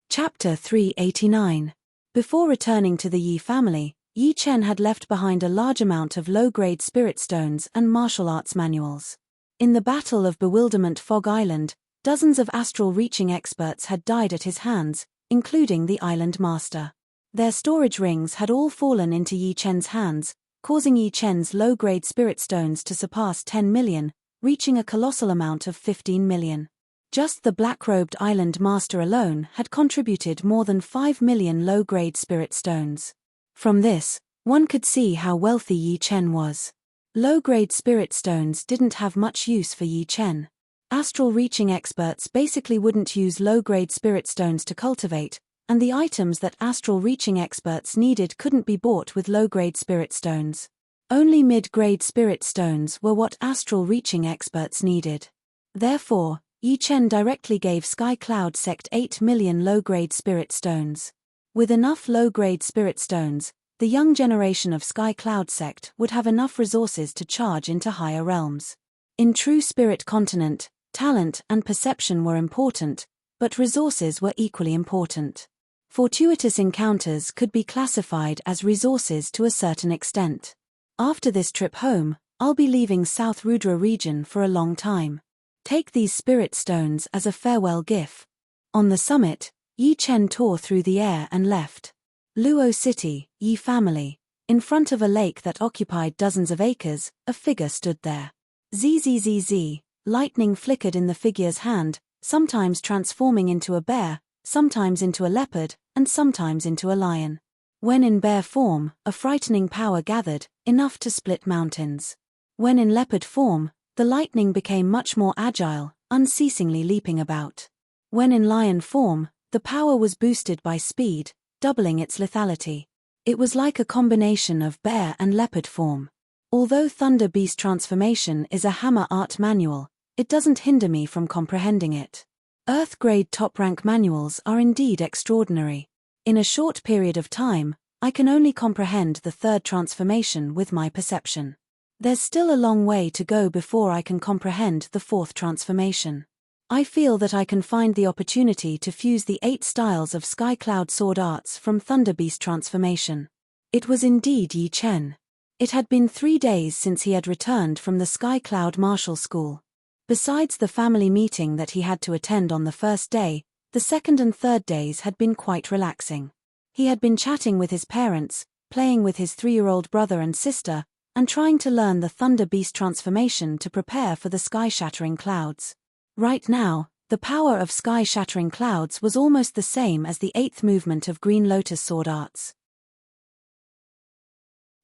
Chapter 389. Before returning to the Yi family, Yi Chen had left behind a large amount of low-grade spirit stones and martial arts manuals. In the Battle of Bewilderment Fog Island, dozens of astral-reaching experts had died at his hands, including the island master. Their storage rings had all fallen into Yi Chen's hands, causing Yi Chen's low-grade spirit stones to surpass 10 million, reaching a colossal amount of 15 million. Just the black-robed island master alone had contributed more than 5 million low-grade spirit stones. From this, one could see how wealthy Yi Chen was. Low-grade spirit stones didn't have much use for Yi Chen. Astral-reaching experts basically wouldn't use low-grade spirit stones to cultivate, and the items that astral-reaching experts needed couldn't be bought with low-grade spirit stones. Only mid-grade spirit stones were what astral-reaching experts needed. Therefore, Yi Chen directly gave Sky Cloud sect 8 million low-grade spirit stones. With enough low-grade spirit stones, the young generation of Sky Cloud sect would have enough resources to charge into higher realms. In True Spirit Continent, talent and perception were important, but resources were equally important. Fortuitous encounters could be classified as resources to a certain extent. After this trip home, I'll be leaving South Rudra region for a long time. Take these spirit stones as a farewell gift. On the summit, Yi Chen tore through the air and left Luo City. Yi family. In front of a lake that occupied dozens of acres, a figure stood there. Zzz. Lightning flickered in the figure's hand, sometimes transforming into a bear, sometimes into a leopard, and sometimes into a lion. When in bear form, a frightening power gathered, enough to split mountains. When in leopard form, the lightning became much more agile, unceasingly leaping about. When in lion form, the power was boosted by speed, doubling its lethality. It was like a combination of bear and leopard form. Although Thunder Beast transformation is a hammer art manual, it doesn't hinder me from comprehending it. Earth-grade top-rank manuals are indeed extraordinary. In a short period of time, I can only comprehend the third transformation with my perception. There's still a long way to go before I can comprehend the fourth transformation. I feel that I can find the opportunity to fuse the 8 styles of Sky Cloud sword arts from Thunder Beast transformation. It was indeed Yi Chen. It had been 3 days since he had returned from the Sky Cloud Martial School. Besides the family meeting that he had to attend on the first day, the second and third days had been quite relaxing. He had been chatting with his parents, playing with his 3-year-old brother and sister, and trying to learn the Thunder Beast transformation to prepare for the sky-shattering clouds. Right now, the power of sky-shattering clouds was almost the same as the 8th movement of Green Lotus sword arts.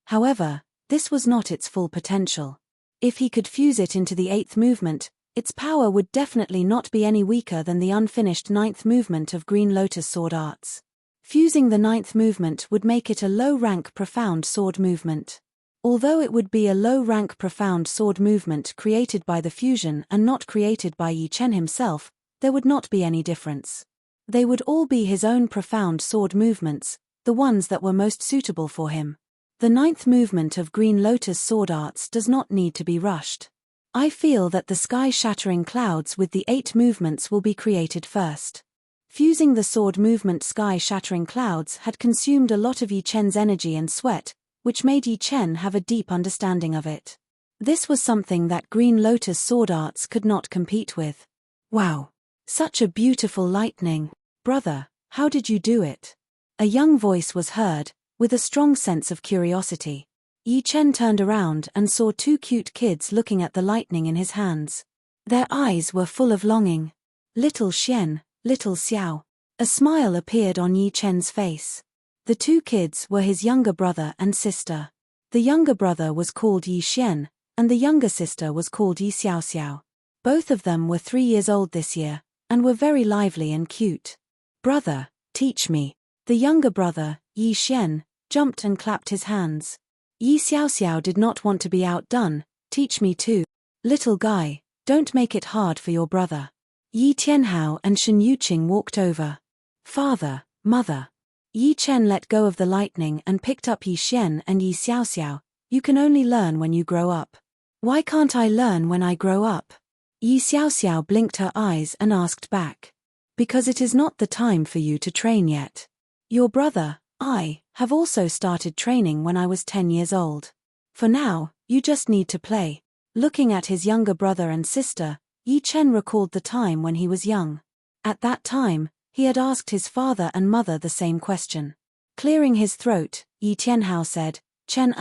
However, this was not its full potential. If he could fuse it into the 8th movement, its power would definitely not be any weaker than the unfinished 9th movement of Green Lotus sword arts. Fusing the 9th movement would make it a low-rank profound sword movement. Although it would be a low-rank profound sword movement created by the fusion and not created by Yi Chen himself, there would not be any difference. They would all be his own profound sword movements, the ones that were most suitable for him. The 9th movement of Green Lotus sword arts does not need to be rushed. I feel that the sky-shattering clouds with the 8 movements will be created first. Fusing the sword movement sky-shattering clouds had consumed a lot of Yi Chen's energy and sweat, which made Yi Chen have a deep understanding of it. This was something that Green Lotus sword arts could not compete with. Wow! Such a beautiful lightning. Brother, how did you do it? A young voice was heard, with a strong sense of curiosity. Yi Chen turned around and saw 2 cute kids looking at the lightning in his hands. Their eyes were full of longing. Little Xian, little Xiao. A smile appeared on Yi Chen's face. The 2 kids were his younger brother and sister. The younger brother was called Yi Xian, and the younger sister was called Yi Xiao Xiao. Both of them were 3 years old this year, and were very lively and cute. Brother, teach me. The younger brother, Yi Xian, jumped and clapped his hands. Yi Xiao Xiao did not want to be outdone. Teach me too. Little guy, don't make it hard for your brother. Yi Tianhao and Shen Yuqing walked over. Father, mother. Yi Chen let go of the lightning and picked up Yi Xian and Yi Xiao Xiao. You can only learn when you grow up. Why can't I learn when I grow up? Yi Xiao Xiao blinked her eyes and asked back. Because it is not the time for you to train yet. Your brother, I, have also started training when I was 10 years old. For now, you just need to play. Looking at his younger brother and sister, Yi Chen recalled the time when he was young. At that time, he had asked his father and mother the same question. Clearing his throat, Yi Tianhao said, Chen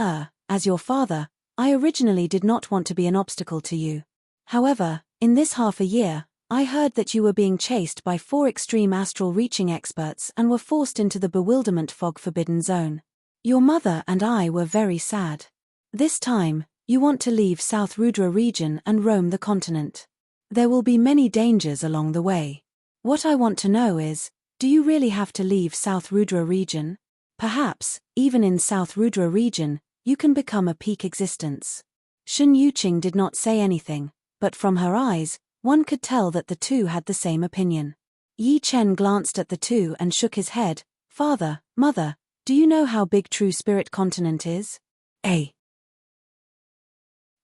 as your father, I originally did not want to be an obstacle to you. However, in this half a year, I heard that you were being chased by 4 extreme astral reaching experts and were forced into the bewilderment fog forbidden zone. Your mother and I were very sad. This time, you want to leave South Rudra region and roam the continent. There will be many dangers along the way. What I want to know is, do you really have to leave South Rudra region? Perhaps, even in South Rudra region, you can become a peak existence. Shen Yuqing did not say anything, but from her eyes, one could tell that the 2 had the same opinion. Yi Chen glanced at the 2 and shook his head. Father, mother, do you know how big True Spirit Continent is? Yi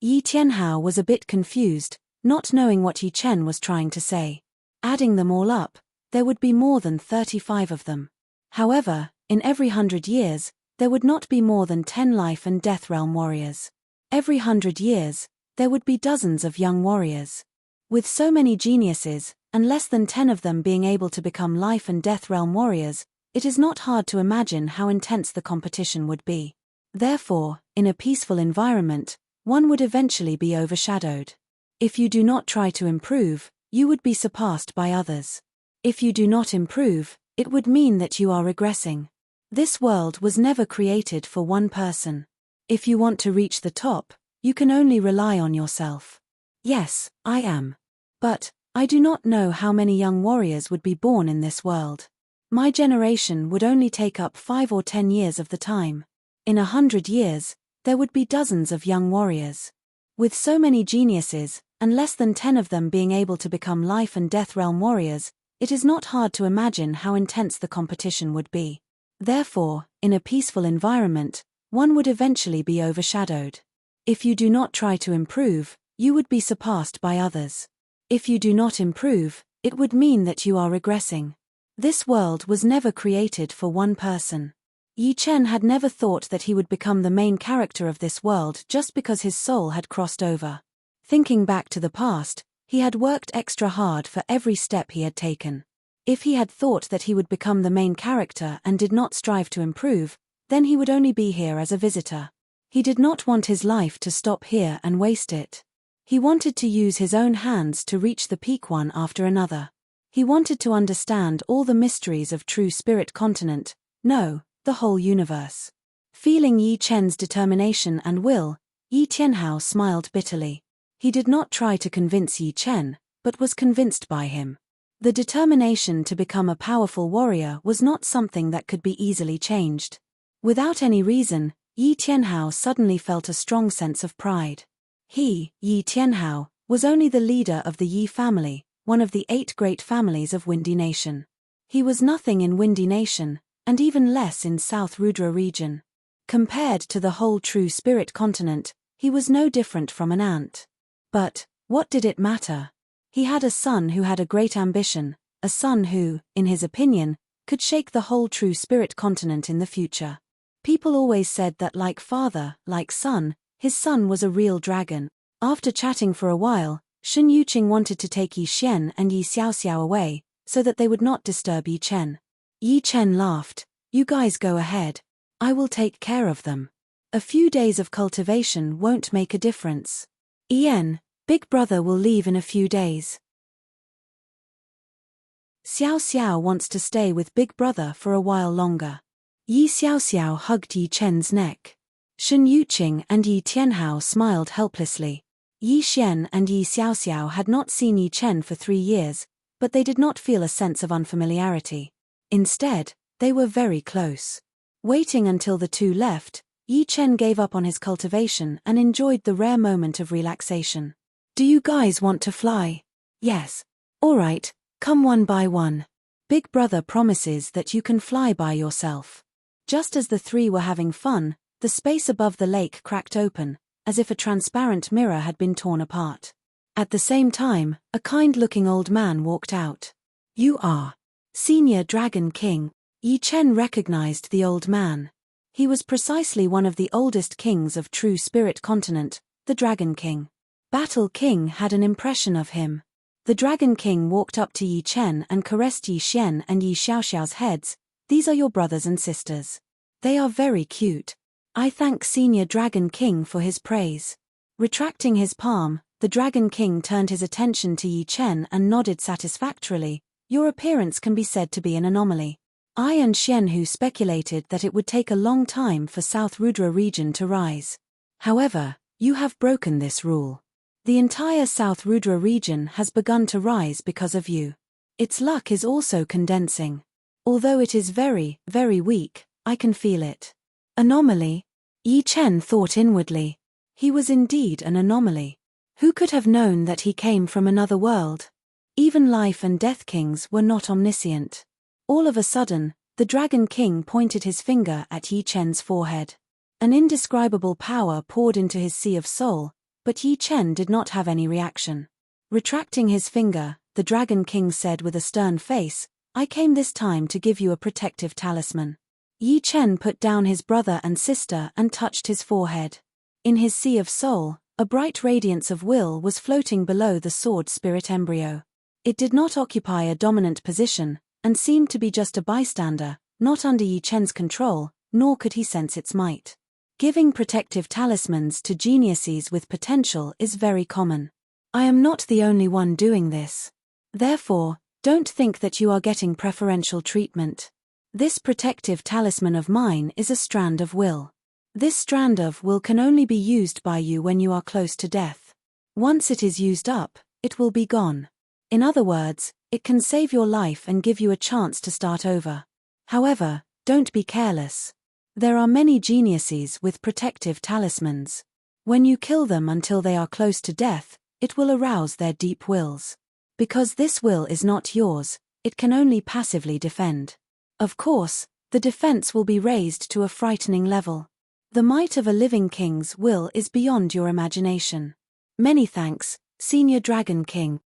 Tianhao was a bit confused, not knowing what Yi Chen was trying to say. Adding them all up, there would be more than 35 of them. However, in every 100 years, there would not be more than 10 life and death realm warriors. Every 100 years, there would be dozens of young warriors. With so many geniuses, and less than 10 of them being able to become life and death realm warriors, it is not hard to imagine how intense the competition would be. Therefore, in a peaceful environment, one would eventually be overshadowed. If you do not try to improve, you would be surpassed by others. If you do not improve, it would mean that you are regressing. This world was never created for one person. If you want to reach the top, you can only rely on yourself. Yes, I am. But I do not know how many young warriors would be born in this world. My generation would only take up 5 or 10 years of the time. In 100 years, there would be dozens of young warriors. With so many geniuses, and less than 10 of them being able to become life and death realm warriors, it is not hard to imagine how intense the competition would be. Therefore, in a peaceful environment, one would eventually be overshadowed. If you do not try to improve, you would be surpassed by others. If you do not improve, it would mean that you are regressing. This world was never created for one person. Yi Chen had never thought that he would become the main character of this world just because his soul had crossed over. Thinking back to the past, he had worked extra hard for every step he had taken. If he had thought that he would become the main character and did not strive to improve, then he would only be here as a visitor. He did not want his life to stop here and waste it. He wanted to use his own hands to reach the peak one after another. He wanted to understand all the mysteries of true spirit continent, no, the whole universe. Feeling Yi Chen's determination and will, Yi Tianhao smiled bitterly. He did not try to convince Yi Chen, but was convinced by him. The determination to become a powerful warrior was not something that could be easily changed. Without any reason, Yi Tianhao suddenly felt a strong sense of pride. He, Yi Tianhao, was only the leader of the Yi family, one of the 8 great families of Windy Nation. He was nothing in Windy Nation, and even less in South Rudra region. Compared to the whole true spirit continent, he was no different from an ant. But what did it matter? He had a son who had a great ambition, a son who, in his opinion, could shake the whole true spirit continent in the future. People always said that like father, like son, his son was a real dragon. After chatting for a while, Shen Yuqing wanted to take Yi Xian and Yi Xiaoxiao away, so that they would not disturb Yi Chen. Yi Chen laughed, "You guys go ahead. I will take care of them. A few days of cultivation won't make a difference. Ian, Big Brother will leave in a few days. Xiao Xiao wants to stay with Big Brother for a while longer." Yi Xiaoxiao hugged Yi Chen's neck. Shen Yuqing and Yi Tianhao smiled helplessly. Yi Xian and Yi Xiaoxiao had not seen Yi Chen for 3 years, but they did not feel a sense of unfamiliarity. Instead, they were very close. Waiting until the two left, Yi Chen gave up on his cultivation and enjoyed the rare moment of relaxation. "Do you guys want to fly?" "Yes." "All right, come one by one. Big Brother promises that you can fly by yourself." Just as the 3 were having fun, the space above the lake cracked open, as if a transparent mirror had been torn apart. At the same time, a kind-looking old man walked out. "You are Senior Dragon King." Yi Chen recognized the old man. He was precisely one of the oldest kings of true spirit continent, the Dragon King. Battle King had an impression of him. The Dragon King walked up to Yi Chen and caressed Yi Xian and Yi Xiaoxiao's heads. "These are your brothers and sisters. They are very cute. I thank Senior Dragon King for his praise." Retracting his palm, the Dragon King turned his attention to Yi Chen and nodded satisfactorily. "Your appearance can be said to be an anomaly. I and Xianhu speculated that it would take a long time for South Rudra region to rise. However, you have broken this rule. The entire South Rudra region has begun to rise because of you. Its luck is also condensing. Although it is very, very weak, I can feel it." Anomaly? Yi Chen thought inwardly. He was indeed an anomaly. Who could have known that he came from another world? Even life and death kings were not omniscient. All of a sudden, the Dragon King pointed his finger at Yi Chen's forehead. An indescribable power poured into his sea of soul, but Yi Chen did not have any reaction. Retracting his finger, the Dragon King said with a stern face, "I came this time to give you a protective talisman." Yi Chen put down his brother and sister and touched his forehead. In his sea of soul, A bright radiance of will was floating below the sword spirit embryo. It did not occupy a dominant position, and seemed to be just a bystander, not under Yi Chen's control, nor could he sense its might. Giving protective talismans to geniuses with potential is very common. I am not the only one doing this. Therefore, don't think that you are getting preferential treatment. This protective talisman of mine is a strand of will. This strand of will can only be used by you when you are close to death. Once it is used up, it will be gone. In other words, it can save your life and give you a chance to start over. However, don't be careless. There are many geniuses with protective talismans. When you kill them until they are close to death, it will arouse their deep wills. Because this will is not yours, it can only passively defend. Of course, the defense will be raised to a frightening level. The might of a living king's will is beyond your imagination. Many thanks, Senior Dragon King.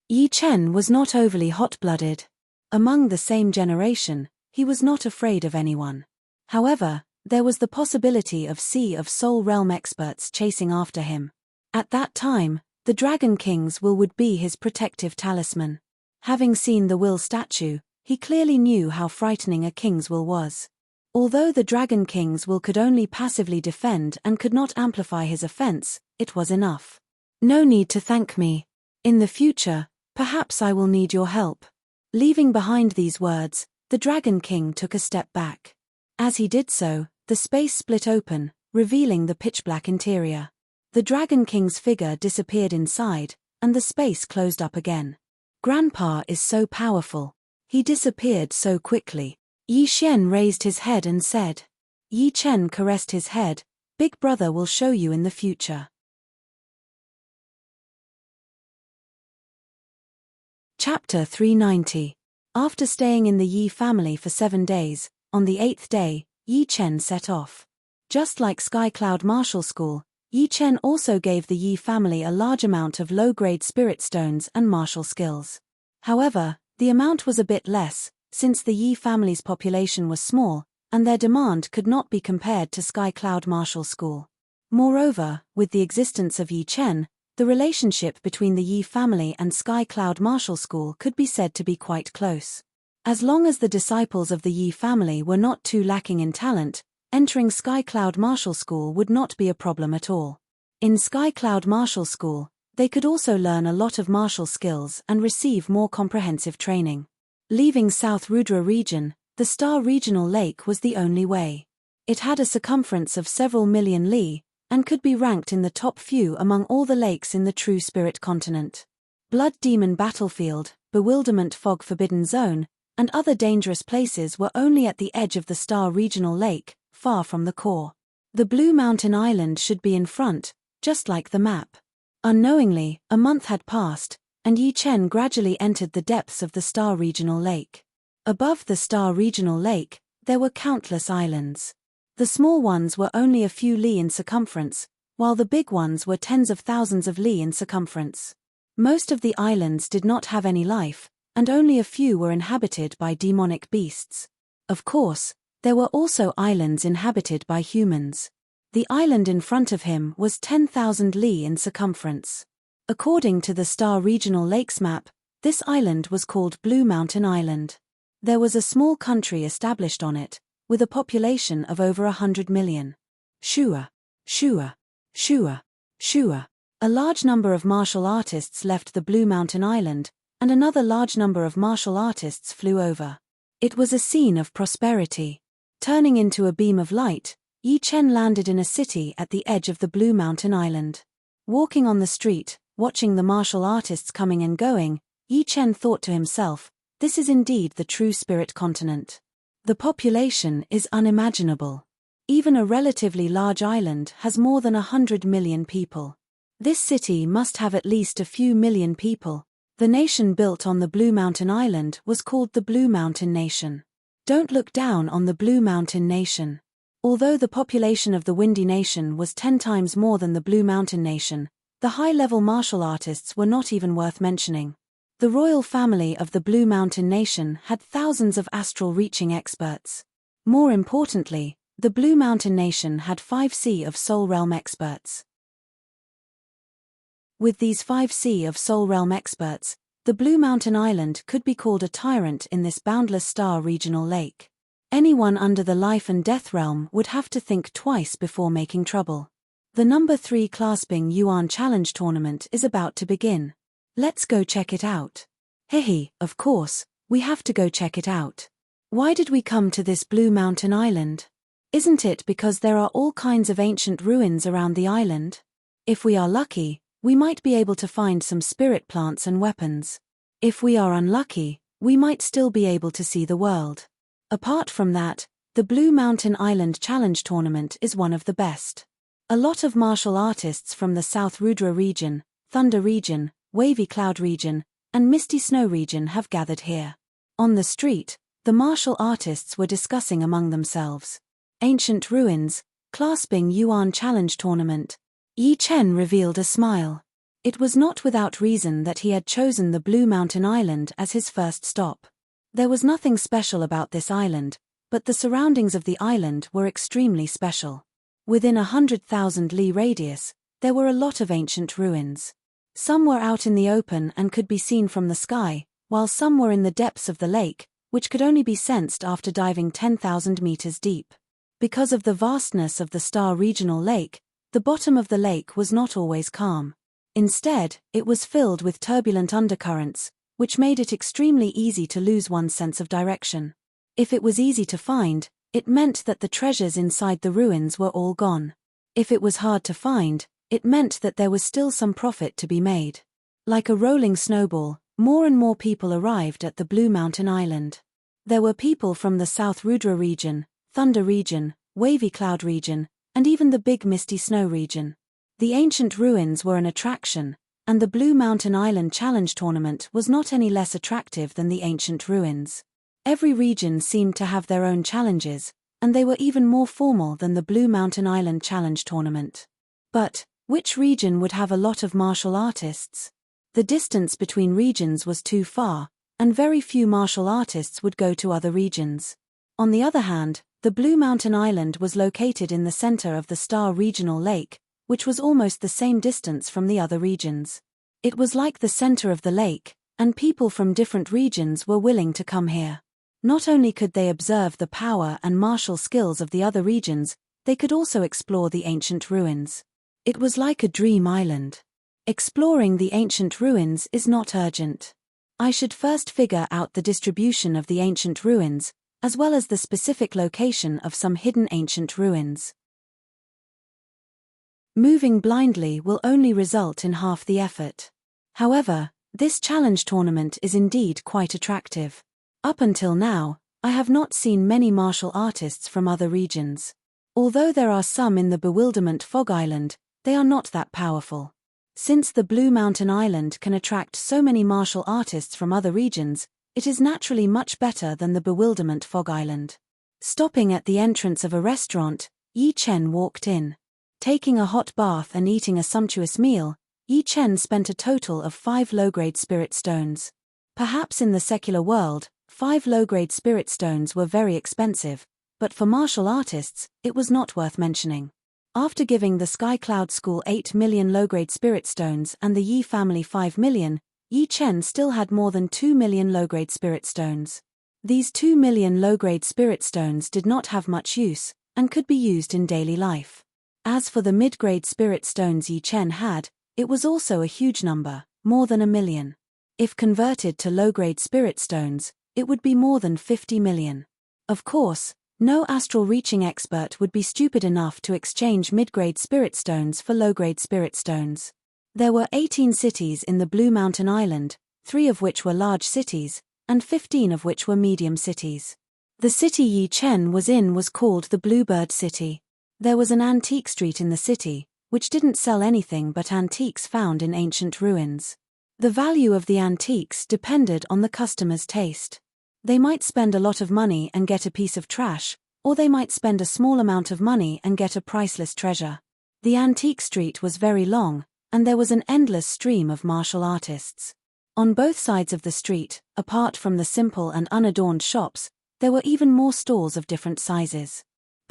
Yi Chen was not overly hot-blooded. Among the same generation, he was not afraid of anyone. However, there was the possibility of Sea of Soul Realm experts chasing after him. At that time, the Dragon King's will would be his protective talisman. Having seen the will statue, he clearly knew how frightening a king's will was. Although the Dragon King's will could only passively defend and could not amplify his offense, it was enough. No need to thank me. In the future, perhaps I will need your help. Leaving behind these words, the Dragon King took a step back. As he did so, the space split open, revealing the pitch-black interior. The Dragon King's figure disappeared inside, and the space closed up again. Grandpa is so powerful. He disappeared so quickly. Yi Chen raised his head and said. Yi Chen caressed his head. Big brother will show you in the future. Chapter 390. After staying in the Yi family for 7 days, on the 8th day, Yi Chen set off. Just like Sky Cloud Martial School, Yi Chen also gave the Yi family a large amount of low-grade spirit stones and martial skills. However, the amount was a bit less, since the Yi family's population was small, and their demand could not be compared to Sky Cloud Martial School. Moreover, with the existence of Yi Chen, the relationship between the Yi family and Sky Cloud Martial School could be said to be quite close. As long as the disciples of the Yi family were not too lacking in talent, entering Sky Cloud Martial School would not be a problem at all. In Sky Cloud Martial School, they could also learn a lot of martial skills and receive more comprehensive training. Leaving South Rudra region, the Star Regional Lake was the only way. It had a circumference of several million li, and could be ranked in the top few among all the lakes in the True Spirit continent. Blood Demon Battlefield, Bewilderment Fog Forbidden Zone, and other dangerous places were only at the edge of the Star Regional Lake, far from the core. The Blue Mountain Island should be in front, just like the map. Unknowingly, a month had passed, and Yi Chen gradually entered the depths of the Star Regional Lake. Above the Star Regional Lake, there were countless islands. The small ones were only a few li in circumference, while the big ones were tens of thousands of li in circumference. Most of the islands did not have any life, and only a few were inhabited by demonic beasts. Of course, there were also islands inhabited by humans. The island in front of him was 10,000 li in circumference. According to the Star Regional Lakes map, this island was called Blue Mountain Island. There was a small country established on it, with a population of over 100 million. Shua, Shua, Shua, Shua. A large number of martial artists left the Blue Mountain Island, and another large number of martial artists flew over. It was a scene of prosperity. Turning into a beam of light, Yi Chen landed in a city at the edge of the Blue Mountain Island. Walking on the street, watching the martial artists coming and going, Yi Chen thought to himself, this is indeed the True Spirit continent. The population is unimaginable. Even a relatively large island has more than 100 million people. This city must have at least a few million people. The nation built on the Blue Mountain Island was called the Blue Mountain Nation. Don't look down on the Blue Mountain Nation. Although the population of the Windy Nation was 10 times more than the Blue Mountain Nation, the high-level martial artists were not even worth mentioning. The royal family of the Blue Mountain Nation had thousands of astral-reaching experts. More importantly, The Blue Mountain Nation had 5 Sea of Soul Realm experts. With these 5 Sea of Soul Realm experts, the Blue Mountain Island could be called a tyrant in this boundless star regional lake. Anyone under the life and death realm would have to think twice before making trouble. The number 3 Clasping Yuan Challenge tournament is about to begin. Let's go check it out. Hehe, of course, we have to go check it out. Why did we come to this Blue Mountain Island? Isn't it because there are all kinds of ancient ruins around the island? If we are lucky, we might be able to find some spirit plants and weapons. If we are unlucky, we might still be able to see the world. Apart from that, the Blue Mountain Island Challenge Tournament is one of the best. A lot of martial artists from the South Rudra region, Thunder region, Wavy Cloud region, and Misty Snow region have gathered here. On the street, the martial artists were discussing among themselves. Ancient ruins, Clasping Yuan Challenge Tournament. Yi Chen revealed a smile. It was not without reason that he had chosen the Blue Mountain Island as his first stop. There was nothing special about this island, but the surroundings of the island were extremely special. Within 100,000 li radius, there were a lot of ancient ruins. Some were out in the open and could be seen from the sky, while some were in the depths of the lake, which could only be sensed after diving 10,000 meters deep. Because of the vastness of the Star Regional Lake, the bottom of the lake was not always calm. Instead, it was filled with turbulent undercurrents, which made it extremely easy to lose one's sense of direction. If it was easy to find, it meant that the treasures inside the ruins were all gone. If it was hard to find, it meant that there was still some profit to be made. Like a rolling snowball, more and more people arrived at the Blue Mountain Island. There were people from the South Rudra region, Thunder region, Wavy Cloud region, and even the Big Misty Snow region. The ancient ruins were an attraction, and the Blue Mountain Island Challenge Tournament was not any less attractive than the ancient ruins. Every region seemed to have their own challenges, and they were even more formal than the Blue Mountain Island Challenge Tournament. But, which region would have a lot of martial artists? The distance between regions was too far, and very few martial artists would go to other regions. On the other hand, the Blue Mountain Island was located in the center of the Star Regional Lake, which was almost the same distance from the other regions. It was like the center of the lake, and people from different regions were willing to come here. Not only could they observe the power and martial skills of the other regions, they could also explore the ancient ruins. It was like a dream island. Exploring the ancient ruins is not urgent. I should first figure out the distribution of the ancient ruins, as well as the specific location of some hidden ancient ruins. Moving blindly will only result in half the effort. However, this challenge tournament is indeed quite attractive. Up until now, I have not seen many martial artists from other regions. Although there are some in the Bewilderment Fog Island, they are not that powerful. Since the Blue Mountain Island can attract so many martial artists from other regions, it is naturally much better than the Bewilderment Fog Island. Stopping at the entrance of a restaurant, Yi Chen walked in. Taking a hot bath and eating a sumptuous meal, Yi Chen spent a total of 5 low-grade spirit stones. Perhaps in the secular world, 5 low-grade spirit stones were very expensive, but for martial artists, it was not worth mentioning. After giving the Sky Cloud School 8 million low-grade spirit stones and the Yi family 5 million, Yi Chen still had more than 2 million low-grade spirit stones. These 2 million low-grade spirit stones did not have much use, and could be used in daily life. As for the mid-grade spirit stones Yi Chen had, it was also a huge number, more than 1 million. If converted to low-grade spirit stones, it would be more than 50 million. Of course, no astral-reaching expert would be stupid enough to exchange mid-grade spirit stones for low-grade spirit stones. There were 18 cities in the Blue Mountain Island, 3 of which were large cities, and 15 of which were medium cities. The city Yi Chen was in was called the Bluebird City. There was an antique street in the city, which didn't sell anything but antiques found in ancient ruins. The value of the antiques depended on the customer's taste. They might spend a lot of money and get a piece of trash, or they might spend a small amount of money and get a priceless treasure. The antique street was very long, and there was an endless stream of martial artists. On both sides of the street, apart from the simple and unadorned shops, there were even more stalls of different sizes.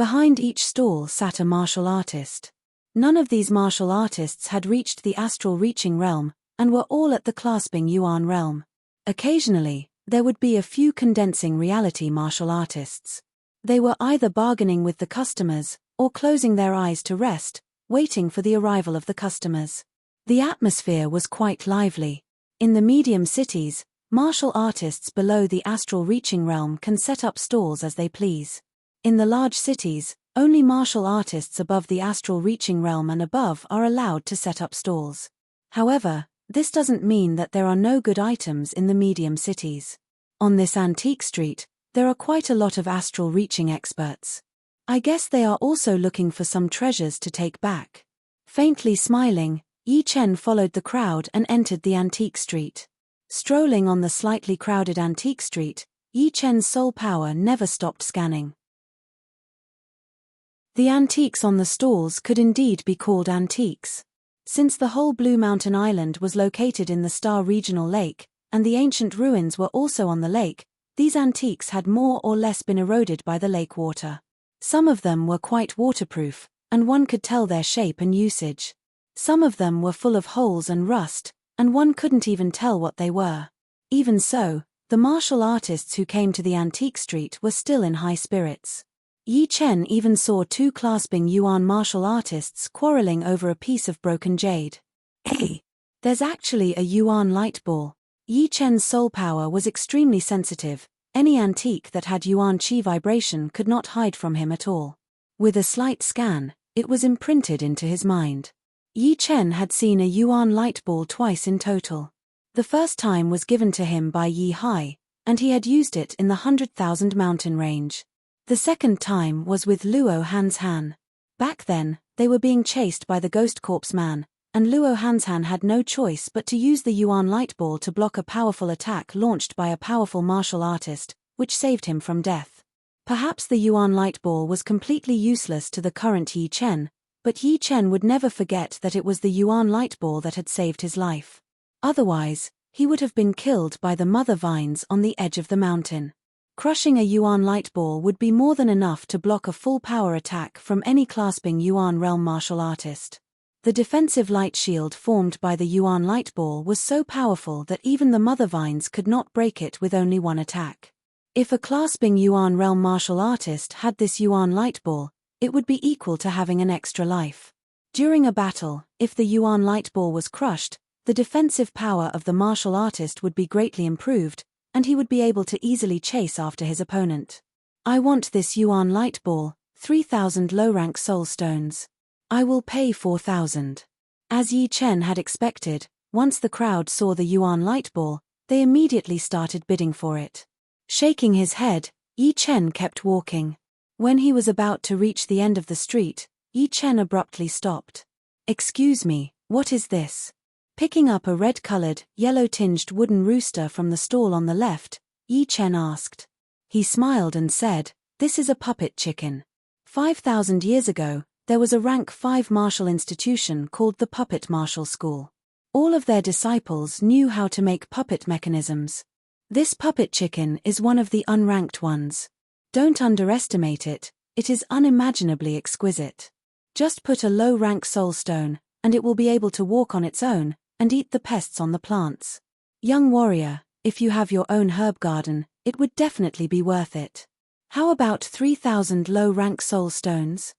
Behind each stall sat a martial artist. None of these martial artists had reached the astral reaching realm, and were all at the clasping yuan realm. Occasionally, there would be a few condensing reality martial artists. They were either bargaining with the customers, or closing their eyes to rest, waiting for the arrival of the customers. The atmosphere was quite lively. In the medium cities, martial artists below the astral reaching realm can set up stalls as they please. In the large cities, only martial artists above the astral reaching realm and above are allowed to set up stalls. However, this doesn't mean that there are no good items in the medium cities. On this antique street, there are quite a lot of astral reaching experts. I guess they are also looking for some treasures to take back. Faintly smiling, Yi Chen followed the crowd and entered the antique street. Strolling on the slightly crowded antique street, Yi Chen's soul power never stopped scanning. The antiques on the stalls could indeed be called antiques. Since the whole Blue Mountain Island was located in the Star Regional Lake, and the ancient ruins were also on the lake, these antiques had more or less been eroded by the lake water. Some of them were quite waterproof, and one could tell their shape and usage. Some of them were full of holes and rust, and one couldn't even tell what they were. Even so, the martial artists who came to the antique street were still in high spirits. Yi Chen even saw two clasping yuan martial artists quarreling over a piece of broken jade. Hey! There's actually a yuan light ball. Yi Chen's soul power was extremely sensitive. Any antique that had yuan qi vibration could not hide from him at all. With a slight scan, it was imprinted into his mind. Yi Chen had seen a yuan light ball twice in total. The first time was given to him by Yi Hai, and he had used it in the 100,000 mountain range. The second time was with Luo Hanshan. Back then, they were being chased by the Ghost Corpse Man, and Luo Hanshan had no choice but to use the yuan light ball to block a powerful attack launched by a powerful martial artist, which saved him from death. Perhaps the yuan light ball was completely useless to the current Yi Chen, but Yi Chen would never forget that it was the yuan light ball that had saved his life. Otherwise, he would have been killed by the mother vines on the edge of the mountain. Crushing a yuan light ball would be more than enough to block a full power attack from any clasping yuan realm martial artist. The defensive light shield formed by the yuan light ball was so powerful that even the mother vines could not break it with only one attack. If a clasping yuan realm martial artist had this yuan light ball, it would be equal to having an extra life. During a battle, if the yuan light ball was crushed, the defensive power of the martial artist would be greatly improved, and he would be able to easily chase after his opponent. I want this yuan light ball, 3,000 low-rank soul stones. I will pay 4,000. As Yi Chen had expected, once the crowd saw the yuan light ball, they immediately started bidding for it. Shaking his head, Yi Chen kept walking. When he was about to reach the end of the street, Yi Chen abruptly stopped. "Excuse me, what is this?" Picking up a red-colored, yellow-tinged wooden rooster from the stall on the left, Yi Chen asked. He smiled and said, "This is a puppet chicken. 5,000 years ago, there was a rank 5 martial institution called the Puppet Martial School. All of their disciples knew how to make puppet mechanisms. This puppet chicken is one of the unranked ones. Don't underestimate it, it is unimaginably exquisite. Just put a low-rank soul stone, and it will be able to walk on its own, and eat the pests on the plants. Young warrior, if you have your own herb garden, it would definitely be worth it. How about 3,000 low-rank soul stones?"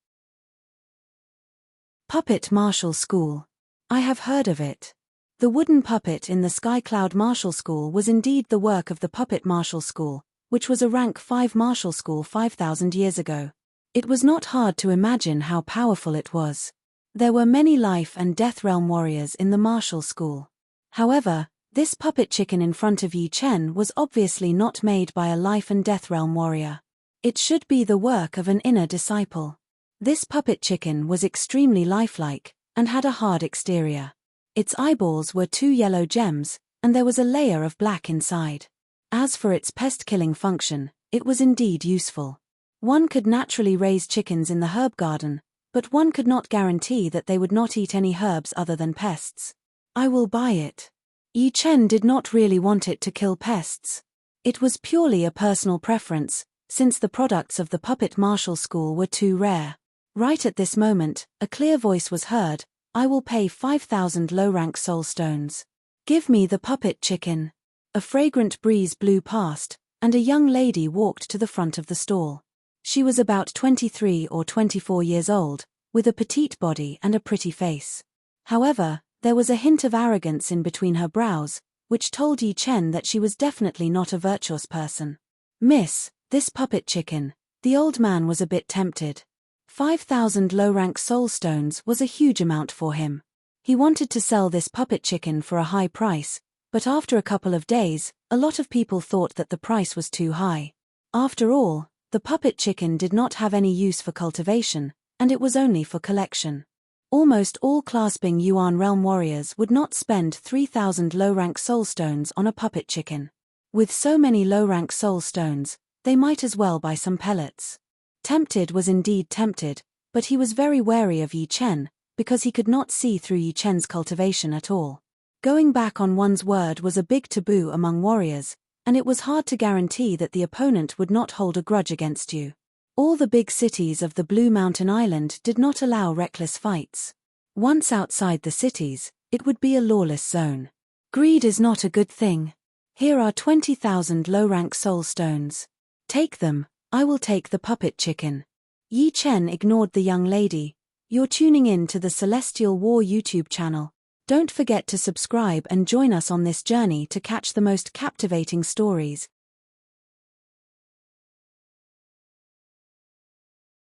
Puppet Martial School. I have heard of it. The wooden puppet in the Sky Cloud Martial School was indeed the work of the Puppet Martial School, which was a rank 5 martial school 5,000 years ago. It was not hard to imagine how powerful it was. There were many life and death realm warriors in the martial school. However, this puppet chicken in front of Yi Chen was obviously not made by a life and death realm warrior. It should be the work of an inner disciple. This puppet chicken was extremely lifelike, and had a hard exterior. Its eyeballs were 2 yellow gems, and there was a layer of black inside. As for its pest-killing function, it was indeed useful. One could naturally raise chickens in the herb garden, but one could not guarantee that they would not eat any herbs other than pests. I will buy it. Yi Chen did not really want it to kill pests. It was purely a personal preference, since the products of the puppet martial school were too rare. Right at this moment, a clear voice was heard, "I will pay 5,000 low-rank soul stones. Give me the puppet chicken." A fragrant breeze blew past, and a young lady walked to the front of the stall. She was about 23 or 24 years old, with a petite body and a pretty face. However, there was a hint of arrogance in between her brows, which told Yi Chen that she was definitely not a virtuous person. "Miss, this puppet chicken," the old man was a bit tempted. 5,000 low-rank soul stones was a huge amount for him. He wanted to sell this puppet chicken for a high price, but after a couple of days, a lot of people thought that the price was too high. After all, the puppet chicken did not have any use for cultivation, and it was only for collection. Almost all clasping Yuan realm warriors would not spend 3,000 low-rank soul stones on a puppet chicken. With so many low-rank soul stones, they might as well buy some pellets. Tempted was indeed tempted, but he was very wary of Yi Chen, because he could not see through Yi Chen's cultivation at all. Going back on one's word was a big taboo among warriors, and it was hard to guarantee that the opponent would not hold a grudge against you. All the big cities of the Blue Mountain Island did not allow reckless fights. Once outside the cities, it would be a lawless zone. Greed is not a good thing. Here are 20,000 low-rank soul stones. Take them, I will take the puppet chicken. Yi Chen ignored the young lady. You're tuning in to the Celestial War YouTube channel. Don't forget to subscribe and join us on this journey to catch the most captivating stories.